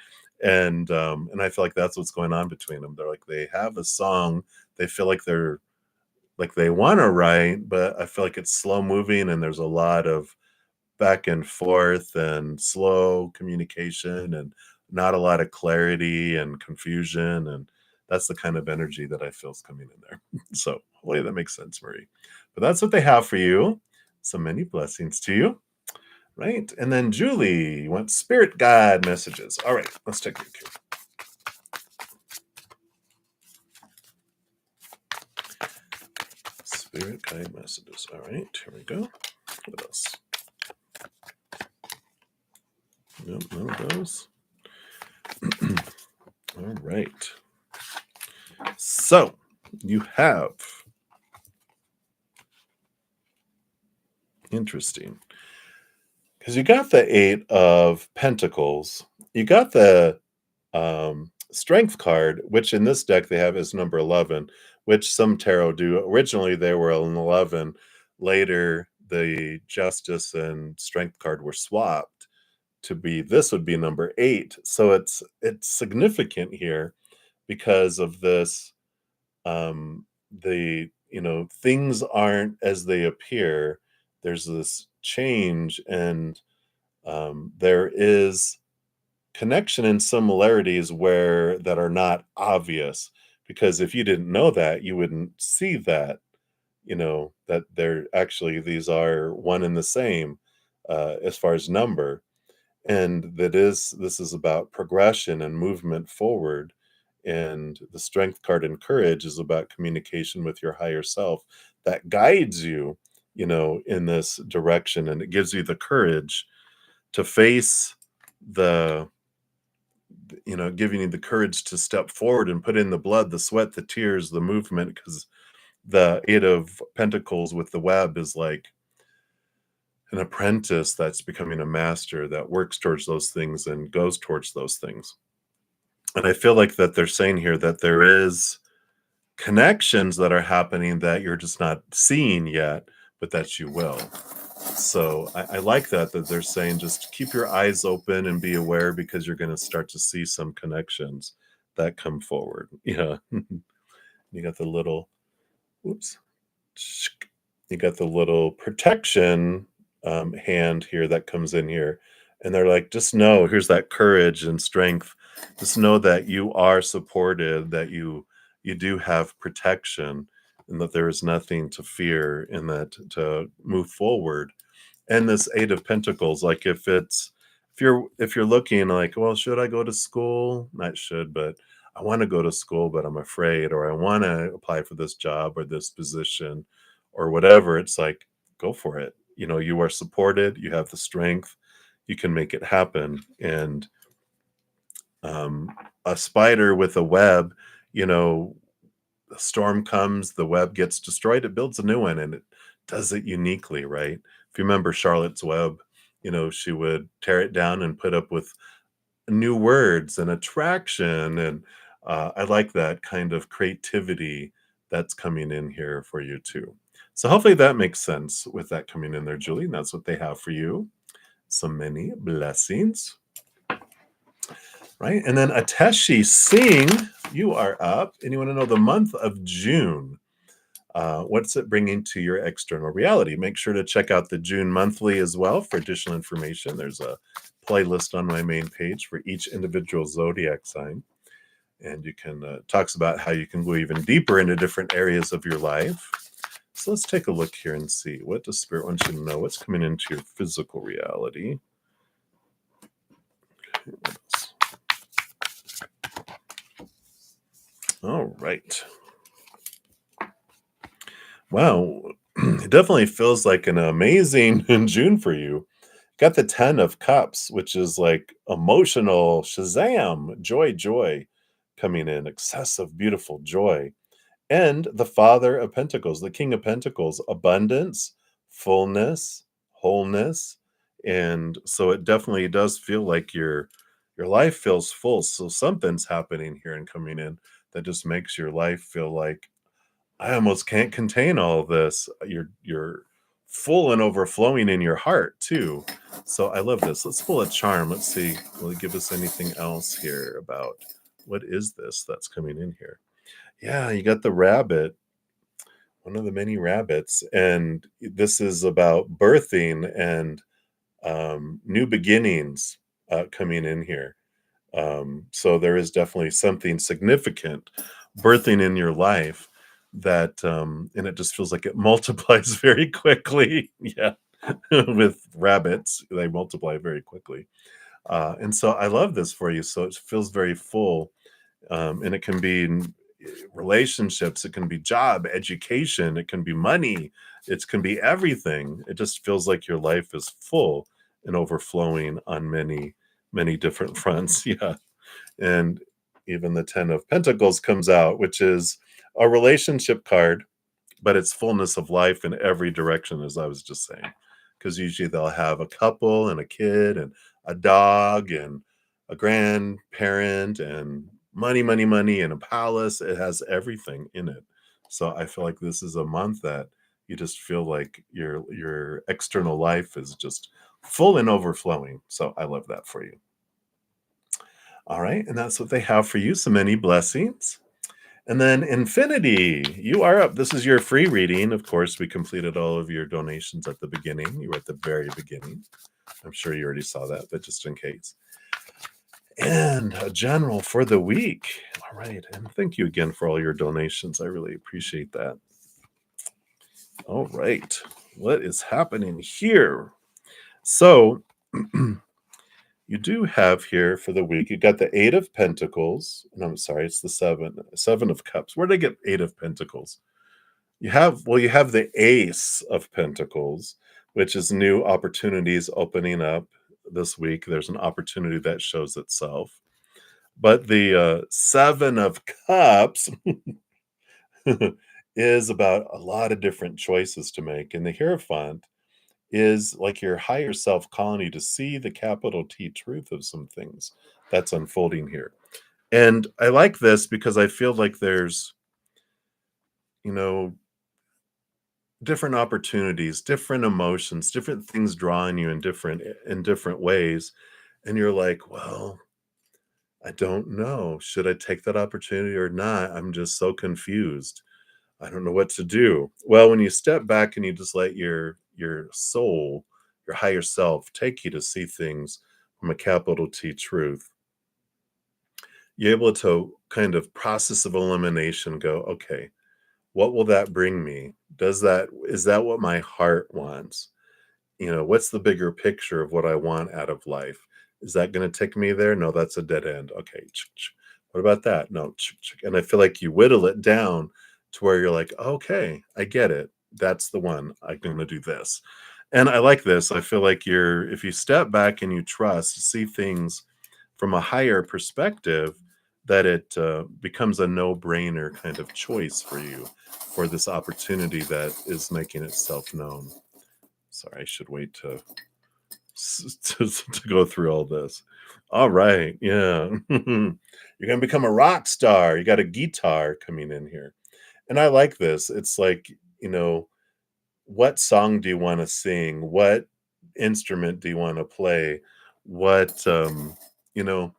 I feel like that's what's going on between them. They're like, they have a song, they feel like they're like they want to write, but I feel like it's slow moving, and there's a lot of back and forth and slow communication, and not a lot of clarity and confusion, and that's the kind of energy that I feel is coming in there. So hopefully that makes sense, Marie. But that's what they have for you. So many blessings to you. Right. And then Julie, you want spirit guide messages. All right, let's take a look here. Spirit guide messages. All right, here we go. What else? Nope, none of those. All right. So you have, interesting, because you got the Eight of Pentacles. You got the Strength card, which in this deck they have is number 11, which some tarot do. Originally they were an 11. Later, the Justice and Strength card were swapped to be, this would be number 8. So it's significant here because of this. Things aren't as they appear. There's this change, and there is connection and similarities that are not obvious, because if you didn't know that, you wouldn't see that, that they're actually, these are one and the same, as far as number. And this is about progression and movement forward. And the Strength card and Courage is about communication with your higher self that guides you, in this direction, and it gives you the courage to face giving you the courage to step forward and put in the blood, the sweat, the tears, the movement, because the Eight of Pentacles with the web is like an apprentice that's becoming a master, that works towards those things and goes towards those things. And I feel like that they're saying here that there is connections that are happening that you're just not seeing yet, but that you will. So I like that they're saying just keep your eyes open and be aware because you're going to start to see some connections that come forward. Yeah. You got the little, whoops, you got the little protection hand here that comes in here. And they're like, just know, here's that courage and strength. Just know that you are supported, that you do have protection, and that there is nothing to fear, and that to move forward. And this Eight of Pentacles, like if you're looking like, well, should I go to school? Not should, but I want to go to school, but I'm afraid, or I want to apply for this job or this position or whatever. It's like, go for it. You are supported, you have the strength, you can make it happen. And um, a spider with a web, you know, a storm comes, the web gets destroyed, it builds a new one, and it does it uniquely, right? If you remember Charlotte's Web, she would tear it down and put up with new words and attraction. And I like that kind of creativity that's coming in here for you too. So hopefully that makes sense with that coming in there, Julie. And that's what they have for you. So many blessings. Right. And then Ateshi Singh, you are up, and you want to know the month of June. What's it bringing to your external reality? Make sure to check out the June monthly as well for additional information. There's a playlist on my main page for each individual zodiac sign. And you can talks about how you can go even deeper into different areas of your life. So let's take a look here and see, what does Spirit want you to know? What's coming into your physical reality? All right. Wow. It definitely feels like an amazing June for you. Got the 10 of Cups, which is like emotional Shazam, joy, joy coming in, excessive, beautiful joy. And the Father of Pentacles, the King of Pentacles, abundance, fullness, wholeness. And so it definitely does feel like your life feels full. So something's happening here and coming in that just makes your life feel like, I almost can't contain all of this. You're full and overflowing in your heart too. So I love this. Let's pull a charm. Let's see. Will it give us anything else here about what is this that's coming in here? Yeah, you got the rabbit, one of the many rabbits, and this is about birthing and new beginnings coming in here. So there is definitely something significant birthing in your life that, and it just feels like it multiplies very quickly. Yeah, with rabbits, they multiply very quickly. And so I love this for you. So it feels very full. And it can be in relationships, it can be job, education, it can be money, it can be everything. It just feels like your life is full and overflowing on many, many different fronts. Yeah. And even the 10 of Pentacles comes out, which is a relationship card, but it's fullness of life in every direction, as I was just saying. Because usually they'll have a couple and a kid and a dog and a grandparent and money, money, money, and a palace. It has everything in it. So I feel like this is a month that you just feel like your external life is just full and overflowing. So I love that for you. All right, and that's what they have for you. So many blessings. And then Infinity, you are up. This is your free reading. Of course, we completed all of your donations at the beginning. You were at the very beginning. I'm sure you already saw that, but just in case. And a general for the week. All right. And thank you again for all your donations. I really appreciate that. All right. What is happening here? So you do have here for the week, you got the Eight of Pentacles. No, I'm sorry, it's the Seven of Cups. Where did I get Eight of Pentacles? You have the Ace of Pentacles, which is new opportunities opening up this week. There's an opportunity that shows itself. But the Seven of Cups is about a lot of different choices to make. And the Hierophant is like your higher self calling you to see the capital T truth of some things that's unfolding here. And I like this because I feel like there's you know, different opportunities, different emotions, different things drawing you in different ways, and you're like, "Well, I don't know. Should I take that opportunity or not? I'm just so confused. I don't know what to do." Well, when you step back and you just let your soul, your higher self take you to see things from a capital T truth, you're able to kind of process of elimination go, "Okay, what will that bring me? Is that what my heart wants? What's the bigger picture of what I want out of life? Is that going to take me there? No, that's a dead end. Okay. What about that? No. And I feel like you whittle it down to where you're like, okay, I get it. That's the one. I'm going to do this. And I like this. I feel like if you step back and you trust, see things from a higher perspective, that it becomes a no brainer kind of choice for you for this opportunity that is making itself known. Sorry, I should wait to go through all this. All right, yeah. You're gonna become a rock star. You got a guitar coming in here. And I like this. It's like, you know, what song do you want to sing? What instrument do you want to play? What you know,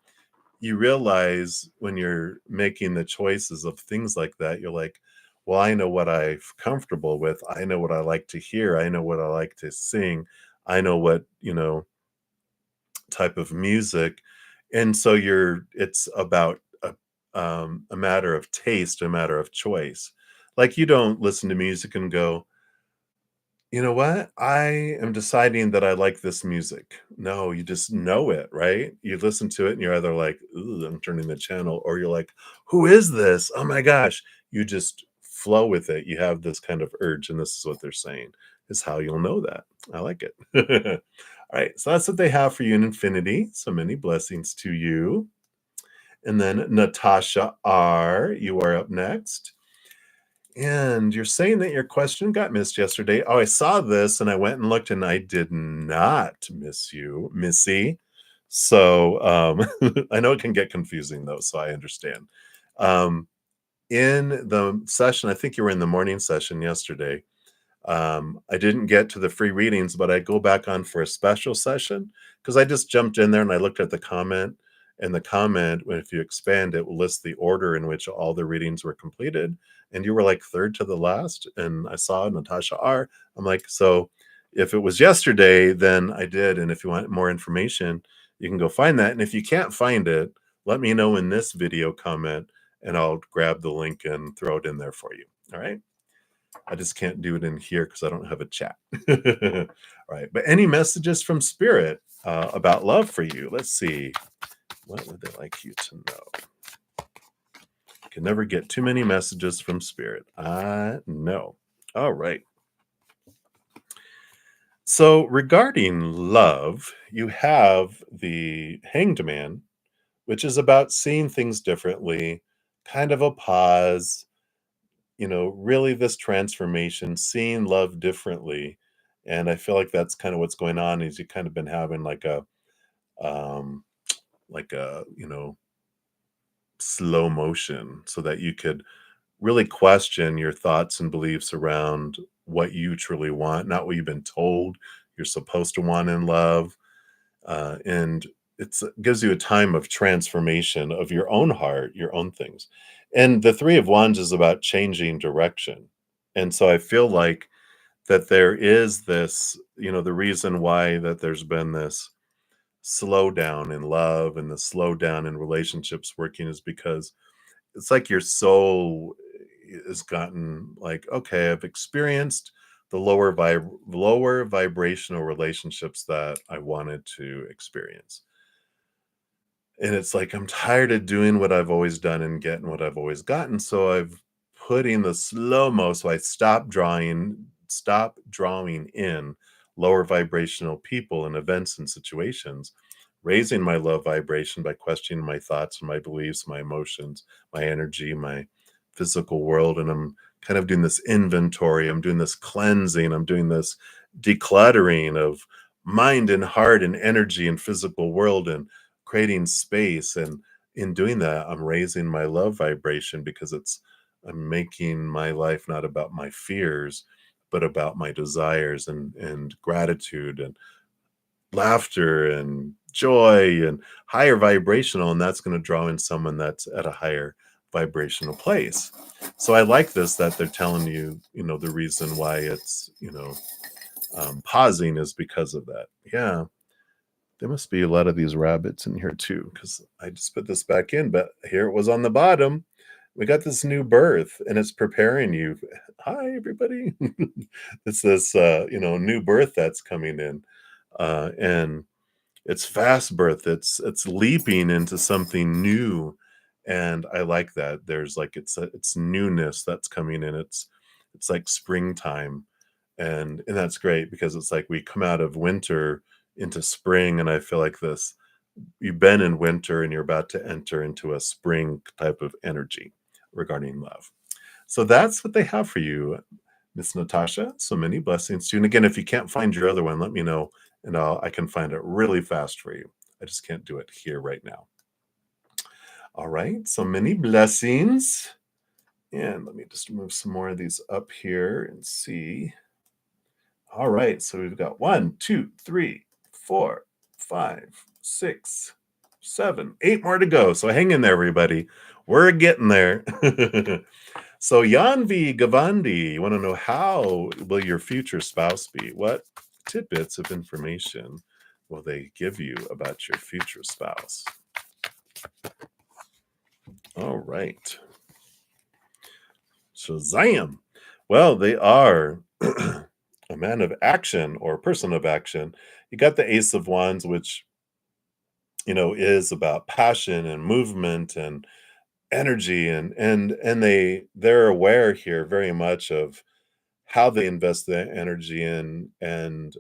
you realize when you're making the choices of things like that, you're like, well, I know what I'm comfortable with. I know what I like to hear. I know what I like to sing. I know what, type of music. And so it's about a matter of taste, a matter of choice. Like you don't listen to music and go, you know what? I am deciding that I like this music. No, you just know it, right? You listen to it and you're either like, "Ooh, I'm turning the channel," or you're like, "Who is this? Oh my gosh." You just flow with it. You have this kind of urge, and this is what they're saying is how you'll know that. I like it. All right, so that's what they have for you in Infinity. So many blessings to you. And then Natasha R, you are up next. And you're saying that your question got missed yesterday. Oh, I saw this and I went and looked and I did not miss you, Missy. So I know it can get confusing though, so I understand. Um, in the session, I think you were in the morning session yesterday. I didn't get to the free readings, but I go back on for a special session because I just jumped in there and I looked at the comment. And the comment, if you expand it, will list the order in which all the readings were completed. And you were like third to the last. And I saw Natasha R. I'm like, so if it was yesterday, then I did. And if you want more information, you can go find that. And if you can't find it, let me know in this video comment and I'll grab the link and throw it in there for you. All right. I just can't do it in here because I don't have a chat. All right. But any messages from Spirit about love for you? Let's see. What would they like you to know? Can never get too many messages from Spirit. I know. All right. So regarding love, you have the Hanged Man, which is about seeing things differently, kind of a pause, really this transformation, seeing love differently. And I feel like that's kind of what's going on is you kind of been having um like a, slow motion so that you could really question your thoughts and beliefs around what you truly want, not what you've been told you're supposed to want in love. And it gives you a time of transformation of your own heart, your own things. And the Three of Wands is about changing direction. And so I feel like that there is this, the reason why that there's been this slowdown in love and the slowdown in relationships working is because it's like your soul has gotten like, okay, I've experienced the lower vibrational relationships that I wanted to experience. And it's like I'm tired of doing what I've always done and getting what I've always gotten. So I've put in the slow mo. So I stop drawing in lower vibrational people and events and situations, raising my love vibration by questioning my thoughts and my beliefs, my emotions, my energy, my physical world. And I'm kind of doing this inventory. I'm doing this cleansing. I'm doing this decluttering of mind and heart and energy and physical world and creating space. And in doing that, I'm raising my love vibration because it's I'm making my life not about my fears, but about my desires and gratitude and laughter and joy and higher vibrational, and that's going to draw in someone that's at a higher vibrational place. So I like this that they're telling you, the reason why it's, pausing is because of that. Yeah, there must be a lot of these rabbits in here too, because I just put this back in, but here it was on the bottom. We got this new birth, and it's preparing you. Hi, everybody. It's this, new birth that's coming in, and it's fast birth. It's leaping into something new, and I like that. There's like it's newness that's coming in. It's like springtime, and that's great because it's like we come out of winter into spring, and I feel like this you've been in winter and you're about to enter into a spring type of energy regarding love. So that's what they have for you, Miss Natasha. So many blessings to you. And again, if you can't find your other one, let me know and I can find it really fast for you. I just can't do it here right now. All right. So many blessings. And let me just move some more of these up here and see. All right. So we've got 1, 2, 3, 4, 5, 6, 7, 8 more to go. So hang in there, everybody. We're getting there. So Yanvi Gavandi, you want to know how will your future spouse be? What tidbits of information will they give you about your future spouse? All right. Shazam. Well, they are a man of action or person of action. You got the Ace of Wands, which, is about passion and movement and energy and they're aware here very much of how they invest their energy in and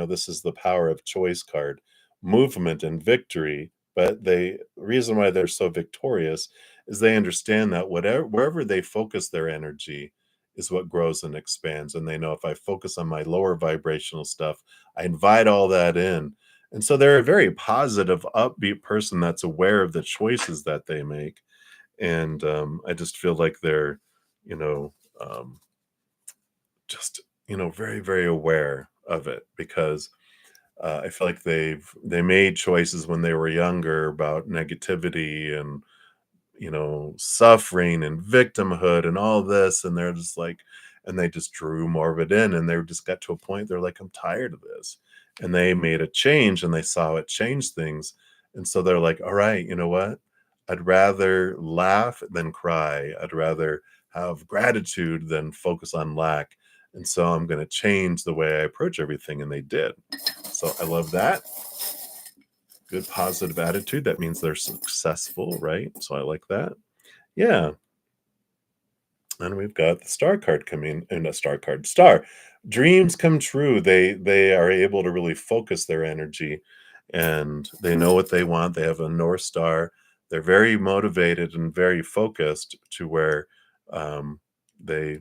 this is the power of choice card, movement and victory. But the reason why they're so victorious is they understand that wherever they focus their energy is what grows and expands, and they know if I focus on my lower vibrational stuff, I invite all that in. And so they're a very positive upbeat person that's aware of the choices that they make. And I just feel like they're you know um, just very very aware of it because I feel like they made choices when they were younger about negativity and suffering and victimhood and all this, and they're just like, and they just drew more of it in, and they just got to a point they're like, I'm tired of this, and they made a change, and they saw it change things, and so they're like, all right, you know what? I'd rather laugh than cry. I'd rather have gratitude than focus on lack. And so I'm going to change the way I approach everything. And they did. So I love that. Good positive attitude. That means they're successful, right? So I like that. Yeah. And we've got the star card coming, and a star card. Star. Dreams come true. They are able to really focus their energy and they know what they want. They have a North Star. They're very motivated and very focused to where they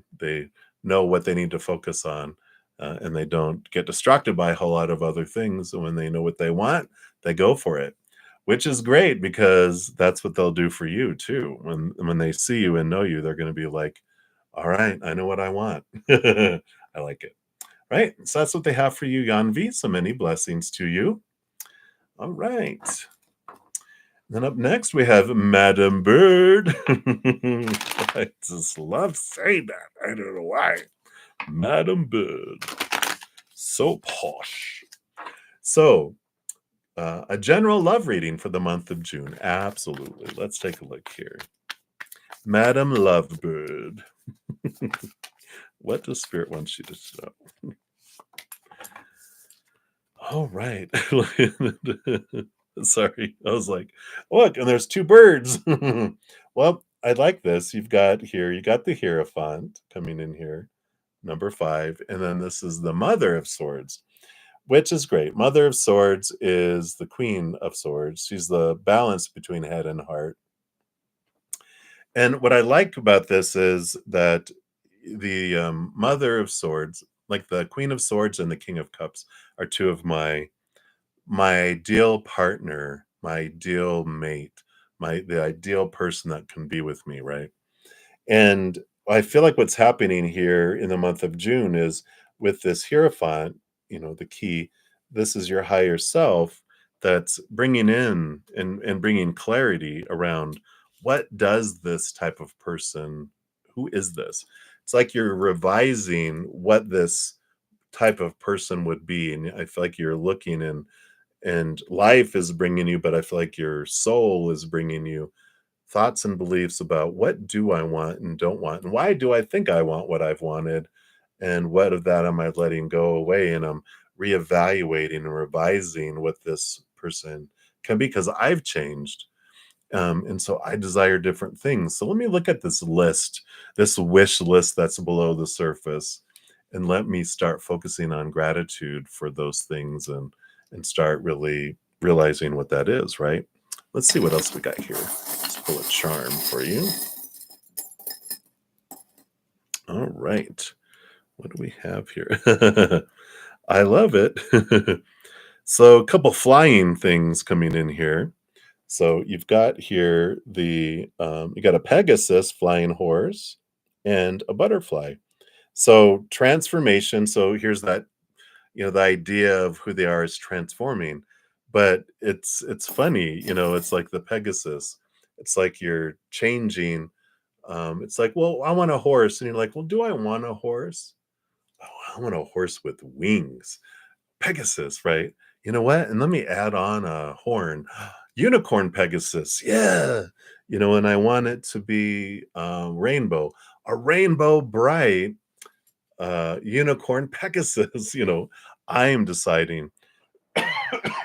know what they need to focus on, and they don't get distracted by a whole lot of other things. And when they know what they want, they go for it, which is great because that's what they'll do for you too. When they see you and know you, they're going to be like, "All right, I know what I want." I like it. Right. So that's what they have for you, Yanvi. So many blessings to you. All right. Then up next we have Madam Bird. I just love saying that. I don't know why. Madam Bird. So posh. So, a general love reading for the month of June. Absolutely. Let's take a look here. Madam Lovebird. What does Spirit want you to know? All right. Sorry. I was like, look, and there's two birds. Well, I like this. You got the Hierophant coming in here, number 5. And then this is the Mother of Swords, which is great. Mother of Swords is the Queen of Swords. She's the balance between head and heart. And what I like about this is that the Mother of Swords, like the Queen of Swords and the King of Cups, are two of my ideal partner, my ideal mate, the ideal person that can be with me, right? And I feel like what's happening here in the month of June is with this Hierophant, the key, this is your higher self that's bringing in and bringing clarity around what does this type of person, who is this? It's like you're revising what this type of person would be. And I feel like you're looking and life is bringing you, but I feel like your soul is bringing you thoughts and beliefs about what do I want and don't want, and why do I think I want what I've wanted, and what of that am I letting go away, and I'm reevaluating and revising what this person can be because I've changed. And so I desire different things. So let me look at this list, this wish list that's below the surface, and let me start focusing on gratitude for those things and start really realizing what that is, right? Let's see what else we got here. Let's pull a charm for you. All right. What do we have here? I love it. So a couple flying things coming in here. So you've got here you got a Pegasus flying horse and a butterfly. So transformation. So here's that, the idea of who they are is transforming. But it's funny, it's like the Pegasus. It's like you're changing. It's like, well, I want a horse. And you're like, well, do I want a horse? Oh, I want a horse with wings. Pegasus, right? You know what? And let me add on a horn. Unicorn Pegasus. Yeah. And I want it to be rainbow. A rainbow bright unicorn Pegasus. I am deciding,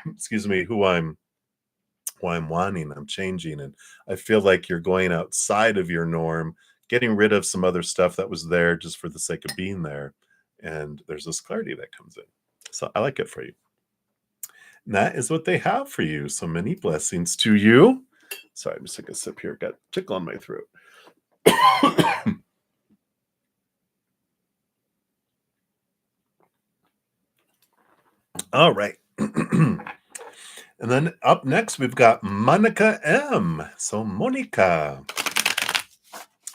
excuse me, who I'm wanting. I'm changing. And I feel like you're going outside of your norm, getting rid of some other stuff that was there just for the sake of being there. And there's this clarity that comes in. So I like it for you. And that is what they have for you. So many blessings to you. Sorry, I'm just taking a sip here. Got a tickle on my throat. All right. And then up next, we've got Monica M. So, Monica,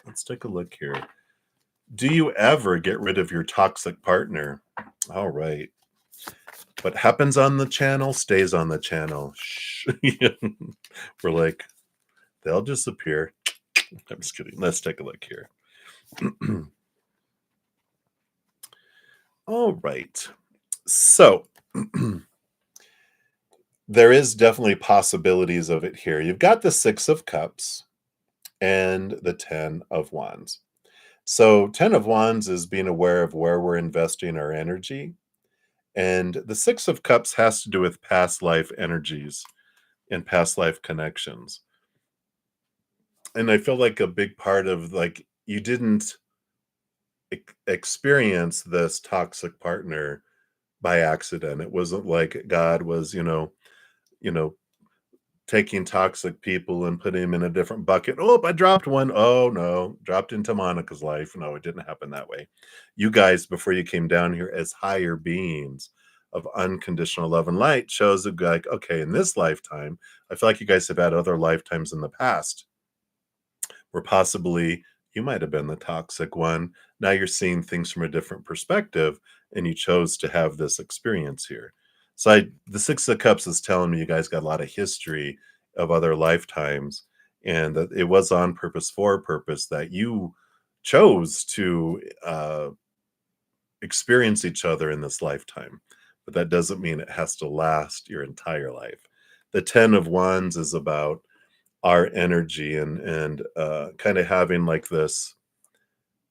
let's take a look here. Do you ever get rid of your toxic partner? All right. What happens on the channel stays on the channel. Shh. We're like, they'll disappear. I'm just kidding. Let's take a look here. All right. So, there is definitely possibilities of it here. You've got the 6 of Cups and the 10 of Wands. So, 10 of Wands is being aware of where we're investing our energy. And the 6 of Cups has to do with past life energies and past life connections. And I feel like a big part of like you didn't experience this toxic partner by accident. It wasn't like God was, you know, taking toxic people and putting them in a different bucket. Oh, I dropped one. Oh no, dropped into Monica's life. No, it didn't happen that way. You guys, before you came down here as higher beings of unconditional love and light, shows that like, okay, in this lifetime, I feel like you guys have had other lifetimes in the past where possibly you might have been the toxic one. Now you're seeing things from a different perspective, and you chose to have this experience here. So the 6 of Cups is telling me you guys got a lot of history of other lifetimes, and that it was on purpose for a purpose that you chose to experience each other in this lifetime. But that doesn't mean it has to last your entire life. The 10 of Wands is about our energy and kind of having like this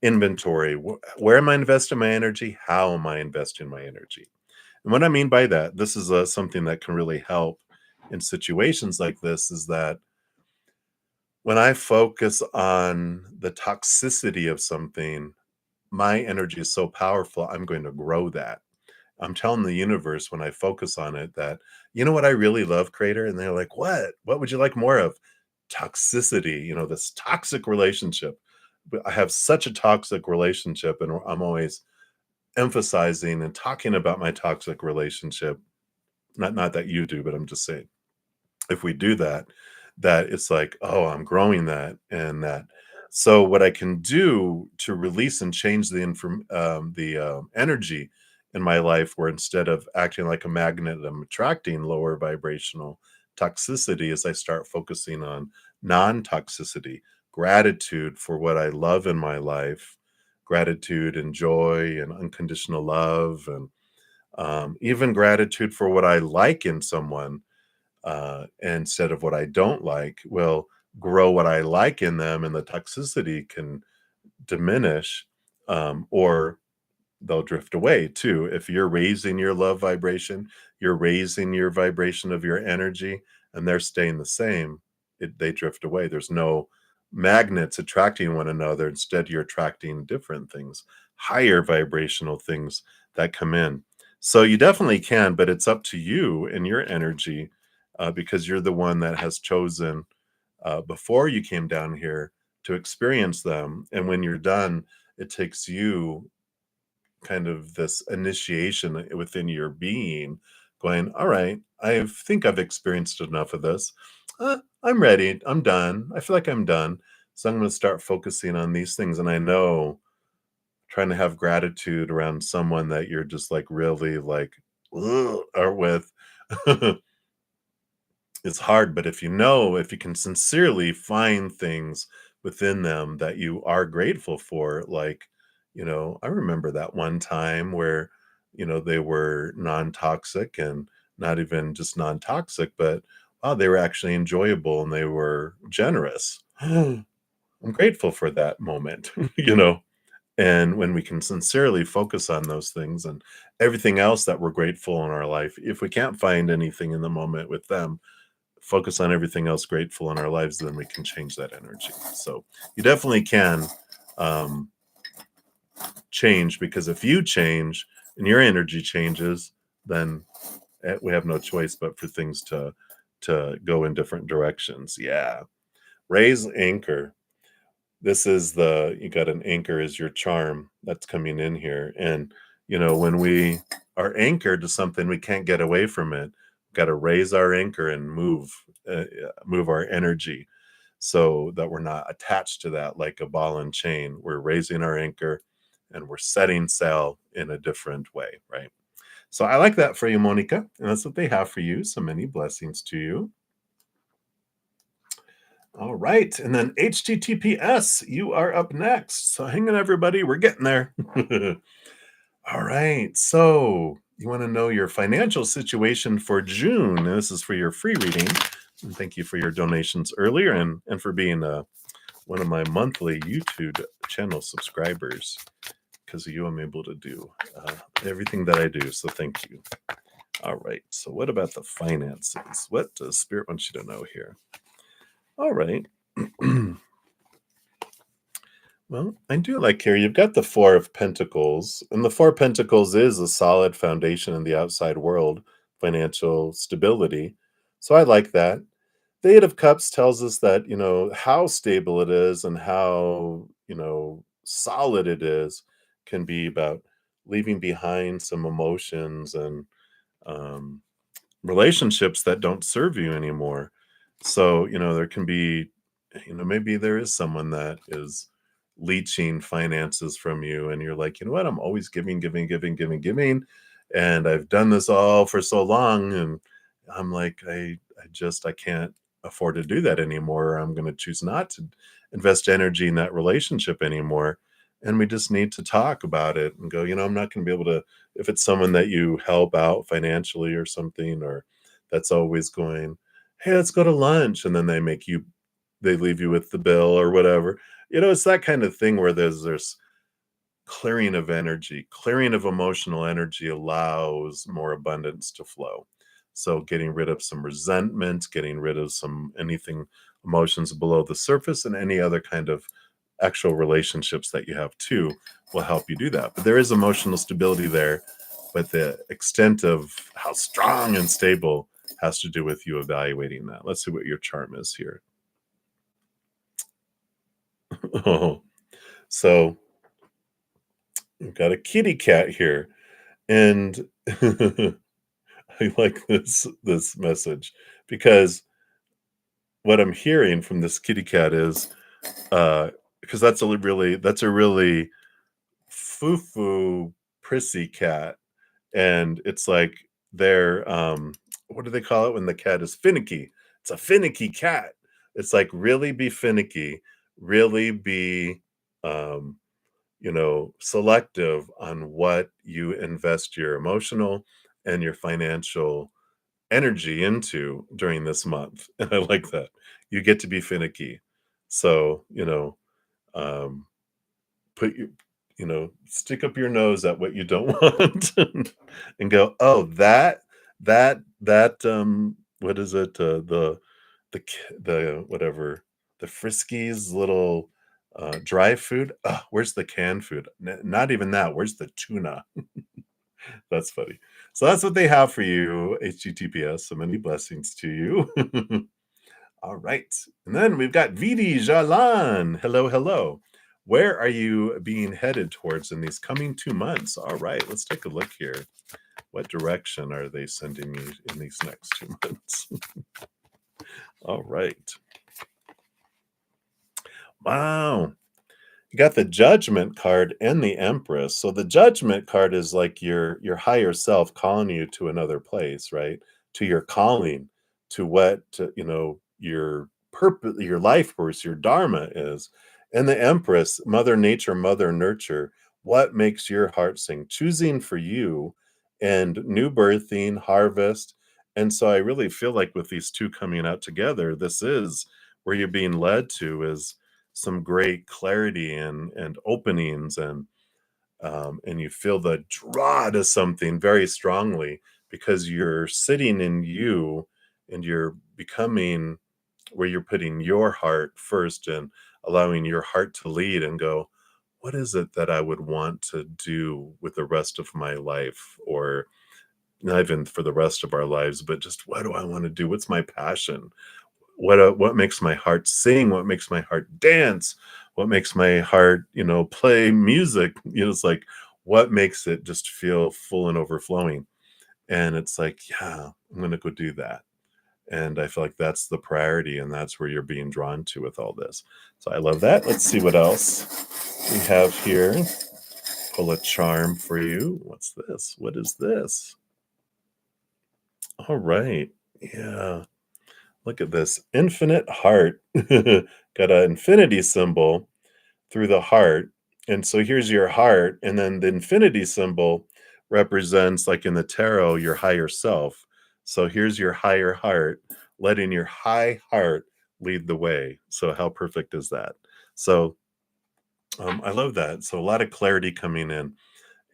inventory. Where am I investing my energy? How am I investing my energy? And what I mean by that, this is something that can really help in situations like this, is that when I focus on the toxicity of something, my energy is so powerful, I'm going to grow that. I'm telling the universe when I focus on it that, you know what I really love, creator? And they're like, what? What would you like more of? Toxicity, this toxic relationship. But I have such a toxic relationship, and I'm always emphasizing and talking about my toxic relationship. Not that you do, but I'm just saying if we do that, that it's like, oh, I'm growing that and that. So what I can do to release and change energy in my life, where instead of acting like a magnet, I'm attracting lower vibrational toxicity, is I start focusing on non-toxicity, gratitude for what I love in my life, gratitude and joy and unconditional love, and even gratitude for what I like in someone, instead of what I don't like, will grow what I like in them, and the toxicity can diminish, or they'll drift away too. If you're raising your love vibration, you're raising your vibration of your energy, and they're staying the same, they drift away. There's no magnets attracting one another. Instead, you're attracting different things, higher vibrational things that come in. So you definitely can, but it's up to you and your energy, because you're the one that has chosen, before you came down here, to experience them. And when you're done, it takes you kind of this initiation within your being, going, all right, I think I've experienced enough of this. I'm ready. I'm done. I feel like I'm done. So I'm going to start focusing on these things. And I know trying to have gratitude around someone that you're just like really like, "Ugh," or with, it's hard. But if you can sincerely find things within them that you are grateful for, like, I remember that one time where, they were non-toxic, and not even just non-toxic, but wow, they were actually enjoyable and they were generous. I'm grateful for that moment, And when we can sincerely focus on those things and everything else that we're grateful in our life, if we can't find anything in the moment with them, focus on everything else grateful in our lives, then we can change that energy. So you definitely can, um, change, because if you change and your energy changes, then we have no choice but for things to go in different directions. Yeah. Raise anchor. This is the you got an anchor as your charm that's coming in here. And when we are anchored to something, we can't get away from it. Got to raise our anchor and move our energy, so that we're not attached to that like a ball and chain. We're raising our anchor and we're setting sail in a different way, right? So I like that for you, Monica, and that's what they have for you. So many blessings to you. All right. And then HTTPS, you are up next. So hang on, everybody. We're getting there. All right. So you want to know your financial situation for June. And this is for your free reading. And thank you for your donations earlier, and for being one of my monthly YouTube channel subscribers. Because of you, I'm able to do everything that I do. So thank you. All right. So what about the finances? What does Spirit want you to know here? All right. Well, I do like here, you've got the Four of Pentacles, and the Four of Pentacles is a solid foundation in the outside world, financial stability. So I like that. The Eight of Cups tells us that, how stable it is and how, solid it is, can be about leaving behind some emotions and, um, relationships that don't serve you anymore. So, there can be, maybe there is someone that is leeching finances from you, and you're like, you know what, I'm always giving, giving, giving, giving, giving. And I've done this all for so long. And I'm like, I can't afford to do that anymore. Or I'm going to choose not to invest energy in that relationship anymore. And we just need to talk about it and go, I'm not going to be able to, if it's someone that you help out financially or something, or that's always going, hey, let's go to lunch. And then they leave you with the bill or whatever. It's that kind of thing where there's clearing of energy, clearing of emotional energy allows more abundance to flow. So getting rid of some resentment, getting rid of anything, emotions below the surface, and any other kind of actual relationships that you have too, will help you do that. But there is emotional stability there, but the extent of how strong and stable has to do with you evaluating that. Let's see what your charm is here. Oh, so we've got a kitty cat here, and I like this message, because what I'm hearing from this kitty cat is, uh, because that's a really foo-foo prissy cat, and it's like they're, what do they call it when the cat is finicky? It's a finicky cat. It's like really be finicky, really be, um, selective on what you invest your emotional and your financial energy into during this month, and I like that. You get to be finicky. So, um put stick up your nose at what you don't want and go, "Oh, what is it? The whatever, the Friskies little, dry food? Ugh, where's the canned food? Not even that, where's the tuna?" That's funny. So that's what they have for you, HTTPS. So many blessings to you. All right. And then we've got Vidi Jalan. Hello, hello. Where are you being headed towards in these coming 2 months? All right, let's take a look here. What direction are they sending you in these next 2 months? All right. Wow. You got the Judgment card and the Empress. So the Judgment card is like your higher self calling you to another place, right? To your calling, to your purpose, your life course, your dharma is. And the Empress, Mother Nature, Mother Nurture, what makes your heart sing? Choosing for you and new birthing, harvest. And so I really feel like with these two coming out together, this is where you're being led to is some great clarity and openings and you feel the draw to something very strongly because you're sitting in you and you're becoming where you're putting your heart first and allowing your heart to lead and go, what is it that I would want to do with the rest of my life, or not even for the rest of our lives, but just what do I want to do? What's my passion? What makes my heart sing, what makes my heart dance, what makes my heart, play music, it's like, what makes it just feel full and overflowing? And it's like, yeah, I'm gonna go do that. And I feel like that's the priority, and that's where you're being drawn to with all this. So I love that. Let's see what else we have here. Pull a charm for you. What's this? What is this? All right. Yeah. Look at this infinite heart. Got an infinity symbol through the heart. And so here's your heart. And then the infinity symbol represents, like in the tarot, your higher self. So here's your higher heart, letting your high heart lead the way. So, how perfect is that? So, I love that. So, a lot of clarity coming in.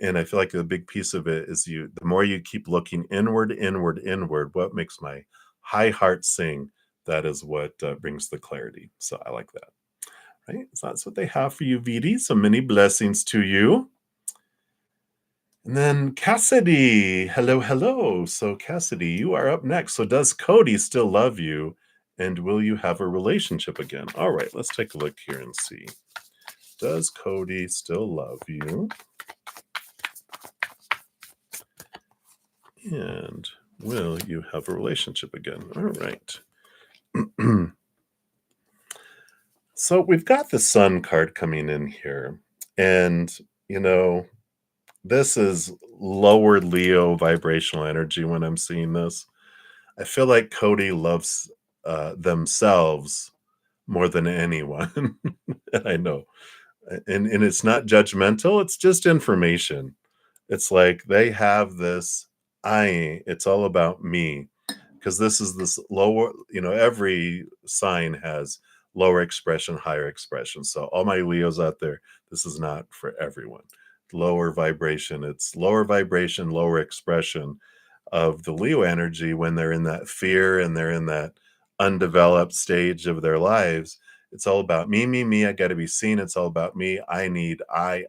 And I feel like a big piece of it is the more you keep looking inward, inward, inward, what makes my high heart sing? That is what brings the clarity. So I like that. Right. So that's what they have for you, Vidi. So many blessings to you. And then Cassidy. Hello, hello. So, Cassidy, you are up next. So, does Cody still love you? And will you have a relationship again? All right. Let's take a look here and see. Does Cody still love you? And will you have a relationship again? All right. So we've got the Sun card coming in here. And, you know, this is lower Leo vibrational energy when I'm seeing this. I feel like Cody loves themselves more than anyone. And I know. And it's not judgmental, it's just information. It's like they have this it's all about me, because this is this lower, every sign has lower expression, higher expression. So all my Leos out there, this is not for everyone. Lower vibration, it's lower vibration, lower expression of the Leo energy when they're in that fear and they're in that undeveloped stage of their lives. It's all about me, me, me. I got to be seen. It's all about me. I need I,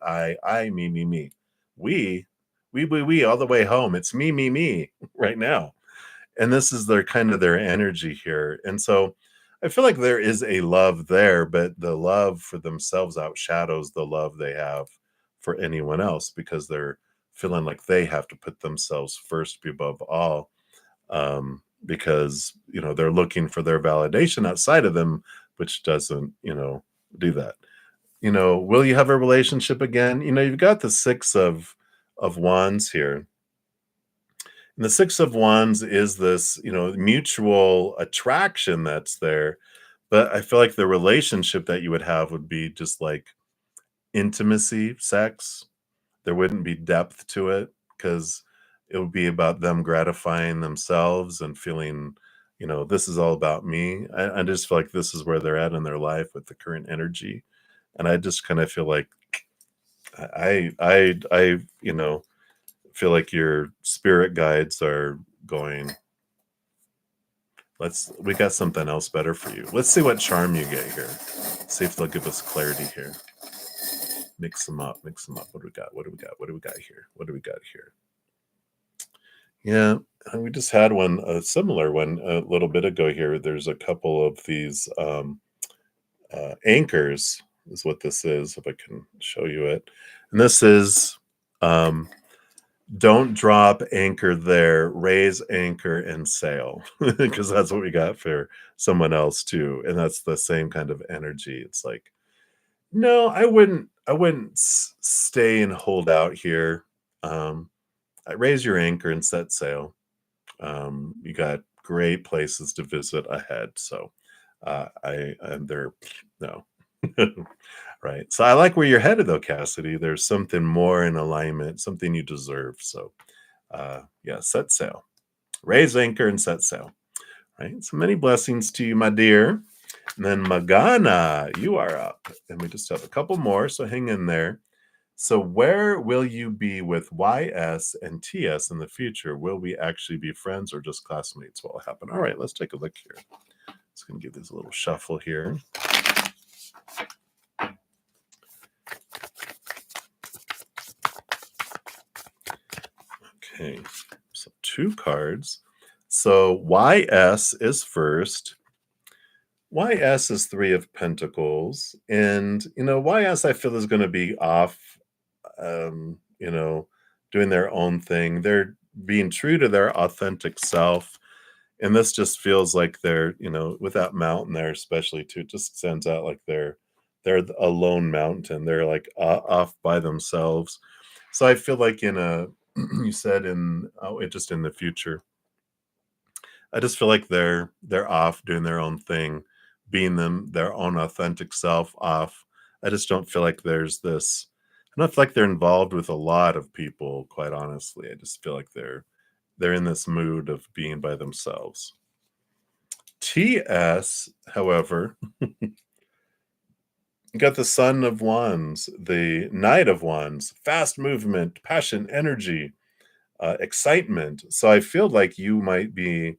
me, me, me. We, we, all the way home. It's me, me, me right now. And this is their kind of their energy here. And so I feel like there is a love there, but the love for themselves outshadows the love they have for anyone else because they're feeling like they have to put themselves first above all, because they're looking for their validation outside of them, which doesn't do that. will you have a relationship again? You've got the 6 of wands here. And the 6 of wands is this, mutual attraction that's there. But I feel like the relationship that you would have would be just like intimacy, sex. There wouldn't be depth to it because it would be about them gratifying themselves and feeling, this is all about me. I just feel like this is where they're at in their life with the current energy. And I just kind of feel like I feel like your spirit guides are going, we got something else better for you. Let's see what charm you get here. See if they'll give us clarity here. Mix them up, mix them up. What do we got? What do we got? What do we got here? What do we got here? Yeah, we just had one, a similar one a little bit ago here. There's a couple of these anchors, is what this is, if I can show you it. And this is um, don't drop anchor there, raise anchor and sail, because that's what we got for someone else too. And that's the same kind of energy. It's like, no, I wouldn't stay and hold out here. I raise your anchor and set sail. You got great places to visit ahead. So I'm there. No. Right. So I like where you're headed though, Cassidy. There's something more in alignment, something you deserve. So yeah, set sail. Raise anchor and set sail. Right. So many blessings to you, my dear. And then Magana, you are up. And we just have a couple more. So hang in there. So where will you be with YS and TS in the future? Will we actually be friends or just classmates? What will happen? All right, let's take a look here. Just going to give this a little shuffle here. Okay, so 2 cards. So YS is first. YS is 3 of Pentacles. And, YS I feel is going to be off, um, you know, doing their own thing. They're being true to their authentic self. And this just feels like they're, with that mountain there, especially too, it just stands out like they're a lone mountain. They're like off by themselves. So I feel like you said just in the future, I just feel like they're off doing their own thing, being their own authentic self off. I just don't feel like there's this. I don't feel like they're involved with a lot of people, quite honestly. I just feel like they're in this mood of being by themselves. TS, however, you got the Sun of Wands, the Knight of Wands, fast movement, passion, energy, excitement. So I feel like you might be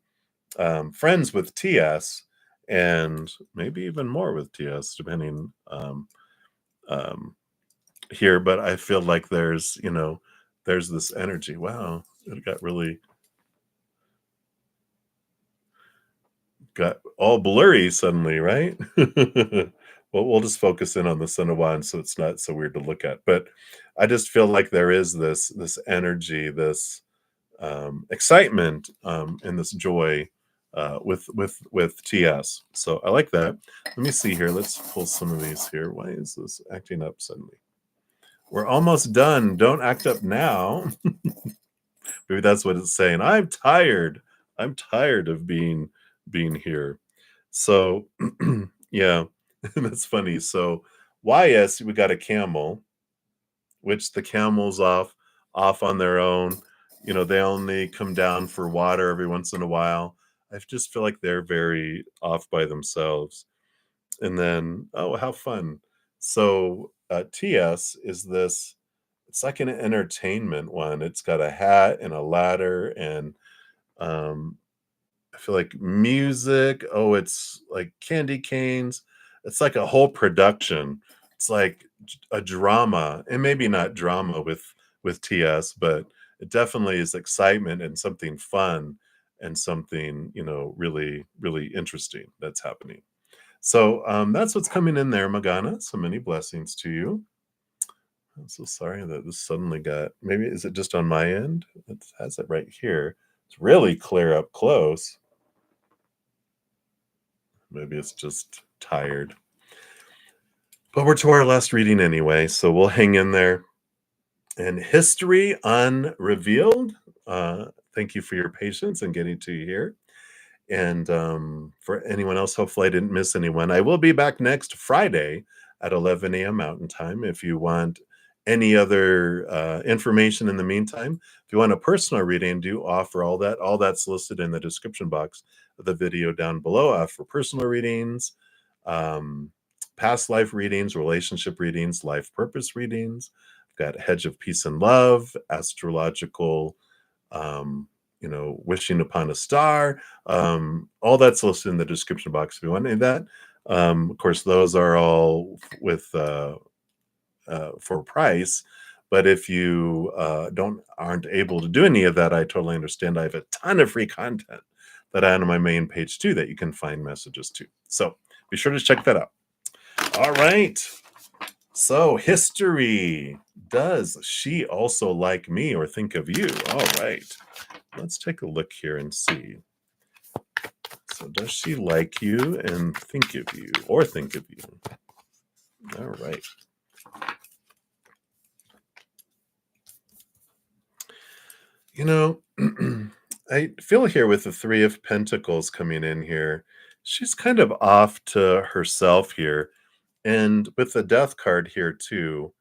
friends with TS and maybe even more with TS, depending um, here. But I feel like there's this energy. Wow, it got all blurry suddenly, right? Well, we'll just focus in on the Son of Wands so it's not so weird to look at. But I just feel like there is this energy, this excitement, and this joy with TS. So I like that. Let me see here. Let's pull some of these here. Why is this acting up suddenly? We're almost done. Don't act up now. Maybe that's what it's saying. I'm tired. I'm tired of being here. So yeah, that's funny. So YS, we got a camel, which the camels off on their own. They only come down for water every once in a while. I just feel like they're very off by themselves. And then, oh, how fun. So TS is this, it's like an entertainment one. It's got a hat and a ladder and um I feel like music. Oh, it's like candy canes. It's like a whole production. It's like a drama, and maybe not drama with TS, but it definitely is excitement and something fun and something really really interesting that's happening. So that's what's coming in there, Magana. So many blessings to you. I'm so sorry that this suddenly got. Maybe is it just on my end? It has it right here. It's really clear up close. Maybe it's just tired. But we're to our last reading anyway, so we'll hang in there. And history unrevealed. Thank you for your patience and getting to here. And for anyone else, hopefully I didn't miss anyone. I will be back next Friday at 11 a.m. Mountain Time. If you want any other information in the meantime, if you want a personal reading, do offer all that. All that's listed in the description box of the video down below. I offer personal readings, um, past life readings, relationship readings, life purpose readings. I've got Hedge of Peace and Love, astrological, wishing upon a star. All that's listed in the description box if you want any of that. Of course, those are all with for price. But if you don't aren't able to do any of that, I totally understand. I have a ton of free content that I have on my main page too that you can find messages to. So be sure to check that out. All right. So history. Does she also like me or think of you? All right. Let's take a look here and see. So does she like you and think of you or think of you? All right. You know, I feel here with the 3 of Pentacles coming in here, she's kind of off to herself here. And with the Death card here too,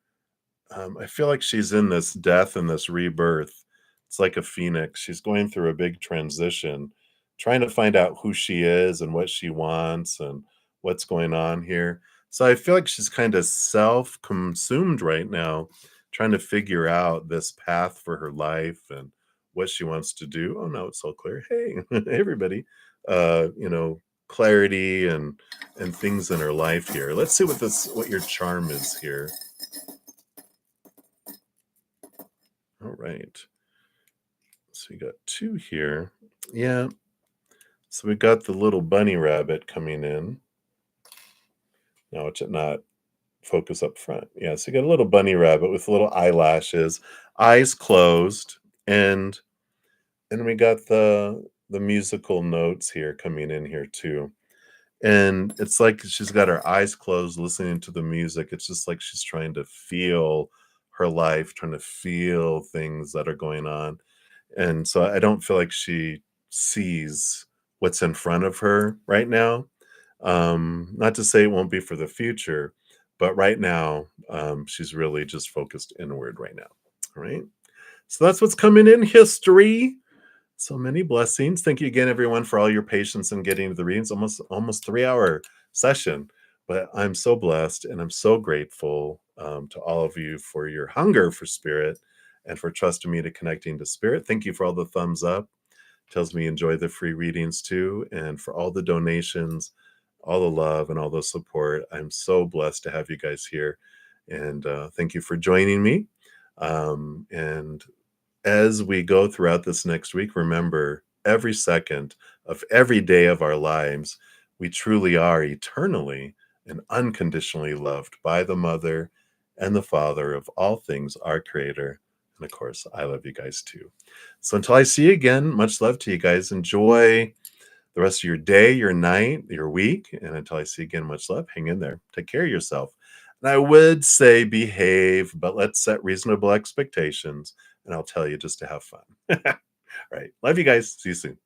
I feel like she's in this death and this rebirth. It's like a phoenix. She's going through a big transition, trying to find out who she is and what she wants and what's going on here. So I feel like she's kind of self consumed right now, trying to figure out this path for her life and what she wants to do. Oh, no, it's all clear. Hey, hey, everybody. Clarity and things in her life here. Let's see what your charm is here. All right. So we got 2 here. Yeah. So we got the little bunny rabbit coming in. Now it's not focus up front. Yeah, so you got a little bunny rabbit with little eyelashes, eyes closed, and we got the musical notes here coming in here too. And it's like she's got her eyes closed listening to the music. It's just like she's trying to feel her life, trying to feel things that are going on. And so I don't feel like she sees what's in front of her right now. Not to say it won't be for the future, but right now, she's really just focused inward right now. All right. So that's what's coming in history. So many blessings. Thank you again, everyone, for all your patience in getting to the readings. Almost 3 hour session, but I'm so blessed and I'm so grateful to all of you for your hunger for spirit and for trusting me to connecting to spirit. Thank you for all the thumbs up. Tells me enjoy the free readings too, and for all the donations, all the love, and all the support. I'm so blessed to have you guys here, and thank you for joining me. And as we go throughout this next week, remember every second of every day of our lives, we truly are eternally and unconditionally loved by the Mother and the Father of all things, our Creator. And of course, I love you guys too. So until I see you again, much love to you guys. Enjoy the rest of your day, your night, your week. And until I see you again, much love. Hang in there. Take care of yourself. And I would say behave, but let's set reasonable expectations. And I'll tell you just to have fun. All right. Love you guys. See you soon.